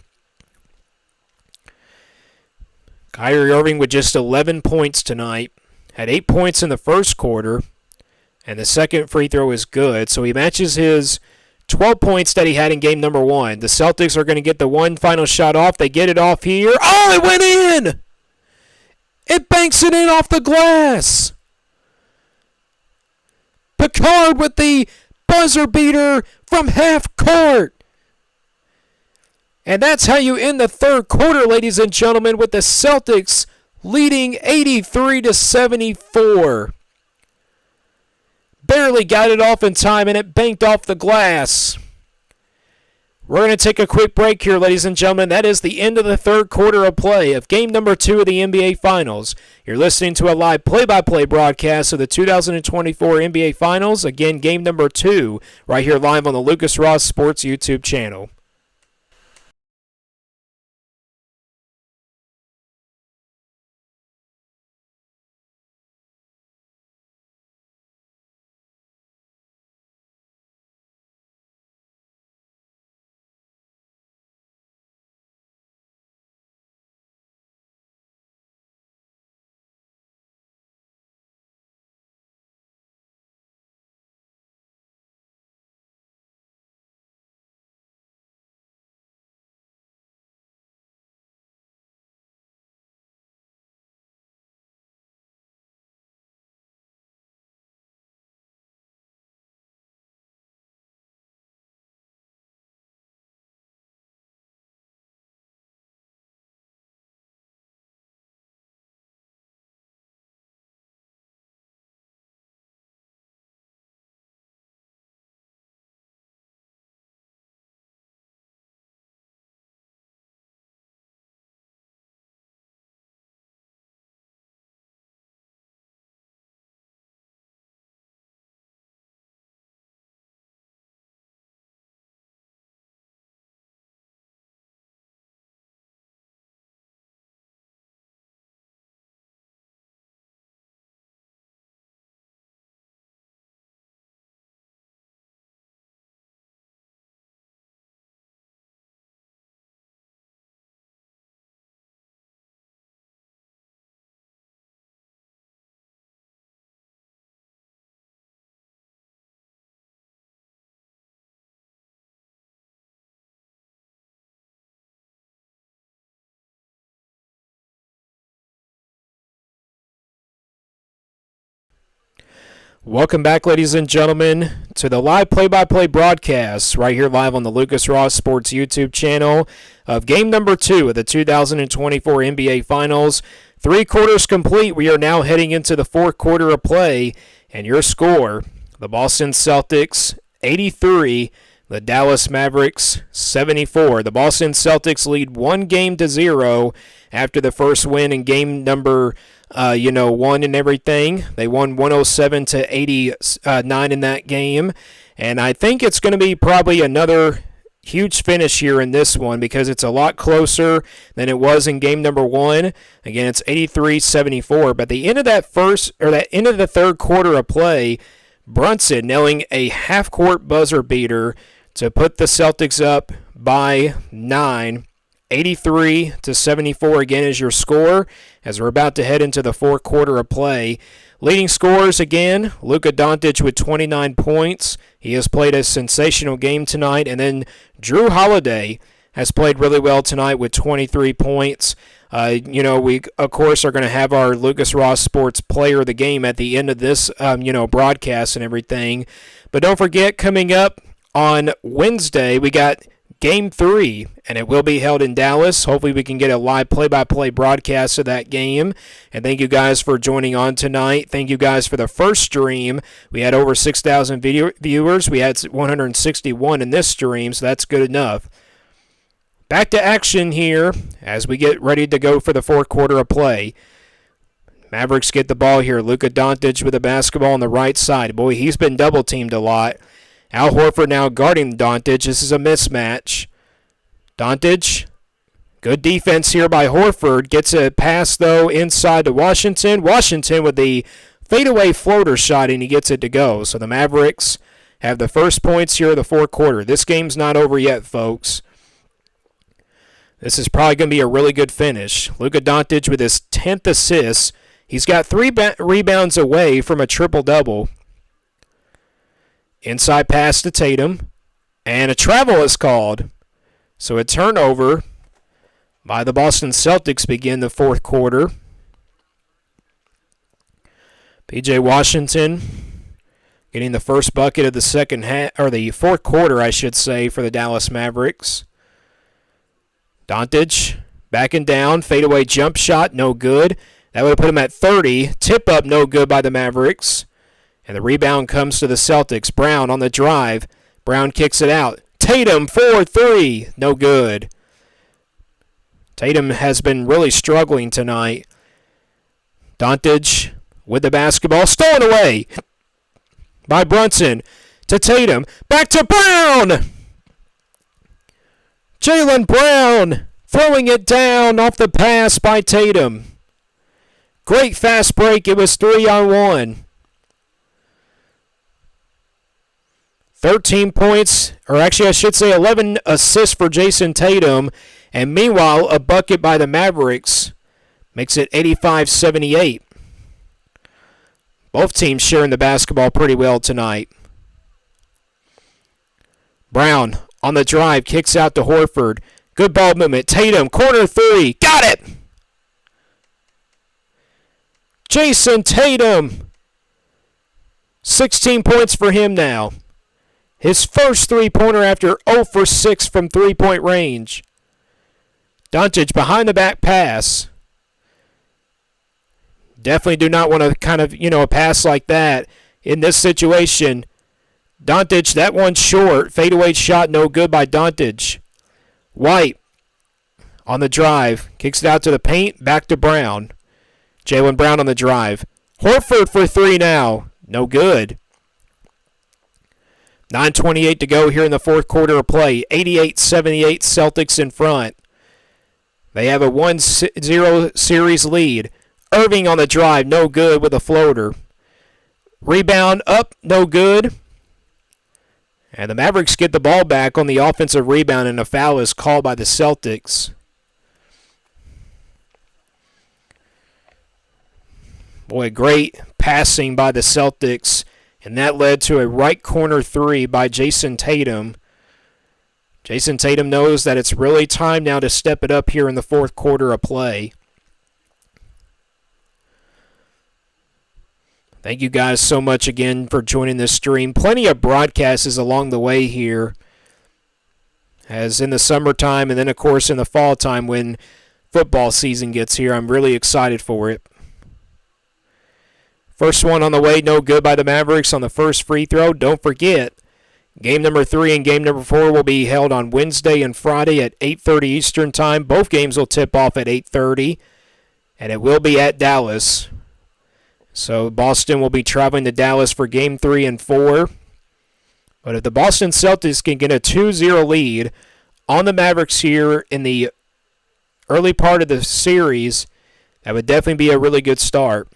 Kyrie Irving with just 11 points tonight. Had 8 points in the first quarter, and the second free throw is good. So he matches his 12 points that he had in game number 1. The Celtics are going to get the one final shot off. They get it off here. Oh, it went in! It banks it in off the glass. Picard with the buzzer beater from half court. And that's how you end the third quarter, ladies and gentlemen, with the Celtics leading 83-74. Barely got it off in time, and it banked off the glass. We're going to take a quick break here, ladies and gentlemen. That is the end of the third quarter of play of game number 2 of the NBA Finals. You're listening to a live play-by-play broadcast of the 2024 NBA Finals. Again, game number 2 right here live on the Lucas Ross Sports YouTube channel. Welcome back, ladies and gentlemen, to the live play-by-play broadcast right here live on the Lucas Ross Sports YouTube channel of game number 2 of the 2024 NBA Finals. 3 quarters complete. We are now heading into the fourth quarter of play, and your score, the Boston Celtics 83, the Dallas Mavericks 74. The Boston Celtics lead 1-0 after the first win in game number 1 and everything. They won 107-89 in that game. And I think it's going to be probably another huge finish here in this one because it's a lot closer than it was in game number 1. Again, it's 83-74. But the end of that end of the third quarter of play, Brunson nailing a half-court buzzer beater to put the Celtics up by 9. 83-74 again is your score as we're about to head into the fourth quarter of play. Leading scorers again, Luka Doncic with 29 points. He has played a sensational game tonight. And then Drew Holiday has played really well tonight with 23 points. We, of course, are going to have our Lucas Ross Sports Player of the Game at the end of this, broadcast and everything. But don't forget, coming up on Wednesday, we got Game 3, and it will be held in Dallas. Hopefully we can get a live play-by-play broadcast of that game. And thank you guys for joining on tonight. Thank you guys for the first stream. We had over 6,000 viewers. We had 161 in this stream, so that's good enough. Back to action here as we get ready to go for the fourth quarter of play. Mavericks get the ball here. Luka Doncic with the basketball on the right side. Boy, he's been double-teamed a lot. Al Horford now guarding Doncic. This is a mismatch. Doncic, good defense here by Horford. Gets a pass, though, inside to Washington. Washington with the fadeaway floater shot, and he gets it to go. So the Mavericks have the first points here of the fourth quarter. This game's not over yet, folks. This is probably going to be a really good finish. Luka Doncic with his 10th assist. He's got 3 rebounds away from a triple-double. Inside pass to Tatum. And a travel is called. So a turnover by the Boston Celtics begin the fourth quarter. P.J. Washington getting the first bucket of the second half, or the fourth quarter, I should say, for the Dallas Mavericks. Doncic backing down. Fadeaway jump shot, no good. That would have put him at 30. Tip up, no good by the Mavericks. And the rebound comes to the Celtics. Brown on the drive. Brown kicks it out. Tatum, 4-3. No good. Tatum has been really struggling tonight. Doncic with the basketball. Stolen away by Brunson. To Tatum. Back to Brown. Jaylen Brown throwing it down off the pass by Tatum. Great fast break. It was 3-on-1. 13 points, or actually I should say 11 assists for Jason Tatum. And meanwhile, a bucket by the Mavericks makes it 85-78. Both teams sharing the basketball pretty well tonight. Brown on the drive, kicks out to Horford. Good ball movement. Tatum, corner 3. Got it! Jason Tatum. 16 points for him now. His first three-pointer after 0 for 6 from three-point range. Doncic behind the back pass. Definitely do not want to kind of, a pass like that in this situation. Doncic, that one short. Fadeaway shot, no good by Doncic. White on the drive. Kicks it out to the paint. Back to Brown. Jaylen Brown on the drive. Horford for 3 now. No good. 9:28 to go here in the fourth quarter of play. 88-78 Celtics in front. They have a 1-0 series lead. Irving on the drive. No good with a floater. Rebound up. No good. And the Mavericks get the ball back on the offensive rebound, and a foul is called by the Celtics. Boy, great passing by the Celtics, and that led to a right corner 3 by Jason Tatum. Jason Tatum knows that it's really time now to step it up here in the fourth quarter of play. Thank you guys so much again for joining this stream. Plenty of broadcasts along the way here, as in the summertime and then, of course, in the fall time when football season gets here. I'm really excited for it. First one on the way, no good by the Mavericks on the first free throw. Don't forget, game number 3 and game number 4 will be held on Wednesday and Friday at 8:30 Eastern Time. Both games will tip off at 8:30, and it will be at Dallas. So Boston will be traveling to Dallas for game 3 and 4. But if the Boston Celtics can get a 2-0 lead on the Mavericks here in the early part of the series, that would definitely be a really good start.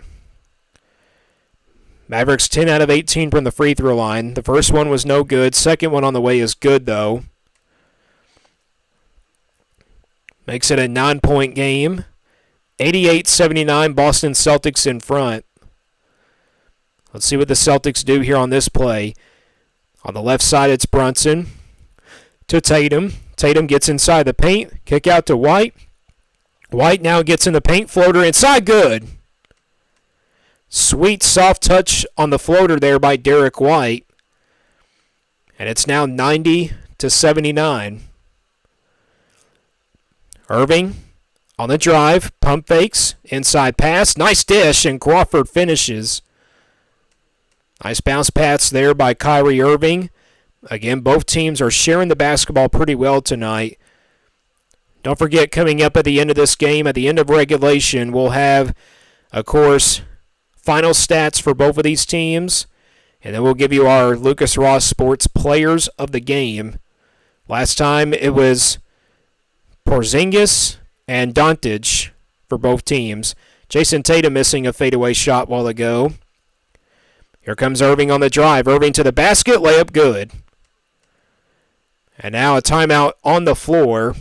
Mavericks 10 out of 18 from the free throw line. The first one was no good. Second one on the way is good, though. Makes it a 9-point game. 88-79 Boston Celtics in front. Let's see what the Celtics do here on this play. On the left side, it's Brunson to Tatum. Tatum gets inside the paint. Kick out to White. White now gets in the paint, floater inside, good. Sweet soft touch on the floater there by Derek White. And it's now 90-79. Irving on the drive, pump fakes, inside pass, nice dish, and Crawford finishes. Nice bounce pass there by Kyrie Irving. Again, both teams are sharing the basketball pretty well tonight. Don't forget, coming up at the end of this game, at the end of regulation, we'll have, of course, final stats for both of these teams. And then we'll give you our Lucas Ross Sports Players of the Game. Last time it was Porzingis and Doncic for both teams. Jason Tatum missing a fadeaway shot while ago. Here comes Irving on the drive. Irving to the basket, layup good. And now a timeout on the floor.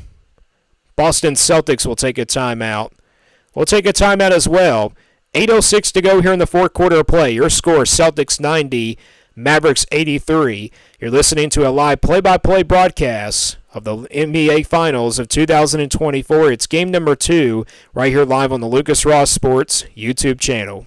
Boston Celtics will take a timeout. We'll take a timeout as well. 8:06 to go here in the fourth quarter of play. Your score, Celtics 90, Mavericks 83. You're listening to a live play-by-play broadcast of the NBA Finals of 2024. It's game number 2 right here live on the Lucas Ross Sports YouTube channel.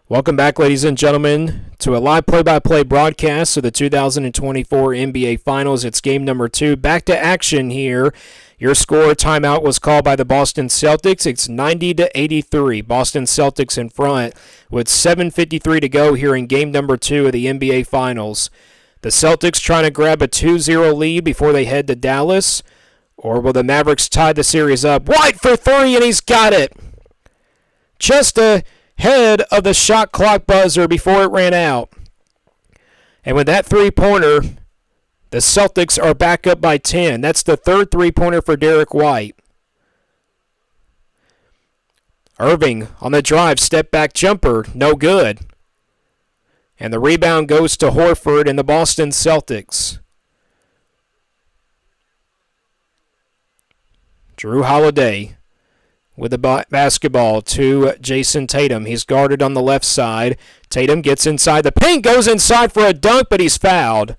Welcome back, ladies and gentlemen, to a live play-by-play broadcast of the 2024 NBA Finals. It's game number 2. Back to action here. Your score timeout was called by the Boston Celtics. It's 90-83. Boston Celtics in front with 7:53 to go here in game number 2 of the NBA Finals. The Celtics trying to grab a 2-0 lead before they head to Dallas. Or will the Mavericks tie the series up? White for three, and he's got it. Just ahead of the shot clock buzzer before it ran out. And with that three-pointer, the Celtics are back up by 10. That's the third three-pointer for Derek White. Irving on the drive, step-back jumper, no good. And the rebound goes to Horford and the Boston Celtics. Drew Holiday with the basketball to Jason Tatum. He's guarded on the left side. Tatum gets inside the paint, goes inside for a dunk, but he's fouled.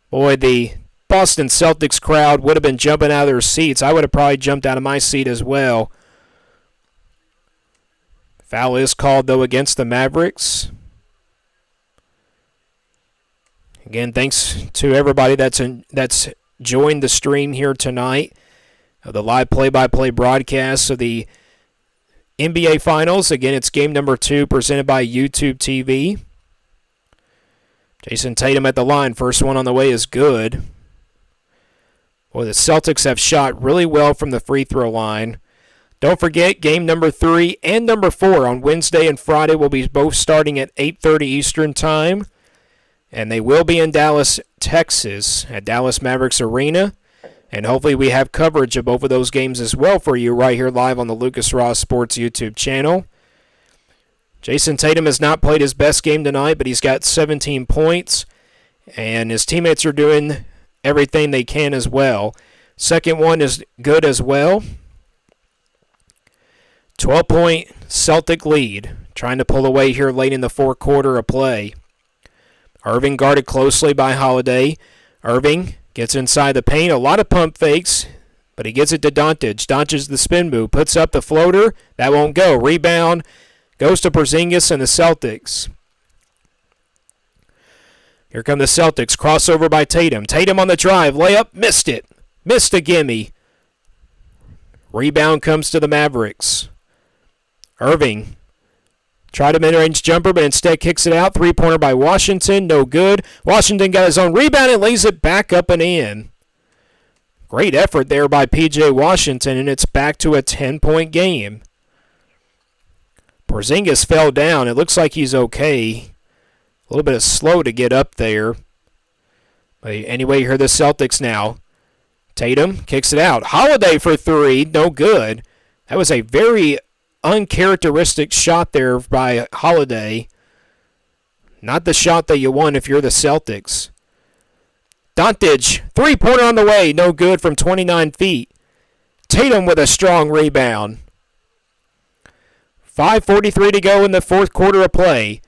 Boy, the Boston Celtics crowd would have been jumping out of their seats. I would have probably jumped out of my seat as well. Foul is called, though, against the Mavericks. Again, thanks to everybody that's joined the stream here tonight. The live play-by-play broadcast of the NBA Finals. Again, it's game number 2 presented by YouTube TV. Jason Tatum at the line. First one on the way is good. Boy, the Celtics have shot really well from the free throw line. Don't forget, game number 3 and number 4 on Wednesday and Friday will be both starting at 8:30 Eastern Time. And they will be in Dallas, Texas at Dallas Mavericks Arena. And hopefully we have coverage of both of those games as well for you right here live on the Lucas Ross Sports YouTube channel. Jason Tatum has not played his best game tonight, but he's got 17 points. And his teammates are doing everything they can as well. Second one is good as well. 12-point Celtic lead. Trying to pull away here late in the fourth quarter of play. Irving guarded closely by Holiday. Irving gets inside the paint. A lot of pump fakes, but he gets it to Doncic. Doncic the spin move. Puts up the floater. That won't go. Rebound goes to Porzingis and the Celtics. Here come the Celtics. Crossover by Tatum. Tatum on the drive. Layup. Missed it. Missed a gimme. Rebound comes to the Mavericks. Irving tried a mid-range jumper, but instead kicks it out. Three-pointer by Washington. No good. Washington got his own rebound and lays it back up and in. Great effort there by P.J. Washington, and it's back to a 10-point game. Porzingis fell down. It looks like he's okay. A little bit slow to get up there. But anyway, here are the Celtics now. Tatum kicks it out. Holiday for three. No good. That was a very uncharacteristic shot there by Holiday. Not the shot that you want if you're the Celtics. Doncic, three-pointer on the way. No good from 29 feet. Tatum with a strong rebound. 5:43 to go in the fourth quarter of play.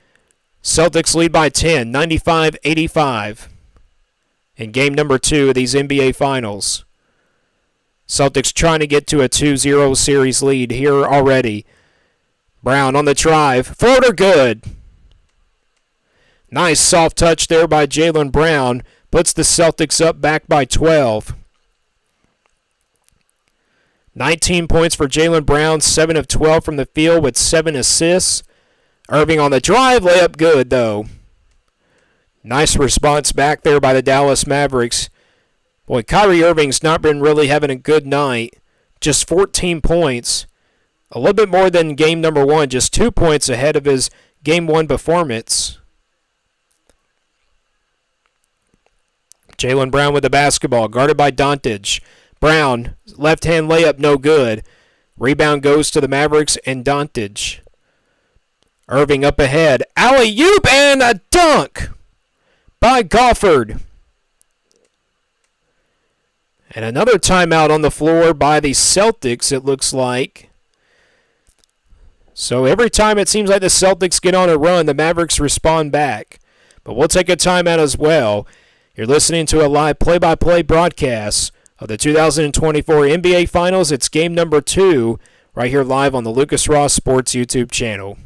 Celtics lead by 10, 95-85. In game number 2 of these NBA Finals. Celtics trying to get to a 2-0 series lead here already. Brown on the drive. Floater good. Nice soft touch there by Jaylen Brown. Puts the Celtics up back by 12. 19 points for Jaylen Brown. 7 of 12 from the field with 7 assists. Irving on the drive. Layup good, though. Nice response back there by the Dallas Mavericks. Boy, Kyrie Irving's not been really having a good night. Just 14 points. A little bit more than game number 1. Just 2 points ahead of his game 1 performance. Jaylen Brown with the basketball. Guarded by Doncic. Brown, left-hand layup, no good. Rebound goes to the Mavericks and Doncic. Irving up ahead. Alley-oop and a dunk by Goffard. And another timeout on the floor by the Celtics, it looks like. So every time it seems like the Celtics get on a run, the Mavericks respond back. But we'll take a timeout as well. You're listening to a live play-by-play broadcast of the 2024 NBA Finals. It's game number 2 right here live on the Lucas Ross Sports YouTube channel.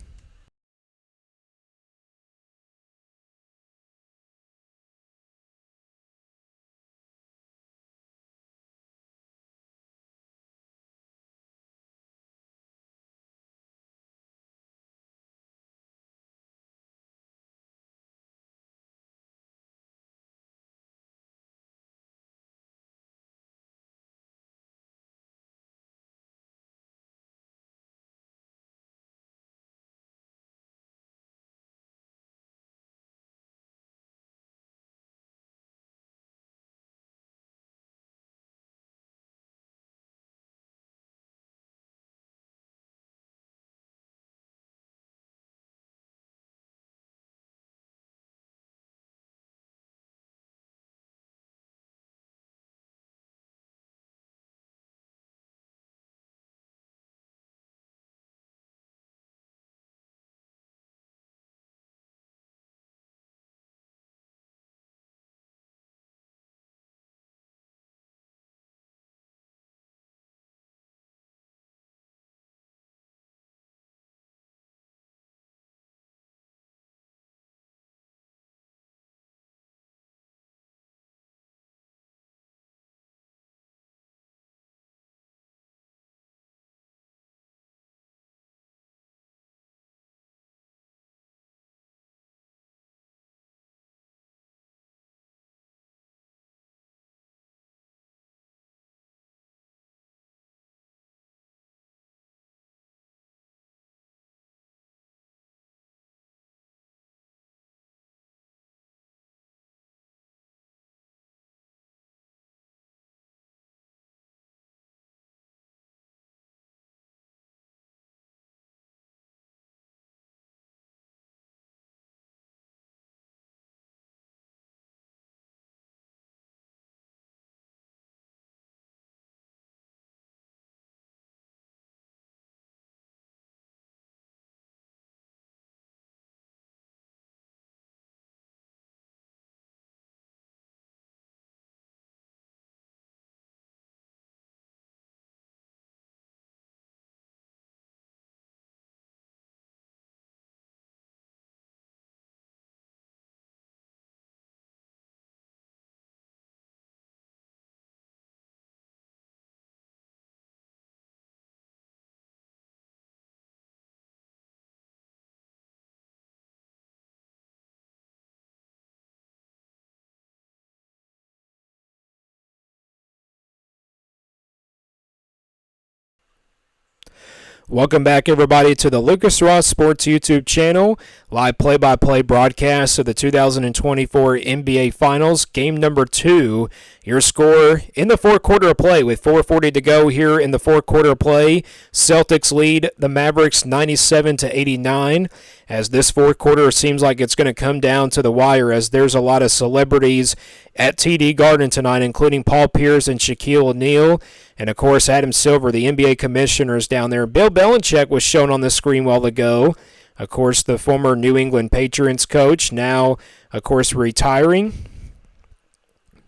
Welcome back, everybody, to the Lucas Ross Sports YouTube channel. Live play-by-play broadcast of the 2024 NBA Finals, game number 2. Your score in the fourth quarter of play with 4:40 to go here in the fourth quarter of play. Celtics lead the Mavericks 97-89. As this fourth quarter seems like it's going to come down to the wire, as there's a lot of celebrities at TD Garden tonight, including Paul Pierce and Shaquille O'Neal. And, of course, Adam Silver, the NBA commissioner, is down there. Bill Belichick was shown on the screen a while ago. Of course, the former New England Patriots coach, now, of course, retiring.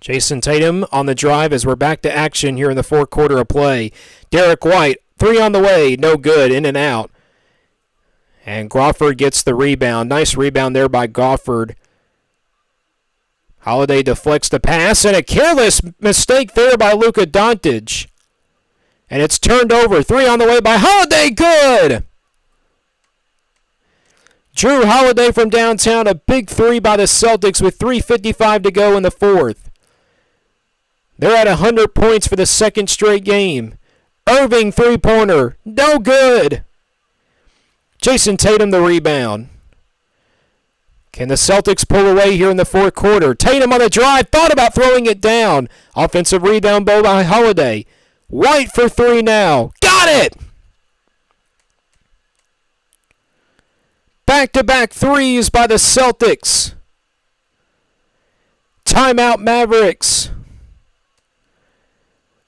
Jason Tatum on the drive as we're back to action here in the fourth quarter of play. Derek White, 3 on the way, no good, in and out. And Crawford gets the rebound. Nice rebound there by Crawford. Holiday deflects the pass, and a careless mistake there by Luka Doncic. And it's turned over. 3 on the way by Holiday. Good! Drew Holiday from downtown. A big 3 by the Celtics with 3:55 to go in the fourth. They're at 100 points for the second straight game. Irving three-pointer. No good! Jason Tatum the rebound. Can the Celtics pull away here in the fourth quarter? Tatum on the drive. Thought about throwing it down. Offensive rebound by Holiday. White for 3 now. Got it! Back-to-back threes by the Celtics. Timeout Mavericks.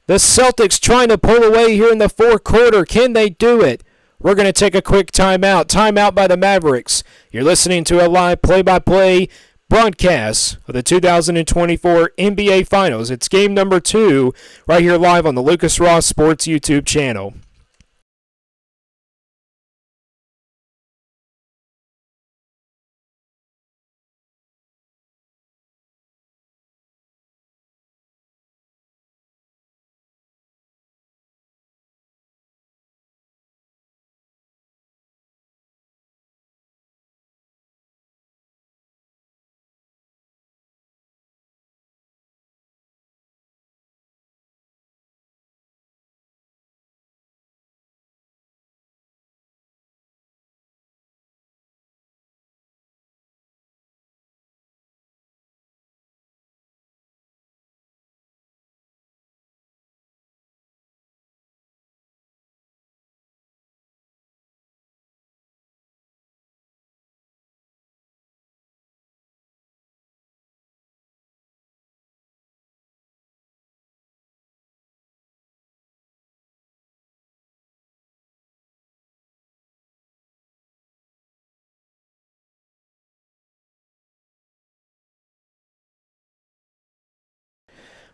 The Celtics trying to pull away here in the fourth quarter. Can they do it? We're going to take a quick timeout. Timeout by the Mavericks. You're listening to a live play-by-play broadcast of the 2024 NBA Finals. It's game number 2 right here live on the Lucas Ross Sports YouTube channel.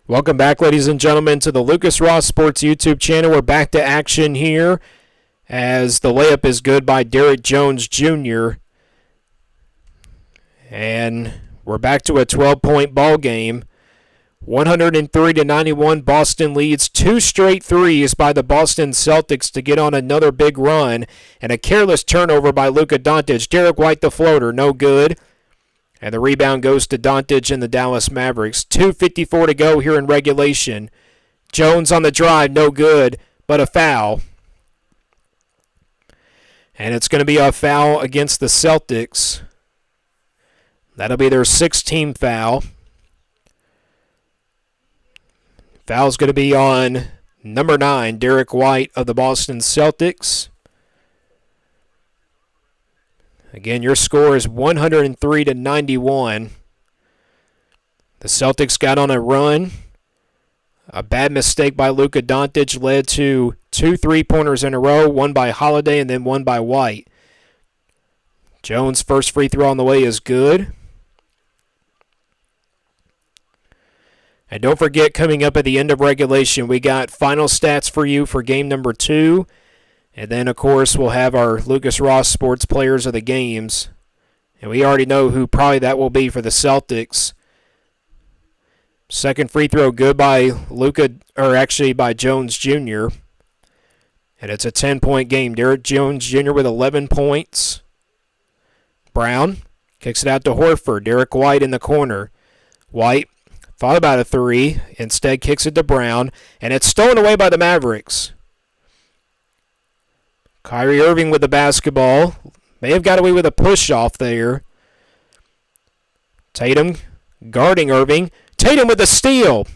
Welcome back, ladies and gentlemen, to the Lucas Ross Sports YouTube channel. We're back to action here as the layup is good by Derek Jones Jr. And we're back to a 12-point ball game. 103-91, Boston leads. 2 straight threes by the Boston Celtics to get on another big run. And a careless turnover by Luka Doncic. Derek White the floater, no good. And the rebound goes to Doncic and the Dallas Mavericks. 2:54 to go here in regulation. Jones on the drive, no good, but a foul. And it's going to be a foul against the Celtics. That'll be their 6th-team foul. Foul's going to be on number 9, Derek White of the Boston Celtics. Again, your score is 103-91. The Celtics got on a run. A bad mistake by Luka Doncic led to 2 3-pointers in a row, one by Holiday and then one by White. Jones' first free throw on the way is good. And don't forget, coming up at the end of regulation, we got final stats for you for game number 2. And then, of course, we'll have our Lucas Ross Sports Players of the Games. And we already know who probably that will be for the Celtics. Second free throw good by by Jones Jr. And it's a 10-point game. Derek Jones Jr. with 11 points. Brown kicks it out to Horford. Derek White in the corner. White thought about a 3. Instead kicks it to Brown. And it's stolen away by the Mavericks. Kyrie Irving with the basketball. May have got away with a push-off there. Tatum guarding Irving. Tatum with the steal.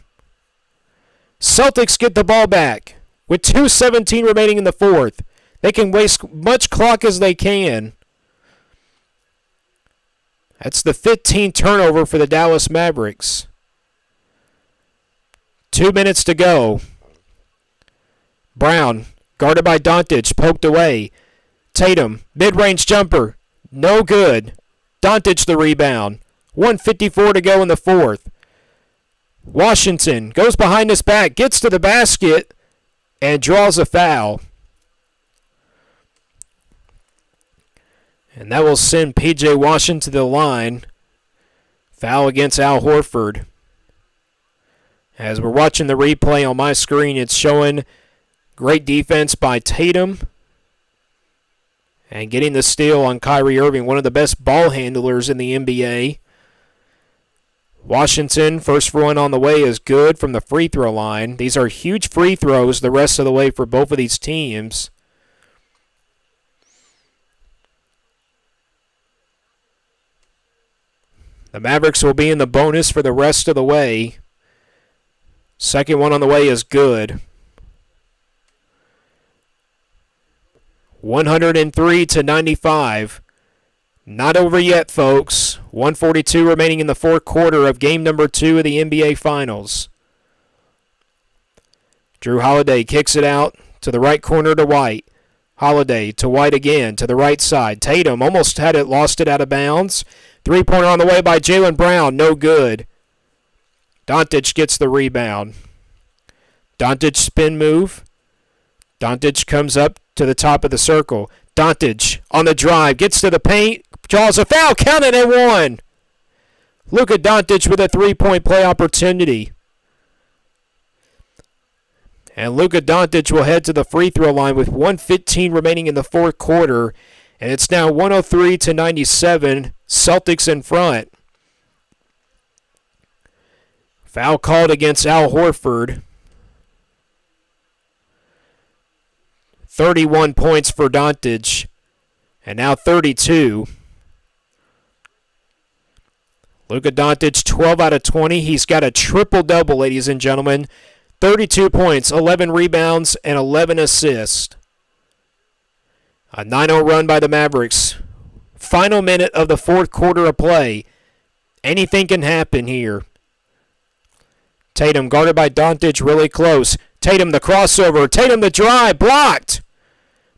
Celtics get the ball back with 2:17 remaining in the fourth. They can waste much clock as they can. That's the 15th turnover for the Dallas Mavericks. 2 minutes to go. Brown, guarded by Doncic, poked away. Tatum, mid-range jumper, no good. Doncic the rebound. 1:54 to go in the fourth. Washington goes behind his back, gets to the basket, and draws a foul. And that will send P.J. Washington to the line. Foul against Al Horford. As we're watching the replay on my screen, it's showing great defense by Tatum. And getting the steal on Kyrie Irving, one of the best ball handlers in the NBA. Washington, first one on the way, is good from the free throw line. These are huge free throws the rest of the way for both of these teams. The Mavericks will be in the bonus for the rest of the way. Second one on the way is good. 103-95. Not over yet, folks. 1:42 remaining in the fourth quarter of game number 2 of the NBA Finals. Drew Holiday kicks it out to the right corner to White. Holiday to White again to the right side. Tatum almost had it, lost it out of bounds. Three-pointer on the way by Jaylen Brown, no good. Doncic gets the rebound. Doncic spin move. Doncic comes up to the top of the circle. Doncic on the drive, gets to the paint, draws a foul, counted and one. Luka Doncic with a three-point play opportunity. And Luka Doncic will head to the free throw line with 1:15 remaining in the fourth quarter. And it's now 103-97, Celtics in front. Foul called against Al Horford. 31 points for Doncic, and now 32. Luka Doncic, 12 out of 20. He's got a triple-double, ladies and gentlemen. 32 points, 11 rebounds, and 11 assists. A 9-0 run by the Mavericks. Final minute of the fourth quarter of play. Anything can happen here. Tatum guarded by Doncic, really close. Tatum the crossover. Tatum the drive. Blocked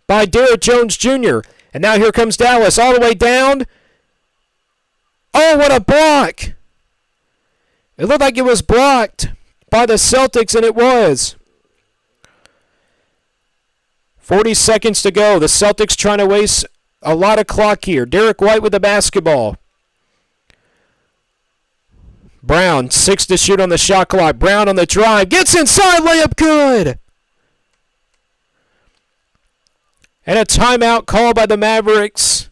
by Derrick Jones Jr. And now here comes Dallas all the way down. Oh, what a block. It looked like it was blocked by the Celtics, and it was. 40 seconds to go. The Celtics trying to waste a lot of clock here. Derek White with the basketball. Brown, 6 to shoot on the shot clock. Brown on the drive. Gets inside. Layup good. And a timeout called by the Mavericks.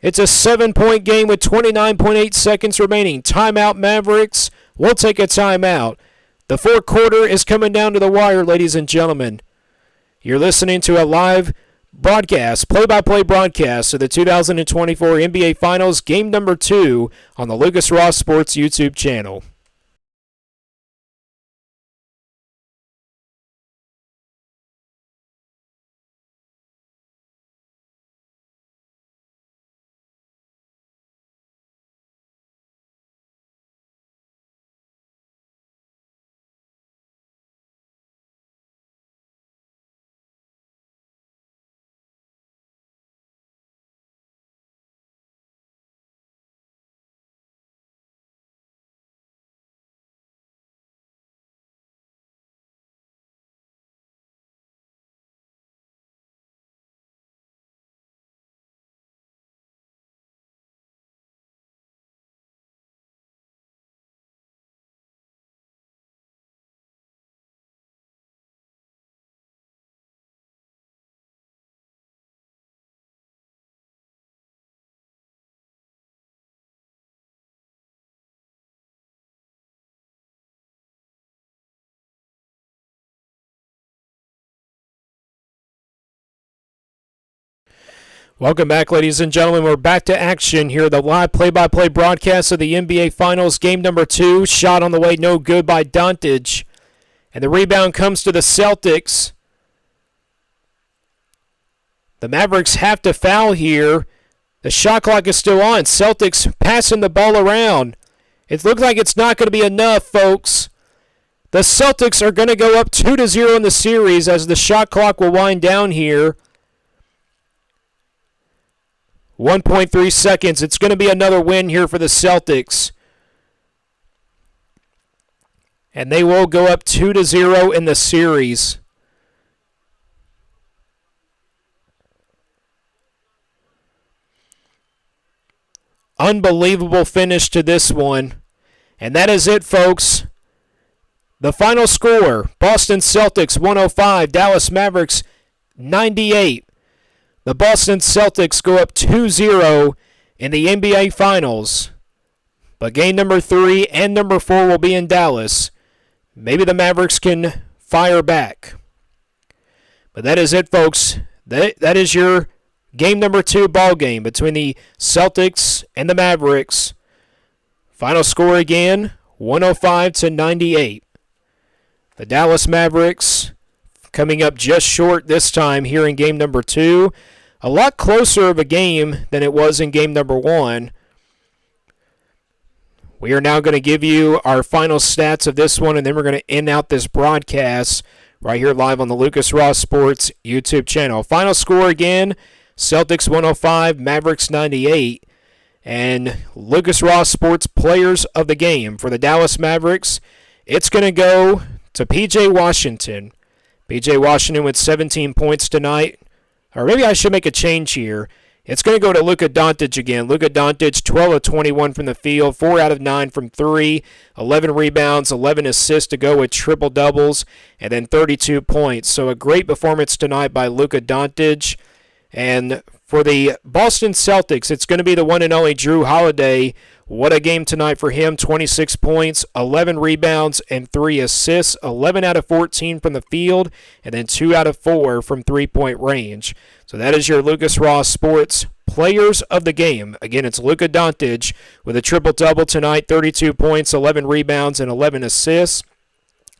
It's a 7-point game with 29.8 seconds remaining. Timeout, Mavericks. We'll take a timeout. The fourth quarter is coming down to the wire, ladies and gentlemen. You're listening to a live broadcast, play-by-play broadcast of the 2024 NBA Finals, game number 2 on the Lucas Ross Sports YouTube channel. Welcome back, ladies and gentlemen. We're back to action here. The live play-by-play broadcast of the NBA Finals. Game number 2. Shot on the way, no good by Doncic. And the rebound comes to the Celtics. The Mavericks have to foul here. The shot clock is still on. Celtics passing the ball around. It looks like it's not going to be enough, folks. The Celtics are going to go up 2-0 in the series as the shot clock will wind down here. 1.3 seconds. It's going to be another win here for the Celtics. And they will go up 2-0 in the series. Unbelievable finish to this one. And that is it, folks. The final score, Boston Celtics 105, Dallas Mavericks 98. The Boston Celtics go up 2-0 in the NBA Finals. But game number 3 and number 4 will be in Dallas. Maybe the Mavericks can fire back. But that is it, folks. That is your game number 2 ball game between the Celtics and the Mavericks. Final score again, 105-98. The Dallas Mavericks coming up just short this time here in game number 2. A lot closer of a game than it was in game number 1. We are now going to give you our final stats of this one, and then we're going to end out this broadcast right here live on the Lucas Ross Sports YouTube channel. Final score again, Celtics 105, Mavericks 98. And Lucas Ross Sports players of the game for the Dallas Mavericks, it's going to go to P.J. Washington. P.J. Washington with 17 points tonight. Or maybe I should make a change here. It's going to go to Luka Doncic again. Luka Doncic, 12 of 21 from the field, 4 out of 9 from 3, 11 rebounds, 11 assists to go with triple-doubles, and then 32 points. So a great performance tonight by Luka Doncic. And for the Boston Celtics, it's going to be the one and only Jrue Holiday. What a game tonight for him. 26 points, 11 rebounds, and 3 assists. 11 out of 14 from the field, and then 2 out of 4 from three-point range. So that is your Lucas Ross Sports players of the game. Again, it's Luka Doncic with a triple-double tonight, 32 points, 11 rebounds, and 11 assists.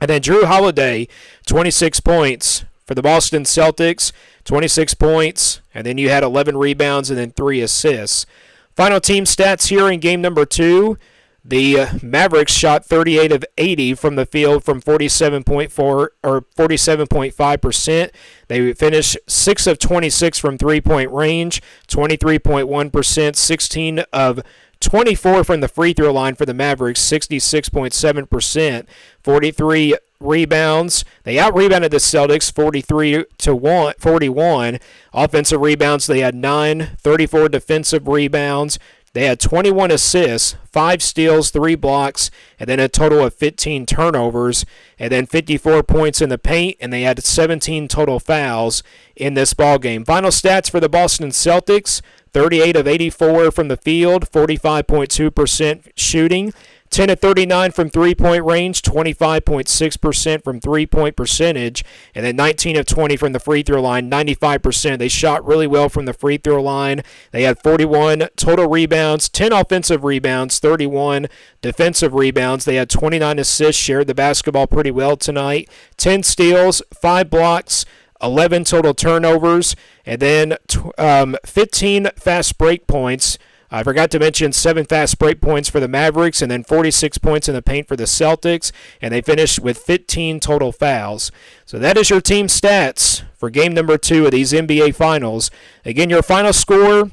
And then Jrue Holiday, 26 points for the Boston Celtics, 26 points, and then you had 11 rebounds and then 3 assists. Final team stats here in game number 2. The Mavericks shot 38 of 80 from the field from 47.5%. They finished 6 of 26 from three-point range, 23.1%, 16 of 24 from the free throw line for the Mavericks, 66.7%, 43 rebounds. They out-rebounded the Celtics 43-41. Offensive rebounds, they had 9, 34 defensive rebounds. They had 21 assists, 5 steals, 3 blocks, and then a total of 15 turnovers, and then 54 points in the paint, and they had 17 total fouls in this ballgame. Final stats for the Boston Celtics, 38 of 84 from the field, 45.2% shooting, 10 of 39 from three-point range, 25.6% from three-point percentage, and then 19 of 20 from the free throw line, 95%. They shot really well from the free throw line. They had 41 total rebounds, 10 offensive rebounds, 31 defensive rebounds. They had 29 assists, shared the basketball pretty well tonight, 10 steals, 5 blocks, 11 total turnovers, and then 15 fast break points. I forgot to mention 7 fast break points for the Mavericks and then 46 points in the paint for the Celtics, and they finished with 15 total fouls. So that is your team stats for game number 2 of these NBA Finals. Again, your final score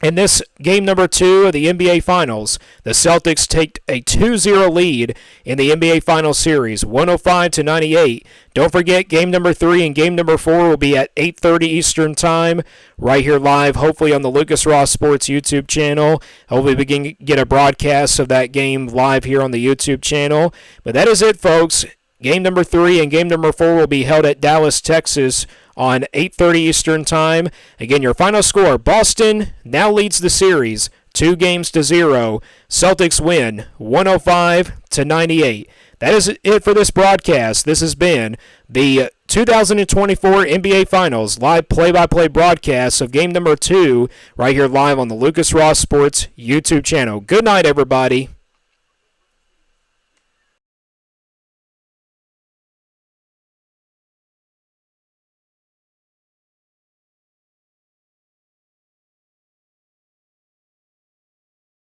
in this game number 2 of the NBA Finals, the Celtics take a 2-0 lead in the NBA Finals series, 105-98. Don't forget, game number 3 and game number 4 will be at 8:30 Eastern Time, right here live, hopefully on the Lucas Ross Sports YouTube channel. Hopefully we can get a broadcast of that game live here on the YouTube channel. But that is it, folks. Game number 3 and game number 4 will be held at Dallas, Texas on 8:30 Eastern Time. Again, your final score, Boston now leads the series 2-0. Celtics win 105-98. That is it for this broadcast. This has been the 2024 NBA Finals live play-by-play broadcast of game number 2 right here live on the Lucas Ross Sports YouTube channel. Good night, everybody.